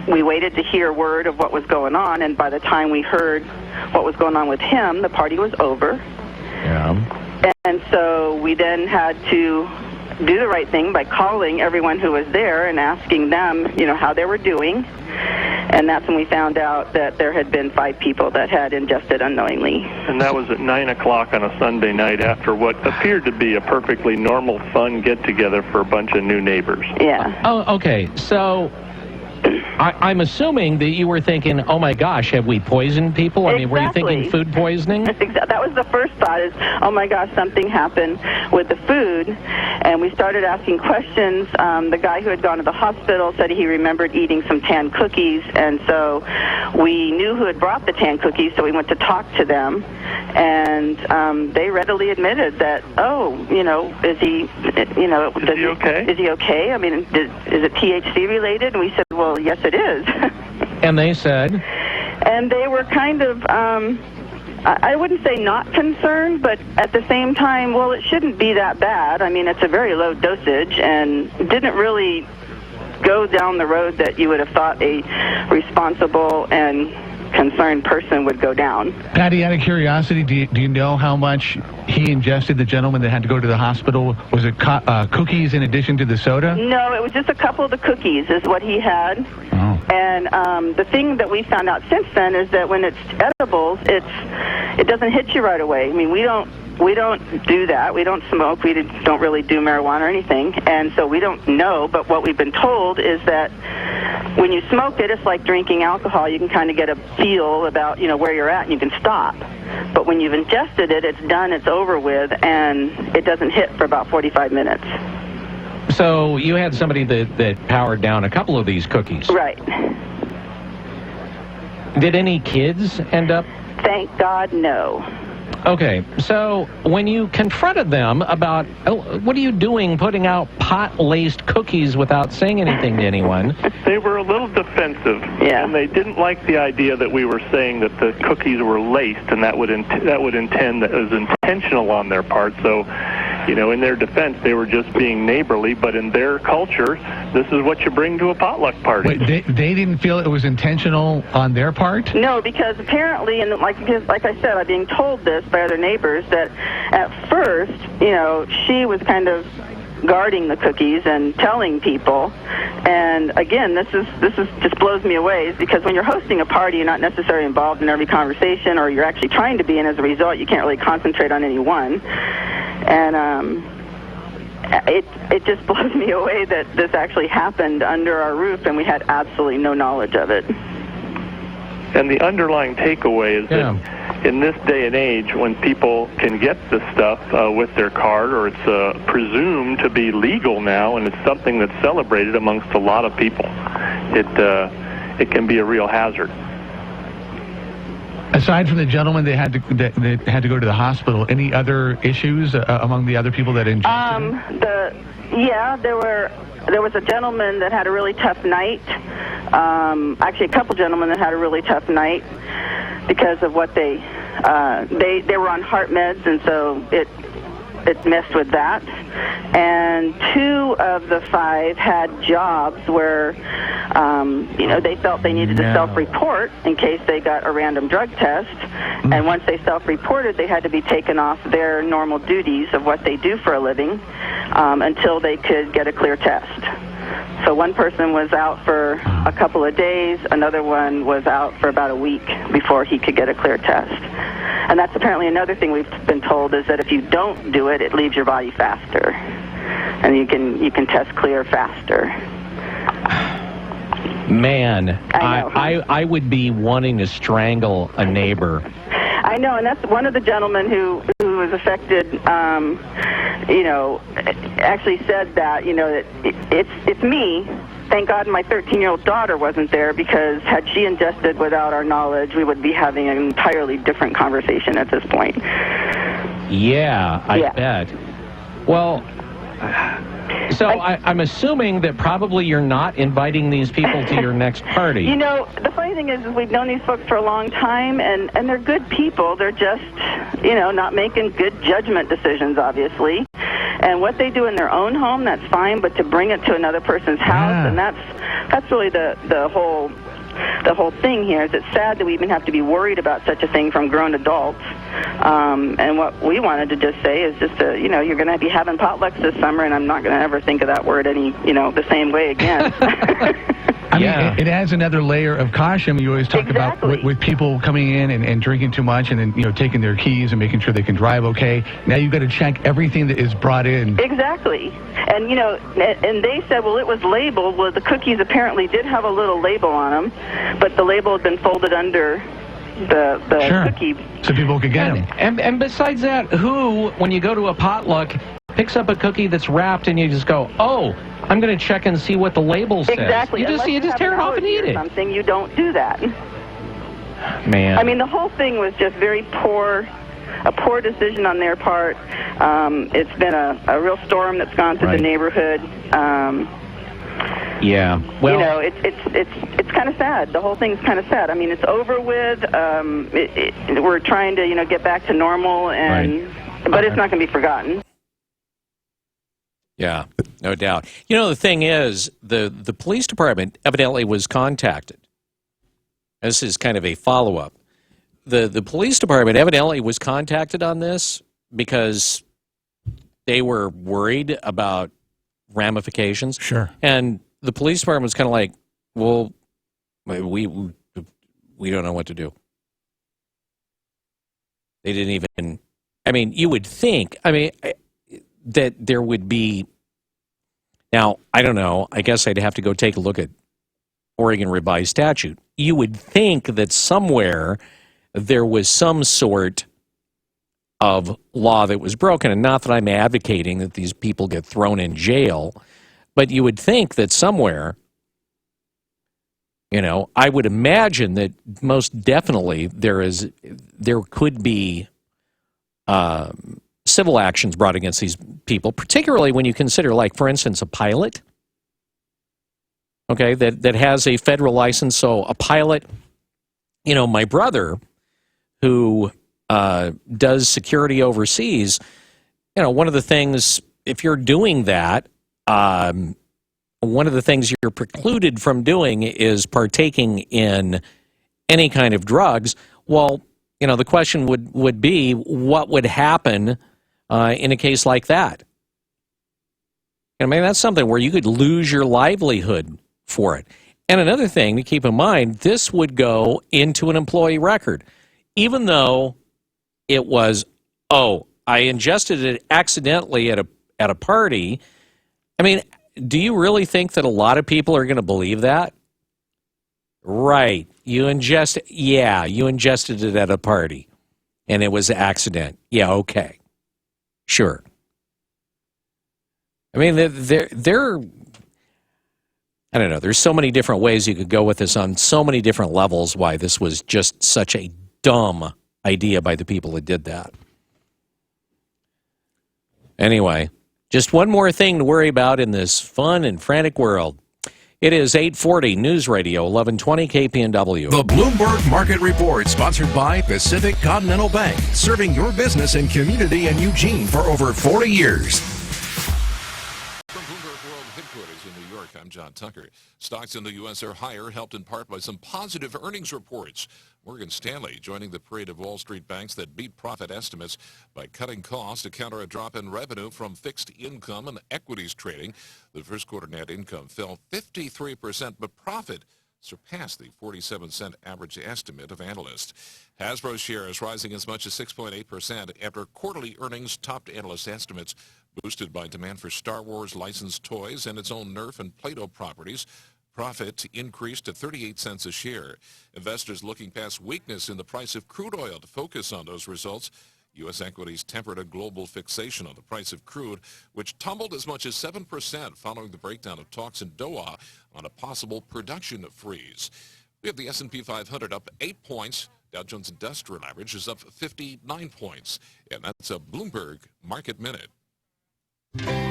we waited to hear word of what was going on, and by the time we heard what was going on with him, the party was over. Yeah. And so we then had to do the right thing by calling everyone who was there and asking them, how they were doing. And that's when we found out that there had been 5 people that had ingested unknowingly. And that was at 9 o'clock on a Sunday night after what appeared to be a perfectly normal, fun get-together for a bunch of new neighbors. Yeah. Oh, okay. So I'm assuming that you were thinking, oh, my gosh, have we poisoned people? I mean, were you thinking food poisoning? That was the first thought is, oh, my gosh, something happened with the food. And we started asking questions. The guy who had gone to the hospital said he remembered eating some tan cookies. And so we knew who had brought the tan cookies, so we went to talk to them. And they readily admitted that, is he okay? Is he okay? I mean, is it THC related? And we said, well, yes, it is. And they said? And they were kind of, I wouldn't say not concerned, but at the same time, well, it shouldn't be that bad. I mean, it's a very low dosage and didn't really go down the road that you would have thought a responsible and concerned person would go down. Patty, out of curiosity, do you know how much he ingested, the gentleman that had to go to the hospital? Was it cookies in addition to the soda? No, it was just a couple of the cookies is what he had. Oh. And the thing that we found out since then is that when it's edibles, it doesn't hit you right away. I mean, we don't do that. We don't smoke. We don't really do marijuana or anything. And so we don't know. But what we've been told is that when you smoke it, it's like drinking alcohol. You can kind of get a feel about, where you're at, and you can stop. But when you've ingested it, it's done, it's over with, and it doesn't hit for about 45 minutes. So you had somebody that powered down a couple of these cookies. Right. Did any kids end up? Thank God, no. Okay, so when you confronted them about, what are you doing putting out pot-laced cookies without saying anything to anyone? They were a little defensive, and they didn't like the idea that we were saying that the cookies were laced, and that would intend that it was intentional on their part. So, in their defense, they were just being neighborly, but in their culture, this is what you bring to a potluck party. Wait, they didn't feel it was intentional on their part? No, because apparently, and like I said, I'm being told this by other neighbors, that at first, she was kind of guarding the cookies and telling people. And again, this just blows me away, because when you're hosting a party, you're not necessarily involved in every conversation, or you're actually trying to be, and as a result, you can't really concentrate on any one. And it just blows me away that this actually happened under our roof, and we had absolutely no knowledge of it. And the underlying takeaway is that in this day and age, when people can get this stuff with their card, or it's presumed to be legal now, and it's something that's celebrated amongst a lot of people, it can be a real hazard. Aside from the gentleman that had to go to the hospital, any other issues among the other people that ingested? There was a gentleman that had a really tough night. Actually, a couple gentlemen that had a really tough night because of what they were on heart meds, and so it messed with that. And 2 of the 5 had jobs where they felt they needed to self-report in case they got a random drug test. And once they self-reported, they had to be taken off their normal duties of what they do for a living until they could get a clear test. So one person was out for a couple of days, another one was out for about a week before he could get a clear test. And that's apparently another thing we've been told, is that if you don't do it, it leaves your body faster. And you can test clear faster. Man, I would be wanting to strangle a neighbor. I know, and that's one of the gentlemen who was affected. actually said that, that it's me. Thank God my 13-year-old daughter wasn't there, because had she ingested without our knowledge, we would be having an entirely different conversation at this point. Yeah, I bet. Well, so I'm assuming that probably you're not inviting these people to your next party. The funny thing is we've known these folks for a long time, and they're good people. They're just, not making good judgment decisions, obviously. And what they do in their own home, that's fine, but to bring it to another person's house, and that's really the whole thing here. Is it's sad that we even have to be worried about such a thing from grown adults. And what we wanted to just say is just, you're going to be having potlucks this summer, and I'm not going to ever think of that word the same way again. I mean, it adds another layer of caution. You always talk about with people coming in and drinking too much, and then taking their keys and making sure they can drive okay. Now you've got to check everything that is brought in. Exactly. And and they said, well, it was labeled. Well, the cookies apparently did have a little label on them, but the label had been folded under the cookie, so people could get them. And besides that, who, when you go to a potluck, picks up a cookie that's wrapped and you just go, oh, I'm going to check and see what the label says. Exactly. You just tear it off and eat it. Something, you don't do that. Man. I mean, the whole thing was just very poor, a poor decision on their part. It's been a real storm that's gone through the neighborhood. Yeah. Well, it's kind of sad. The whole thing's kind of sad. I mean, it's over with. We're trying to get back to normal, but it's not going to be forgotten. Yeah, no doubt. The thing is, the police department evidently was contacted. This is kind of a follow-up. The police department evidently was contacted on this because they were worried about ramifications. Sure. And the police department was kind of like, well, we don't know what to do. They didn't even, you would think, that there would be, now, I don't know, I guess I'd have to go take a look at Oregon revised statute. You would think that somewhere there was some sort of law that was broken, and not that I'm advocating that these people get thrown in jail, but you would think that somewhere, I would imagine that most definitely there could be civil actions brought against these people, particularly when you consider, like, for instance, a pilot, okay, that has a federal license. So a pilot, my brother, who does security overseas, one of the things, if you're doing that, one of the things you're precluded from doing is partaking in any kind of drugs. Well, the question would be, what would happen in a case like that? That's something where you could lose your livelihood for it. And another thing to keep in mind, this would go into an employee record. Even though it was, I ingested it accidentally at a party. Do you really think that a lot of people are going to believe that? Right. You ingested it at a party, and it was an accident. Yeah, okay. Sure. They're I don't know. There's so many different ways you could go with this on so many different levels, why this was just such a dumb idea by the people that did that. Anyway, just one more thing to worry about in this fun and frantic world. It is 840 News Radio 1120 KPNW. The Bloomberg Market Report, sponsored by Pacific Continental Bank, serving your business and community in Eugene for over 40 years. From Bloomberg World Headquarters in New York, I'm John Tucker. Stocks in the U.S. are higher, helped in part by some positive earnings reports. Morgan Stanley joining the parade of Wall Street banks that beat profit estimates by cutting costs to counter a drop in revenue from fixed income and equities trading. The first quarter net income fell 53%, but profit surpassed the 47-cent average estimate of analysts. Hasbro shares rising as much as 6.8% after quarterly earnings topped analyst estimates, boosted by demand for Star Wars licensed toys and its own Nerf and Play-Doh properties. Profit increased to 38 cents a share. Investors looking past weakness in the price of crude oil to focus on those results. U.S. equities tempered a global fixation on the price of crude, which tumbled as much as 7% following the breakdown of talks in Doha on a possible production freeze. We have the S&P 500 up 8 points. Dow Jones Industrial Average is up 59 points. And that's a Bloomberg Market Minute.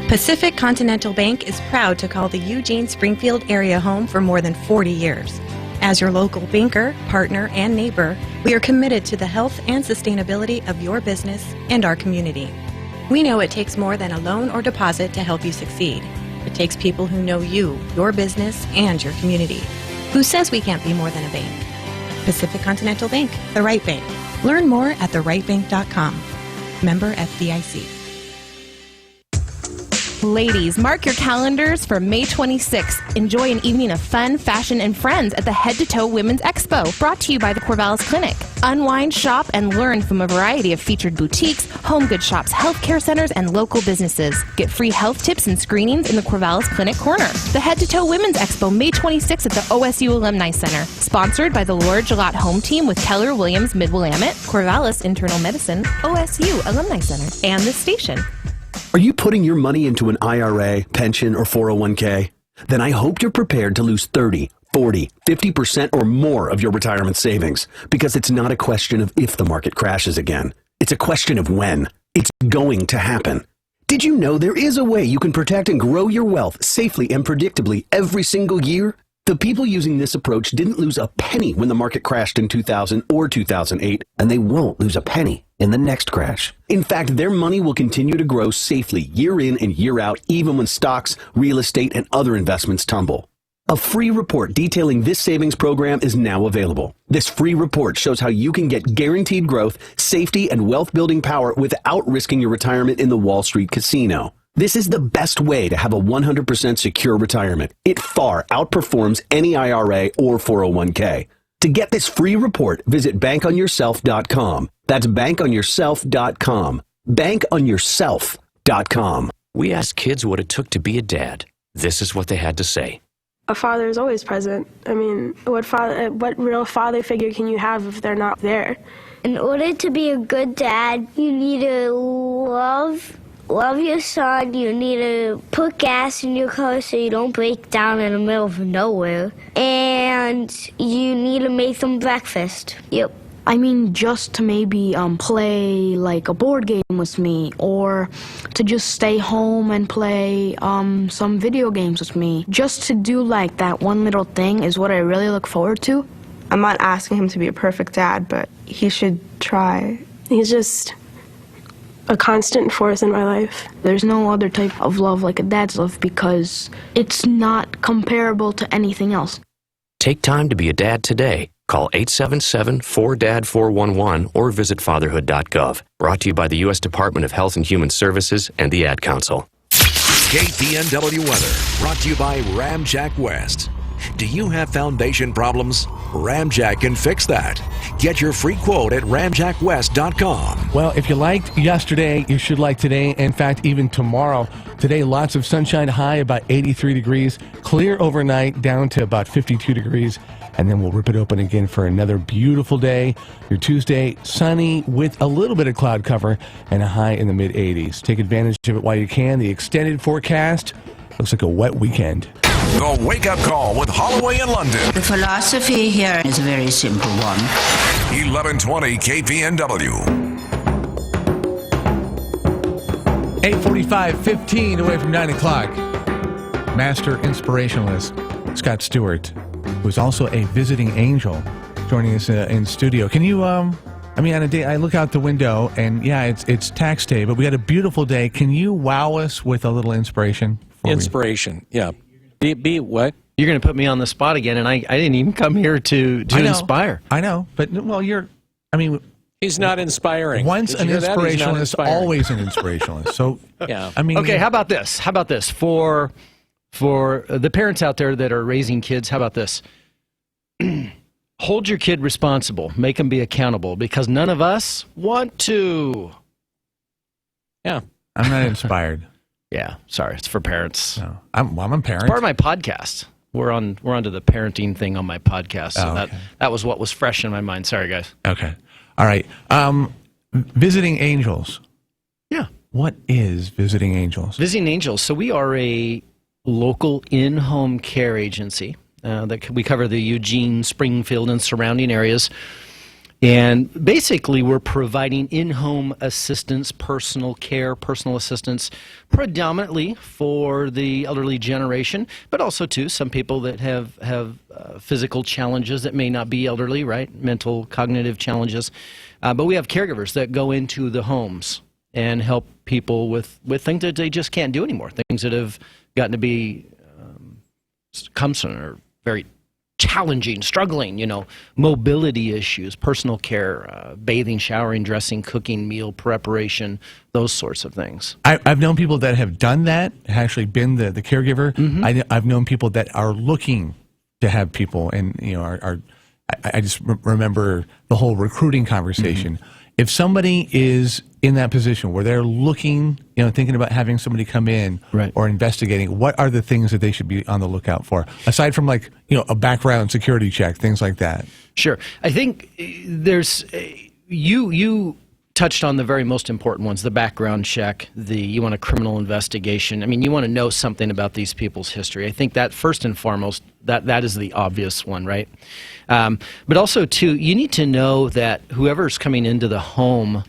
Pacific Continental Bank is proud to call the Eugene-Springfield area home for more than 40 years. As your local banker, partner, and neighbor, we are committed to the health and sustainability of your business and our community. We know it takes more than a loan or deposit to help you succeed. It takes people who know you, your business, and your community. Who says we can't be more than a bank? Pacific Continental Bank, the right bank. Learn more at therightbank.com. Member FDIC. Ladies, mark your calendars for May 26th. Enjoy an evening of fun, fashion, and friends at the Head to Toe Women's Expo, brought to you by the Corvallis Clinic. Unwind, shop, and learn from a variety of featured boutiques, home goods shops, healthcare centers, and local businesses. Get free health tips and screenings in the Corvallis Clinic Corner. The Head to Toe Women's Expo, May 26th at the OSU Alumni Center. Sponsored by the Laura Gillott Home Team with Keller Williams Mid-Willamette, Corvallis Internal Medicine, OSU Alumni Center, and this station. Are you putting your money into an IRA, pension, or 401k? Then I hope you're prepared to lose 30, 40, 50% or more of your retirement savings, because it's not a question of if the market crashes again. It's a question of when. It's going to happen. Did you know there is a way you can protect and grow your wealth safely and predictably every single year? The people using this approach didn't lose a penny when the market crashed in 2000 or 2008, and they won't lose a penny in the next crash. In fact, their money will continue to grow safely year in and year out, even when stocks, real estate, and other investments tumble. A free report detailing this savings program is now available. This free report shows how you can get guaranteed growth, safety, and wealth-building power without risking your retirement in the Wall Street casino. This is the best way to have a 100% secure retirement. It far outperforms any IRA or 401k. To get this free report, visit bankonyourself.com. That's bankonyourself.com. Bankonyourself.com. We asked kids what it took to be a dad. This is what they had to say. A father is always present. I mean, what real father figure can you have if they're not there? In order to be a good dad, you need to love your son. You need to put gas in your car so you don't break down in the middle of nowhere. And you need to make them breakfast. Yep. I mean, just to maybe play like a board game with me, or to just stay home and play some video games with me. Just to do like that one little thing is what I really look forward to. I'm not asking him to be a perfect dad, but he should try. He's just a constant force in my life. There's no other type of love like a dad's love, because it's not comparable to anything else. Take time to be a dad today. Call 877-4DAD-411 or visit fatherhood.gov. Brought to you by the U.S. Department of Health and Human Services and the Ad Council. KPNW weather brought to you by Ramjack West. Do you have foundation problems? Ramjack can fix that. Get your free quote at ramjackwest.com. Well, if you liked yesterday, you should like today. In fact, even tomorrow. Today, lots of sunshine, high about 83 degrees. Clear overnight, down to about 52 degrees. And then we'll rip it open again for another beautiful day. Your Tuesday, sunny with a little bit of cloud cover and a high in the mid-80s. Take advantage of it while you can. The extended forecast looks like a wet weekend. The Wake Up Call with Holloway in London. The philosophy here is a very simple one. 1120 KPNW. 8:45, 15 away from 9 o'clock. Master inspirationalist Scott Stewart, who's also a visiting angel, joining us in studio. Can you, on a day, I look out the window, and yeah, it's tax day, but we had a beautiful day. Can you wow us with a little inspiration? Inspiration, yeah. Be what? You're going to put me on the spot again, and I didn't even come here to inspire. I know, but, well, he's not inspiring. Once an inspirationalist, always an inspirationalist. So, yeah. Okay, how about this? For the parents out there that are raising kids, how about this? Hold your kid responsible. Make them be accountable, because none of us want to. Yeah. I'm not inspired. Yeah, sorry, it's for parents. No, I'm a parent. It's part of my podcast. We're onto the parenting thing on my podcast. So okay. that was what was fresh in my mind. Sorry, guys. Okay. All right. Visiting Angels. Yeah. What is Visiting Angels? Visiting Angels. So we are a local in-home care agency that we cover the Eugene, Springfield, and surrounding areas. And basically, we're providing in-home assistance, personal care, personal assistance, predominantly for the elderly generation, but also, too, some people that have physical challenges that may not be elderly, right? Mental, cognitive challenges. But we have caregivers that go into the homes and help people with things that they just can't do anymore, things that have gotten to be cumbersome or very challenging, struggling, mobility issues, personal care, bathing, showering, dressing, cooking, meal preparation, those sorts of things. I've known people that have done that, actually been the caregiver. Mm-hmm. I've known people that are looking to have people, and I just remember the whole recruiting conversation. Mm-hmm. If somebody is in that position where they're looking, thinking about having somebody come in or investigating, what are the things that they should be on the lookout for? Aside from a background security check, things like that. Sure. I think there's, you touched on the very most important ones, the background check, you want a criminal investigation. I mean, you want to know something about these people's history. I think that first and foremost, that is the obvious one, right? But also, too, you need to know that whoever's coming into the home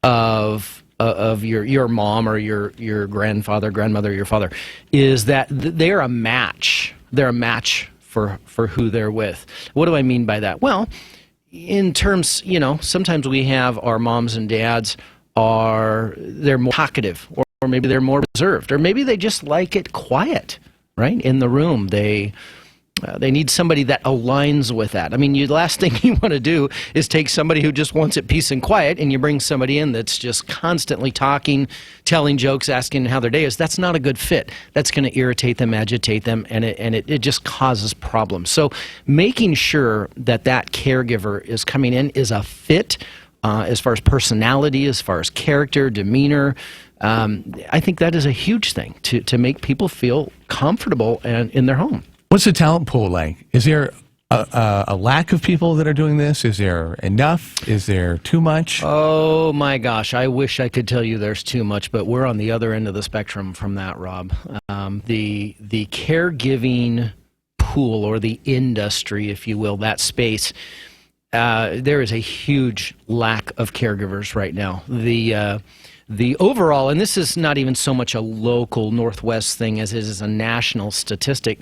of your mom or your grandfather, grandmother, your father, is that they're a match. They're a match for who they're with. What do I mean by that? Well, in terms, sometimes we have our moms and dads they're more talkative, or maybe they're more reserved, or maybe they just like it quiet, right, in the room. They need somebody that aligns with that. I mean, the last thing you want to do is take somebody who just wants it peace and quiet, and you bring somebody in that's just constantly talking, telling jokes, asking how their day is. That's not a good fit. That's going to irritate them, agitate them, and it just causes problems. So making sure that caregiver is coming in is a fit as far as personality, as far as character, demeanor. I think that is a huge thing to make people feel comfortable in their home. What's the talent pool like? Is there a lack of people that are doing this? Is there enough? Is there too much? Oh my gosh, I wish I could tell you there's too much, but we're on the other end of the spectrum from that, Rob. The caregiving pool, or the industry, if you will, that space, there is a huge lack of caregivers right now. The overall, and this is not even so much a local Northwest thing as it is a national statistic,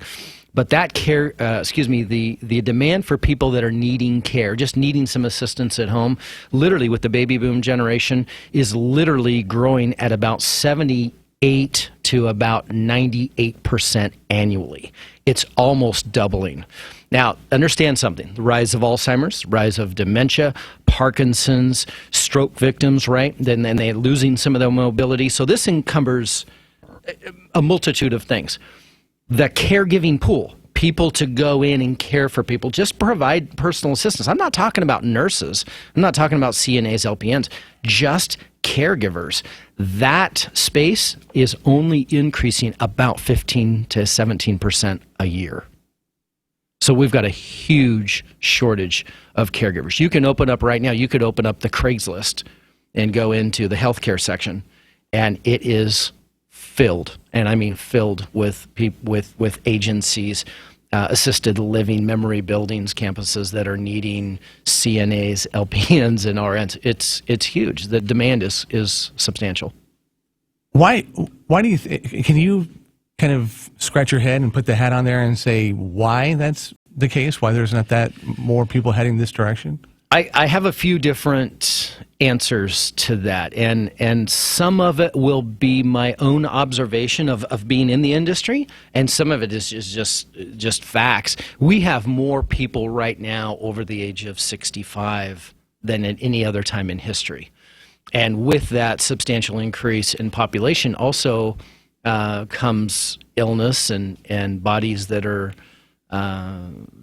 but that the demand for people that are needing care, just needing some assistance at home, literally with the baby boom generation, is literally growing at about 78 to about 98% annually. It's almost doubling. Now, understand something. The rise of Alzheimer's, rise of dementia, Parkinson's, stroke victims, right? Then they're losing some of their mobility. So this encumbers a multitude of things. The caregiving pool, people to go in and care for people, just provide personal assistance. I'm not talking about nurses. I'm not talking about CNAs, LPNs, just caregivers. That space is only increasing about 15 to 17% a year. So we've got a huge shortage of caregivers. You can open up right now, you could open up the Craigslist and go into the healthcare section, and it is filled, and I mean filled with agencies, assisted living, memory buildings, campuses that are needing CNAs, LPNs, and RNs. It's huge. The demand is substantial. Why do you can you kind of scratch your head and put the hat on there and say why that's the case? Why there's not that more people heading this direction? I have a few different answers to that, and some of it will be my own observation of being in the industry, and some of it is just facts. We have more people right now over the age of 65 than at any other time in history. And with that substantial increase in population also comes illness and bodies that are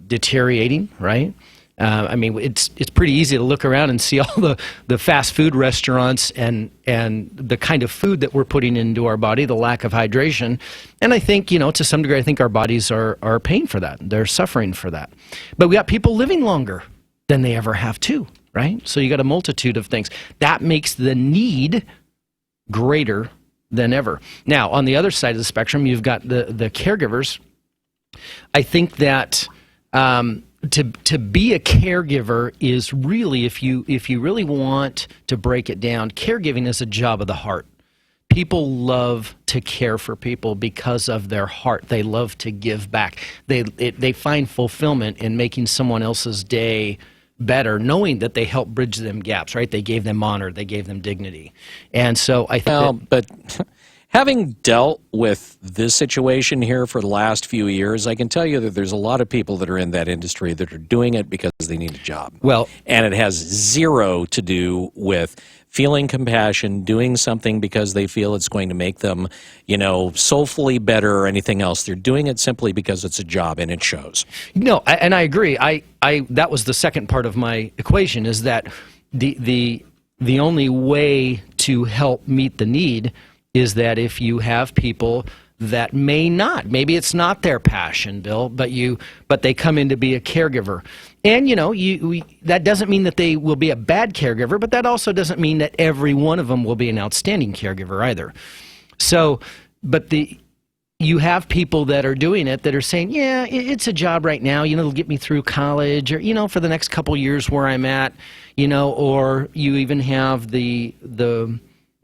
deteriorating, right? I mean, it's pretty easy to look around and see all the fast food restaurants and the kind of food that we're putting into our body, the lack of hydration. And I think, to some degree, I think our bodies are paying for that. They're suffering for that. But we got people living longer than they ever have too, right? So you got a multitude of things. That makes the need greater than ever. Now, on the other side of the spectrum, you've got the caregivers. I think that to be a caregiver is really, if you really want to break it down, caregiving is a job of the heart. People love to care for people because of their heart. They love to give back. They find fulfillment in making someone else's day better, knowing that they help bridge them gaps, right? They gave them honor, they gave them dignity. And so I think but having dealt with this situation here for the last few years, I can tell you that there's a lot of people that are in that industry that are doing it because they need a job. Well, and it has zero to do with feeling compassion, doing something because they feel it's going to make them, soulfully better or anything else. They're doing it simply because it's a job, and it shows. No, and I agree. I that was the second part of my equation, is that the only way to help meet the need is that if you have people that maybe it's not their passion, Bill, but they come in to be a caregiver. And, that doesn't mean that they will be a bad caregiver, but that also doesn't mean that every one of them will be an outstanding caregiver either. So, but you have people that are doing it that are saying, yeah, it's a job right now, it'll get me through college, or, for the next couple years where I'm at, or you even have the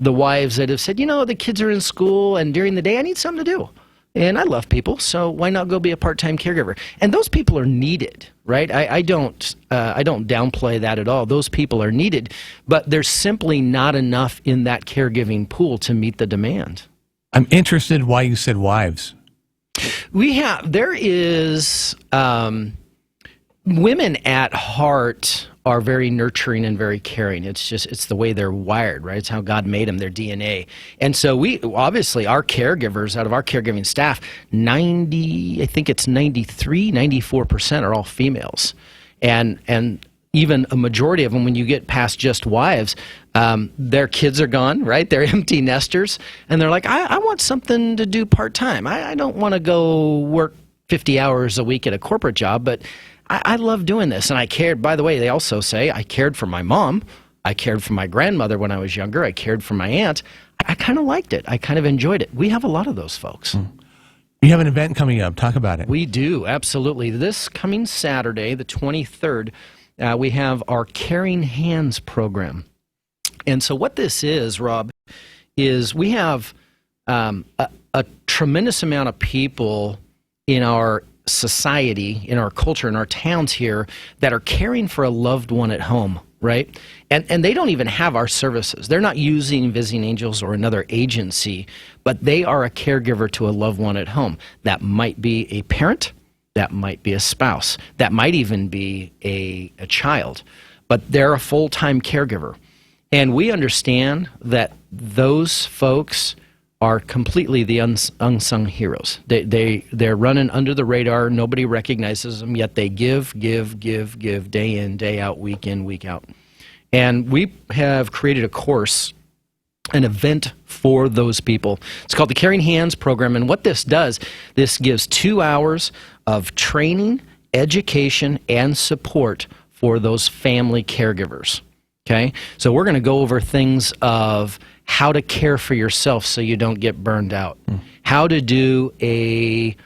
wives that have said, the kids are in school and during the day I need something to do. And I love people, so why not go be a part-time caregiver? And those people are needed, right? I don't downplay that at all. Those people are needed, but there's simply not enough in that caregiving pool to meet the demand. I'm interested why you said wives. There is, women at heart are very nurturing and very caring. It's the way they're wired, right? It's how God made them, their DNA. And so obviously our caregivers, out of our caregiving staff, 94% are all females. And even a majority of them, when you get past just wives, their kids are gone, right? They're empty nesters. And they're like, I want something to do part-time. I don't want to go work 50 hours a week at a corporate job, but I love doing this. And I cared, by the way, they also say, I cared for my mom. I cared for my grandmother when I was younger. I cared for my aunt. I kind of liked it. I kind of enjoyed it. We have a lot of those folks. You have an event coming up. Talk about it. We do, absolutely. This coming Saturday, the 23rd, we have our Caring Hands program. And so what this is, Rob, is we have a tremendous amount of people in our society, in our culture, in our towns here that are caring for a loved one at home, right? And they don't even have our services. They're not using Visiting Angels or another agency, but they are a caregiver to a loved one at home. That might be a parent, that might be a spouse, that might even be a child, but they're a full-time caregiver. And we understand that those folks are completely the unsung heroes. They're running under the radar. Nobody recognizes them, yet they give day in, day out, week in, week out. And we have created a course, an event for those people. It's called the Caring Hands program. And what this does, this gives 2 hours of training, education, and support for those family caregivers. Okay? So we're going to go over things of how to care for yourself so you don't get burned out. How to do a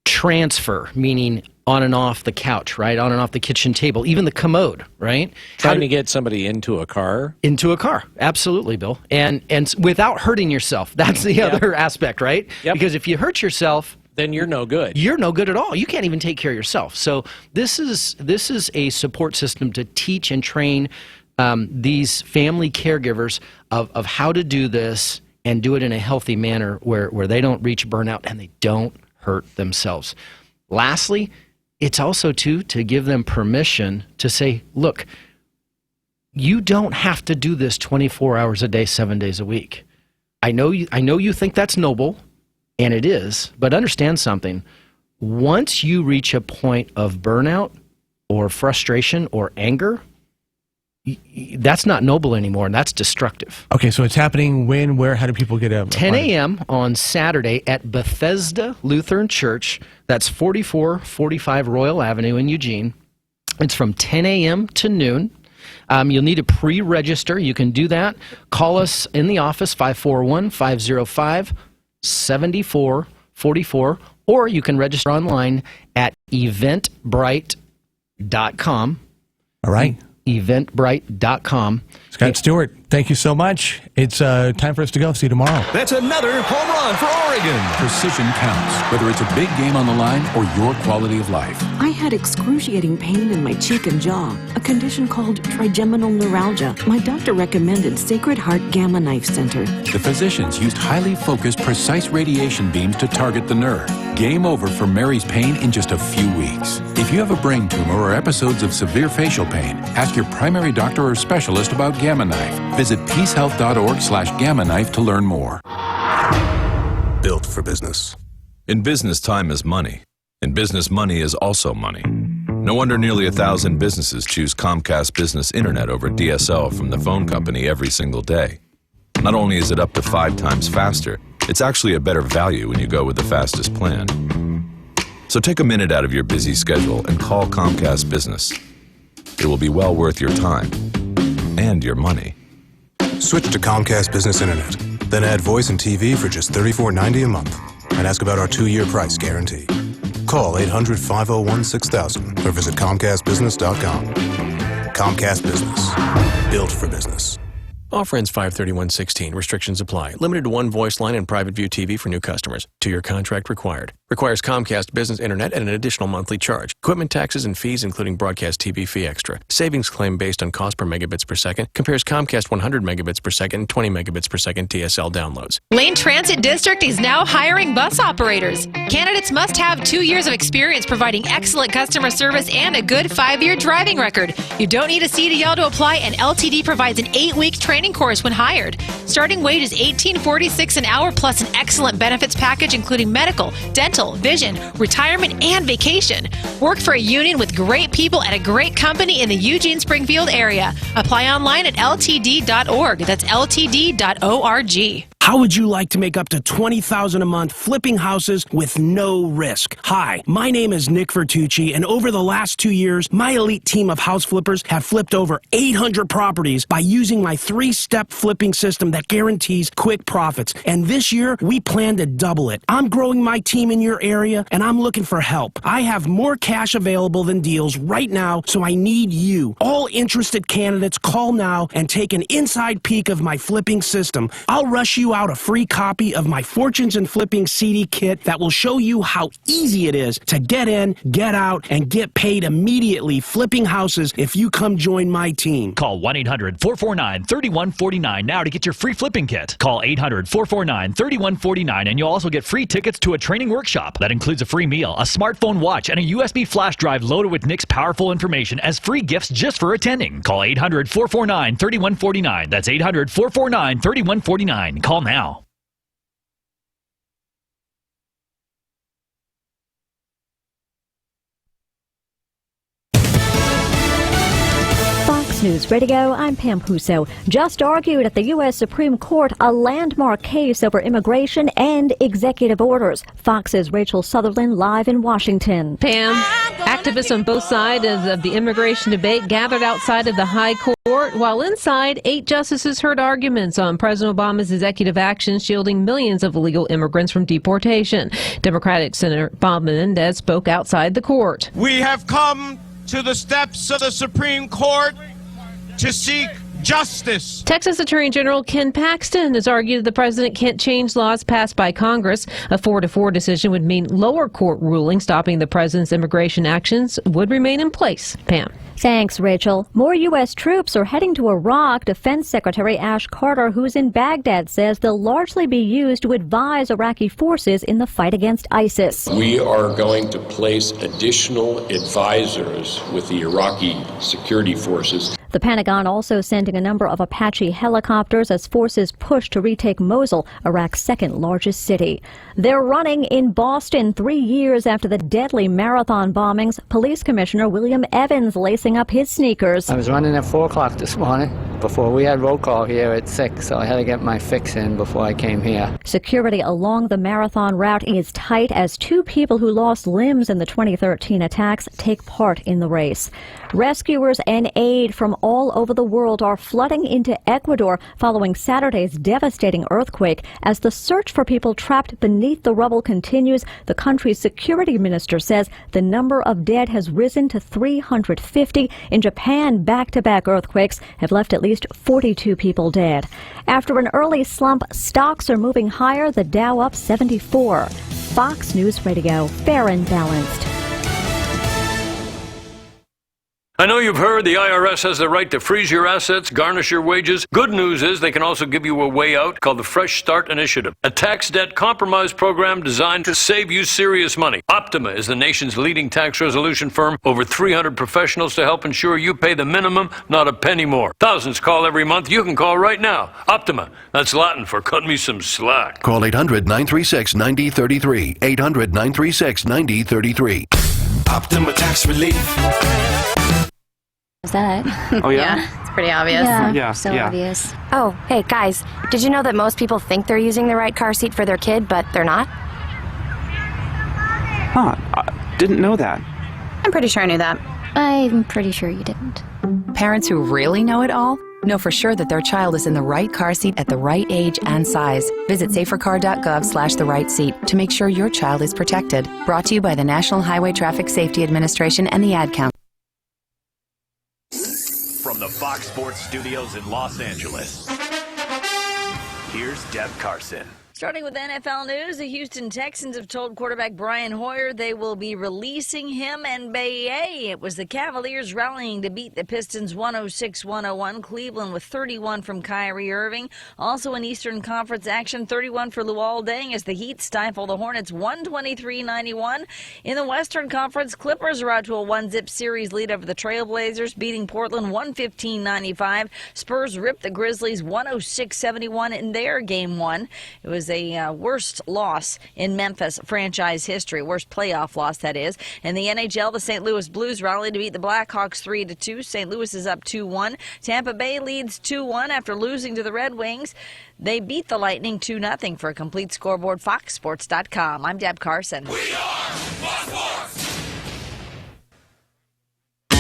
transfer, meaning on and off the couch, right? On and off the kitchen table, even the commode, right? Trying to get somebody into a car? Into a car, absolutely, Bill. And without hurting yourself. That's the other aspect, right? Yep. Because if you hurt yourself, then you're no good. You're no good at all. You can't even take care of yourself. So this is a support system to teach and train these family caregivers of how to do this and do it in a healthy manner where they don't reach burnout and they don't hurt themselves. Lastly, it's also to give them permission to say, look, you don't have to do this 24 hours a day, 7 days a week. I know you think that's noble, and it is, but understand something. Once you reach a point of burnout or frustration or anger, that's not noble anymore, and that's destructive. Okay, so it's happening when, where, how do people get a 10 a.m. on Saturday at Bethesda Lutheran Church. That's 4445 Royal Avenue in Eugene. It's from 10 a.m. to noon. You'll need to pre-register. You can do that. Call us in the office, 541-505-7444, or you can register online at eventbrite.com. All right. Eventbrite.com. Scott Stewart, thank you so much. It's time for us to go. See you tomorrow. That's another home run for Oregon. Precision counts, whether it's a big game on the line or your quality of life. I had excruciating pain in my cheek and jaw, a condition called trigeminal neuralgia. My doctor recommended Sacred Heart Gamma Knife Center. The physicians used highly focused, precise radiation beams to target the nerve. Game over for Mary's pain in just a few weeks. If you have a brain tumor or episodes of severe facial pain, ask your primary doctor or specialist about Gamma Knife. Visit peacehealth.org/Gamma Knife to learn more. Built for business. In business, time is money. In business, money is also money. No wonder nearly 1,000 businesses choose Comcast Business Internet over DSL from the phone company every single day. Not only is it up to 5 times faster, it's actually a better value when you go with the fastest plan. So take a minute out of your busy schedule and call Comcast Business. It will be well worth your time and your money. Switch to Comcast Business Internet. Then add voice and TV for just $34.90 a month. And ask about our 2-year price guarantee. Call 800-501-6000 or visit ComcastBusiness.com. Comcast Business. Built for business. Offer ends 5/31/16. Restrictions apply. Limited to 1 voice line and private view TV for new customers. 2-year contract required. Requires Comcast Business Internet at an additional monthly charge. Equipment taxes and fees, including broadcast TV fee extra. Savings claim based on cost per megabits per second. Compares Comcast 100 megabits per second and 20 megabits per second DSL downloads. Lane Transit District is now hiring bus operators. Candidates must have 2 years of experience providing excellent customer service and a good 5-year driving record. You don't need a CDL to apply, and LTD provides an 8-week training course when hired. Starting wage is $18.46 an hour plus an excellent benefits package including medical, dental, vision, retirement, and vacation. Work for a union with great people at a great company in the Eugene-Springfield area. Apply online at ltd.org. That's ltd.org. How would you like to make up to $20,000 a month flipping houses with no risk? Hi, my name is Nick Vertucci, and over the last 2 years, my elite team of house flippers have flipped over 800 properties by using my 3-step flipping system that guarantees quick profits. And this year, we plan to double it. I'm growing my team in your area, and I'm looking for help. I have more cash available than deals right now, so I need you. All interested candidates, call now and take an inside peek of my flipping system. I'll rush you out a free copy of my Fortunes and Flipping CD kit that will show you how easy it is to get in, get out, and get paid immediately flipping houses if you come join my team. Call 1-800-449-3149 now to get your free flipping kit. Call 800-449-3149 and you'll also get free tickets to a training workshop. That includes a free meal, a smartphone watch, and a USB flash drive loaded with Nick's powerful information as free gifts just for attending. Call 800-449-3149. That's 800-449-3149. Call now. Fox News Radio, I'm Pam Huso. Just argued at the U.S. Supreme Court a landmark case over immigration and executive orders. Fox's Rachel Sutherland live in Washington. Pam, activists on both sides of the immigration debate gathered outside of the High Court, while inside, 8 justices heard arguments on President Obama's executive actions shielding millions of illegal immigrants from deportation. Democratic Senator Bob Menendez spoke outside the court. We have come to the steps of the Supreme Court to seek justice. Texas Attorney General Ken Paxton has argued the president can't change laws passed by Congress. A 4-4 decision would mean lower court ruling stopping the president's immigration actions would remain in place. Pam. Thanks, Rachel. More U.S. troops are heading to Iraq. Defense Secretary Ash Carter, who's in Baghdad, says they'll largely be used to advise Iraqi forces in the fight against ISIS. We are going to place additional advisors with the Iraqi security forces. The Pentagon also sending a number of Apache helicopters as forces push to retake Mosul, Iraq's second largest city. They're running in Boston 3 years after the deadly marathon bombings. Police Commissioner William Evans lacing up his sneakers. I was running at 4 o'clock this morning. before. We had roll call here at 6, so I had to get my fix in before I came here. Security along the marathon route is tight as 2 people who lost limbs in the 2013 attacks take part in the race. Rescuers and aid from all over the world are flooding into Ecuador following Saturday's devastating earthquake. As the search for people trapped beneath the rubble continues, the country's security minister says the number of dead has risen to 350. In Japan, back-to-back earthquakes have left at least 42 people dead. After an early slump, stocks are moving higher, the Dow up 74. Fox News Radio, fair and balanced. I know you've heard the IRS has the right to freeze your assets, garnish your wages. Good news is they can also give you a way out called the Fresh Start Initiative, a tax debt compromise program designed to save you serious money. Optima is the nation's leading tax resolution firm, over 300 professionals to help ensure you pay the minimum, not a penny more. Thousands call every month. You can call right now. Optima, that's Latin for cut me some slack. Call 800-936-9033. 800-936-9033. Optima Tax Relief. Is that it? Oh, yeah? It's pretty obvious. So obvious. Oh, hey, guys, did you know that most people think they're using the right car seat for their kid, but they're not? Huh, I didn't know that. I'm pretty sure I knew that. I'm pretty sure you didn't. Parents who really know it all know for sure that their child is in the right car seat at the right age and size. Visit safercar.gov/the-right-seat to make sure your child is protected. Brought to you by the National Highway Traffic Safety Administration and the Ad Council. From the Fox Sports Studios in Los Angeles, here's Deb Carson. Starting with NFL news, the Houston Texans have told quarterback Brian Hoyer they will be releasing him and Baye. It was the Cavaliers rallying to beat the Pistons 106-101. Cleveland with 31 from Kyrie Irving. Also in Eastern Conference action, 31 for Luol Deng as the Heat stifle the Hornets 123-91. In the Western Conference, Clippers are out to a 1-zip series lead over the Trailblazers, beating Portland 115-95. Spurs ripped the Grizzlies 106-71 in their Game 1. It was a worst loss in Memphis franchise history, worst playoff loss, that is. In the NHL, the St. Louis Blues rallied to beat the Blackhawks 3-2. St. Louis is up 2-1. Tampa Bay leads 2-1 after losing to the Red Wings. They beat the Lightning 2-0. For a complete scoreboard, foxsports.com. I'm Deb Carson. We are Fox Sports.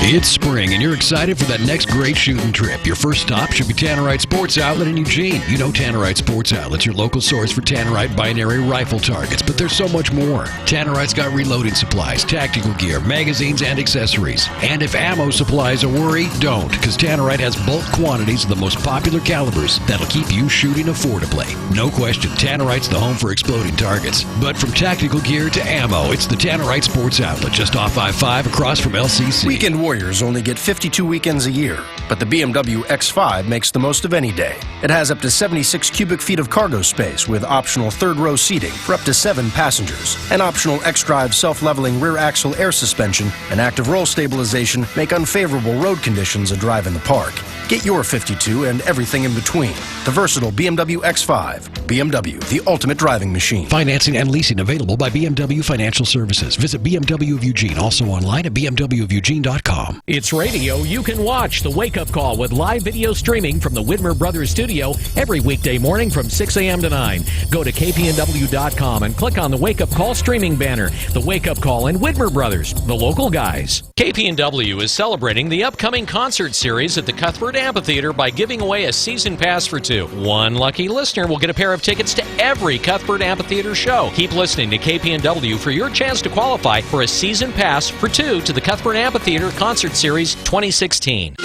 It's spring, and you're excited for that next great shooting trip. Your first stop should be Tannerite Sports Outlet in Eugene. You know Tannerite Sports Outlet's your local source for Tannerite binary rifle targets, but there's so much more. Tannerite's got reloading supplies, tactical gear, magazines, and accessories. And if ammo supplies a worry, don't, because Tannerite has bulk quantities of the most popular calibers that'll keep you shooting affordably. No question, Tannerite's the home for exploding targets. But from tactical gear to ammo, it's the Tannerite Sports Outlet, just off I-5 across from LCC. Weekend Warriors only get 52 weekends a year, but the BMW X5 makes the most of any day. It has up to 76 cubic feet of cargo space with optional third-row seating for up to 7 passengers. An optional X-Drive self-leveling rear axle air suspension and active roll stabilization make unfavorable road conditions a drive in the park. Get your 52 and everything in between. The versatile BMW X5. BMW, the ultimate driving machine. Financing and leasing available by BMW Financial Services. Visit BMW of Eugene, also online at bmwofeugene.com. It's radio you can watch. The Wake Up Call with live video streaming from the Widmer Brothers studio every weekday morning from 6 a.m. to 9. Go to KPNW.com and click on the Wake Up Call streaming banner. The Wake Up Call and Widmer Brothers, the local guys. KPNW is celebrating the upcoming concert series at the Cuthbert Amphitheater by giving away a season pass for 2. One lucky listener will get a pair of tickets to every Cuthbert Amphitheater show. Keep listening to KPNW for your chance to qualify for a season pass for 2 to the Cuthbert Amphitheater Concert Series 2016.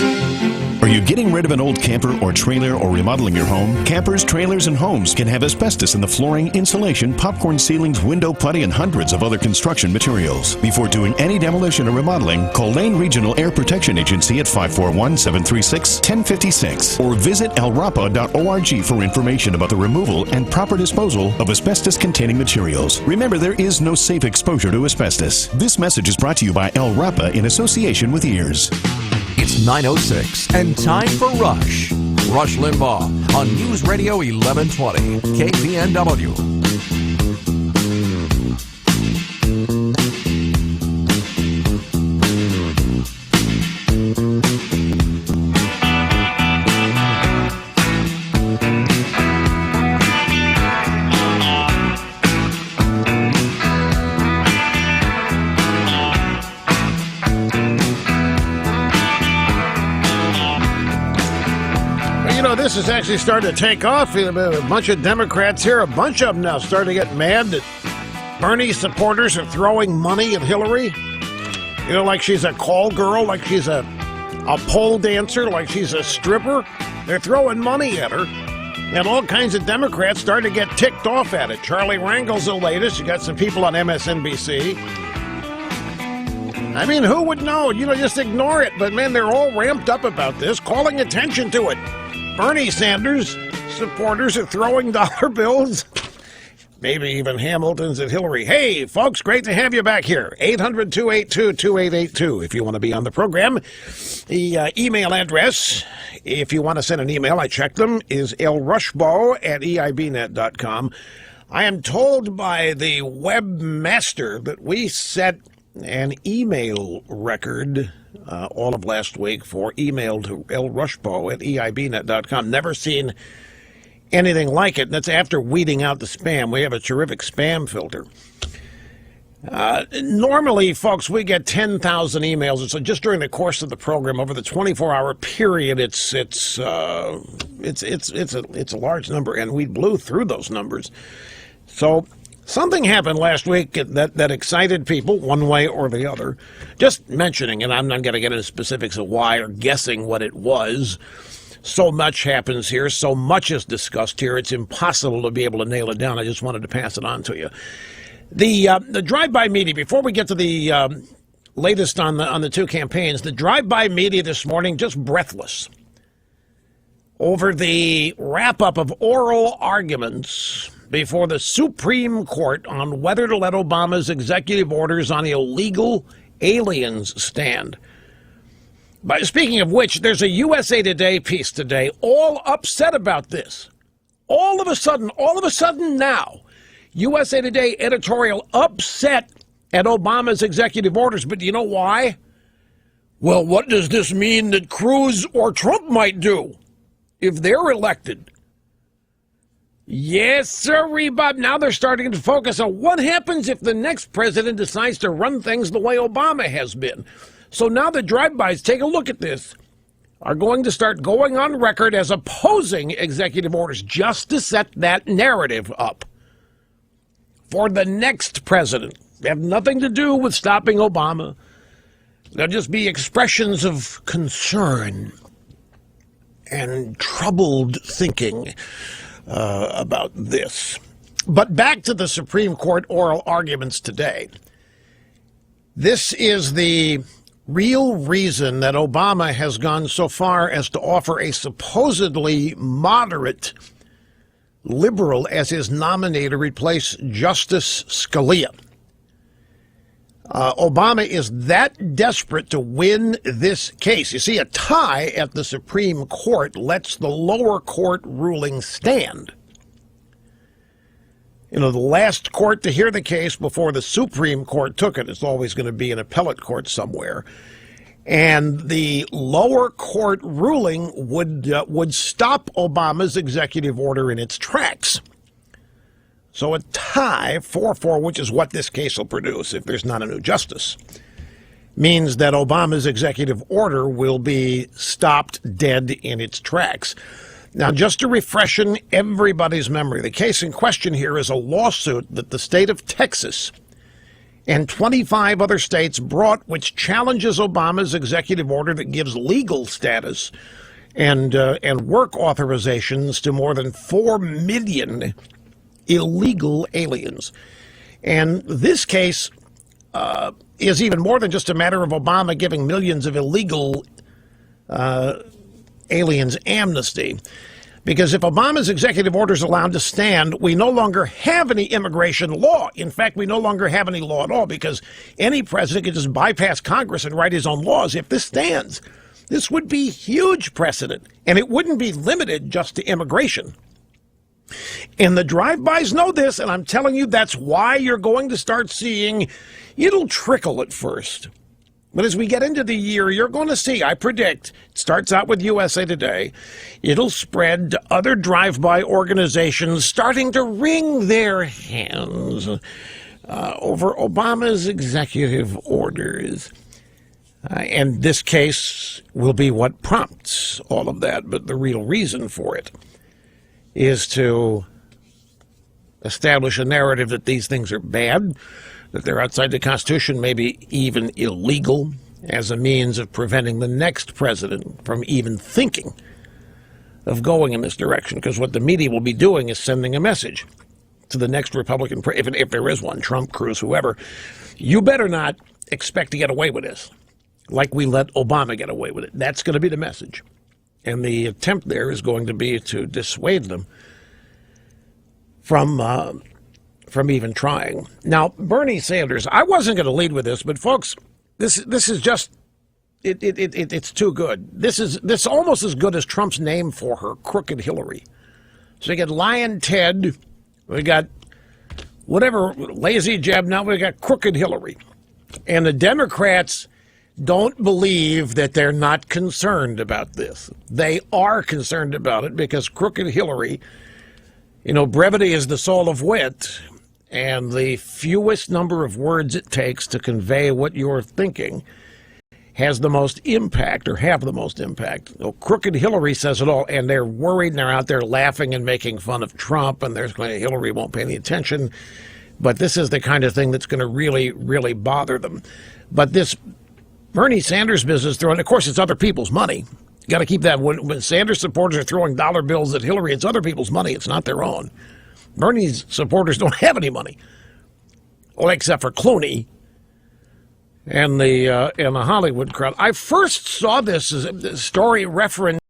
Are you getting rid of an old camper or trailer or remodeling your home? Campers, trailers, and homes can have asbestos in the flooring, insulation, popcorn ceilings, window putty, and hundreds of other construction materials. Before doing any demolition or remodeling, call Lane Regional Air Protection Agency at 541-736-1056 or visit elrapa.org for information about the removal and proper disposal of asbestos-containing materials. Remember, there is no safe exposure to asbestos. This message is brought to you by El Rapa in association with EARS. It's 9:06 and time for Rush. Rush Limbaugh on News Radio 1120 KPNW. you know, this is actually starting to take off. A bunch of Democrats here, a bunch of them now starting to get mad that Bernie supporters are throwing money at Hillary. You know, like she's a call girl, like she's a pole dancer, like she's a stripper. They're throwing money at her. And all kinds of Democrats starting to get ticked off at it. Charlie Rangel's the latest. You got some people on MSNBC. I mean, who would know? You know, just ignore it. But, man, they're all ramped up about this, calling attention to it. Bernie Sanders supporters are throwing dollar bills. Maybe even Hamilton's at Hillary. Hey, folks, great to have you back here. 800-282-2882 if you want to be on the program. The email address, if you want to send an email, I checked them, is lrushbo@eibnet.com. I am told by the webmaster that we set an email record all of last week for email to lrushbo@eibnet.com. Never seen anything like it. That's after weeding out the spam. We have a terrific spam filter. Normally, folks, we get 10,000 emails. So just during the course of the program, over the 24-hour period, it's a large number, and we blew through those numbers. So something happened last week that excited people one way or the other. Just mentioning, and I'm not going to get into specifics of why or guessing what it was. So much happens here. So much is discussed here. It's impossible to be able to nail it down. I just wanted to pass it on to you. The drive-by media, before we get to the latest on the two campaigns, the drive-by media this morning, just breathless over the wrap-up of oral arguments before the Supreme Court on whether to let Obama's executive orders on illegal aliens stand. But speaking of which, there's a USA Today piece today all upset about this. All of a sudden now, USA Today editorial upset at Obama's executive orders. But do you know why? Well, what does this mean that Cruz or Trump might do if they're elected? Yes, sir, Bob. Now they're starting to focus on what happens if the next president decides to run things the way Obama has been. So now the drive-bys, take a look at this, are going to start going on record as opposing executive orders just to set that narrative up for the next president. They have nothing to do with stopping Obama. They'll just be expressions of concern and troubled thinking about this. But back to the Supreme Court oral arguments today. This is the real reason that Obama has gone so far as to offer a supposedly moderate liberal as his nominee to replace Justice Scalia. Obama is that desperate to win this case. You see, a tie at the Supreme Court lets the lower court ruling stand. You know, the last court to hear the case before the Supreme Court took it is always going to be an appellate court somewhere. And the lower court ruling would stop Obama's executive order in its tracks. So a tie, 4-4, which is what this case will produce if there's not a new justice, means that Obama's executive order will be stopped dead in its tracks. Now, just to refreshen everybody's memory, the case in question here is a lawsuit that the state of Texas and 25 other states brought, which challenges Obama's executive order that gives legal status and work authorizations to more than 4 million illegal aliens. And this case is even more than just a matter of Obama giving millions of illegal aliens amnesty. Because if Obama's executive order is allowed to stand, we no longer have any immigration law. In fact, we no longer have any law at all, because any president can just bypass Congress and write his own laws. If this stands, this would be huge precedent, and it wouldn't be limited just to immigration. And the drive-bys know this, and I'm telling you, that's why you're going to start seeing, it'll trickle at first. But as we get into the year, you're going to see, I predict, it starts out with USA Today. It'll spread to other drive-by organizations starting to wring their hands over Obama's executive orders. And this case will be what prompts all of that. But the real reason for it is to establish a narrative that these things are bad, that they're outside the Constitution, maybe even illegal, as a means of preventing the next president from even thinking of going in this direction. Because what the media will be doing is sending a message to the next Republican, if there is one, Trump, Cruz, whoever, you better not expect to get away with this like we let Obama get away with it. That's going to be the message. And the attempt there is going to be to dissuade them from even trying. Now, Bernie Sanders, I wasn't going to lead with this, but folks, this is just, it's too good. This almost as good as Trump's name for her, Crooked Hillary. So you got Lion Ted, we got whatever, Lazy Jeb, now we got Crooked Hillary. And the Democrats don't believe that they're not concerned about this. They are concerned about it because Crooked Hillary, brevity is the soul of wit, and the fewest number of words it takes to convey what you're thinking has the most impact, or have the most impact. Crooked Hillary says it all, and they're worried, and they're out there laughing and making fun of Trump, and Hillary won't pay any attention. But this is the kind of thing that's going to really, really bother them. But this Bernie Sanders business throwing, of course, it's other people's money. You got to keep that. When Sanders supporters are throwing dollar bills at Hillary, it's other people's money. It's not their own. Bernie's supporters don't have any money, well, except for Clooney and the Hollywood crowd. I first saw this as a story referencing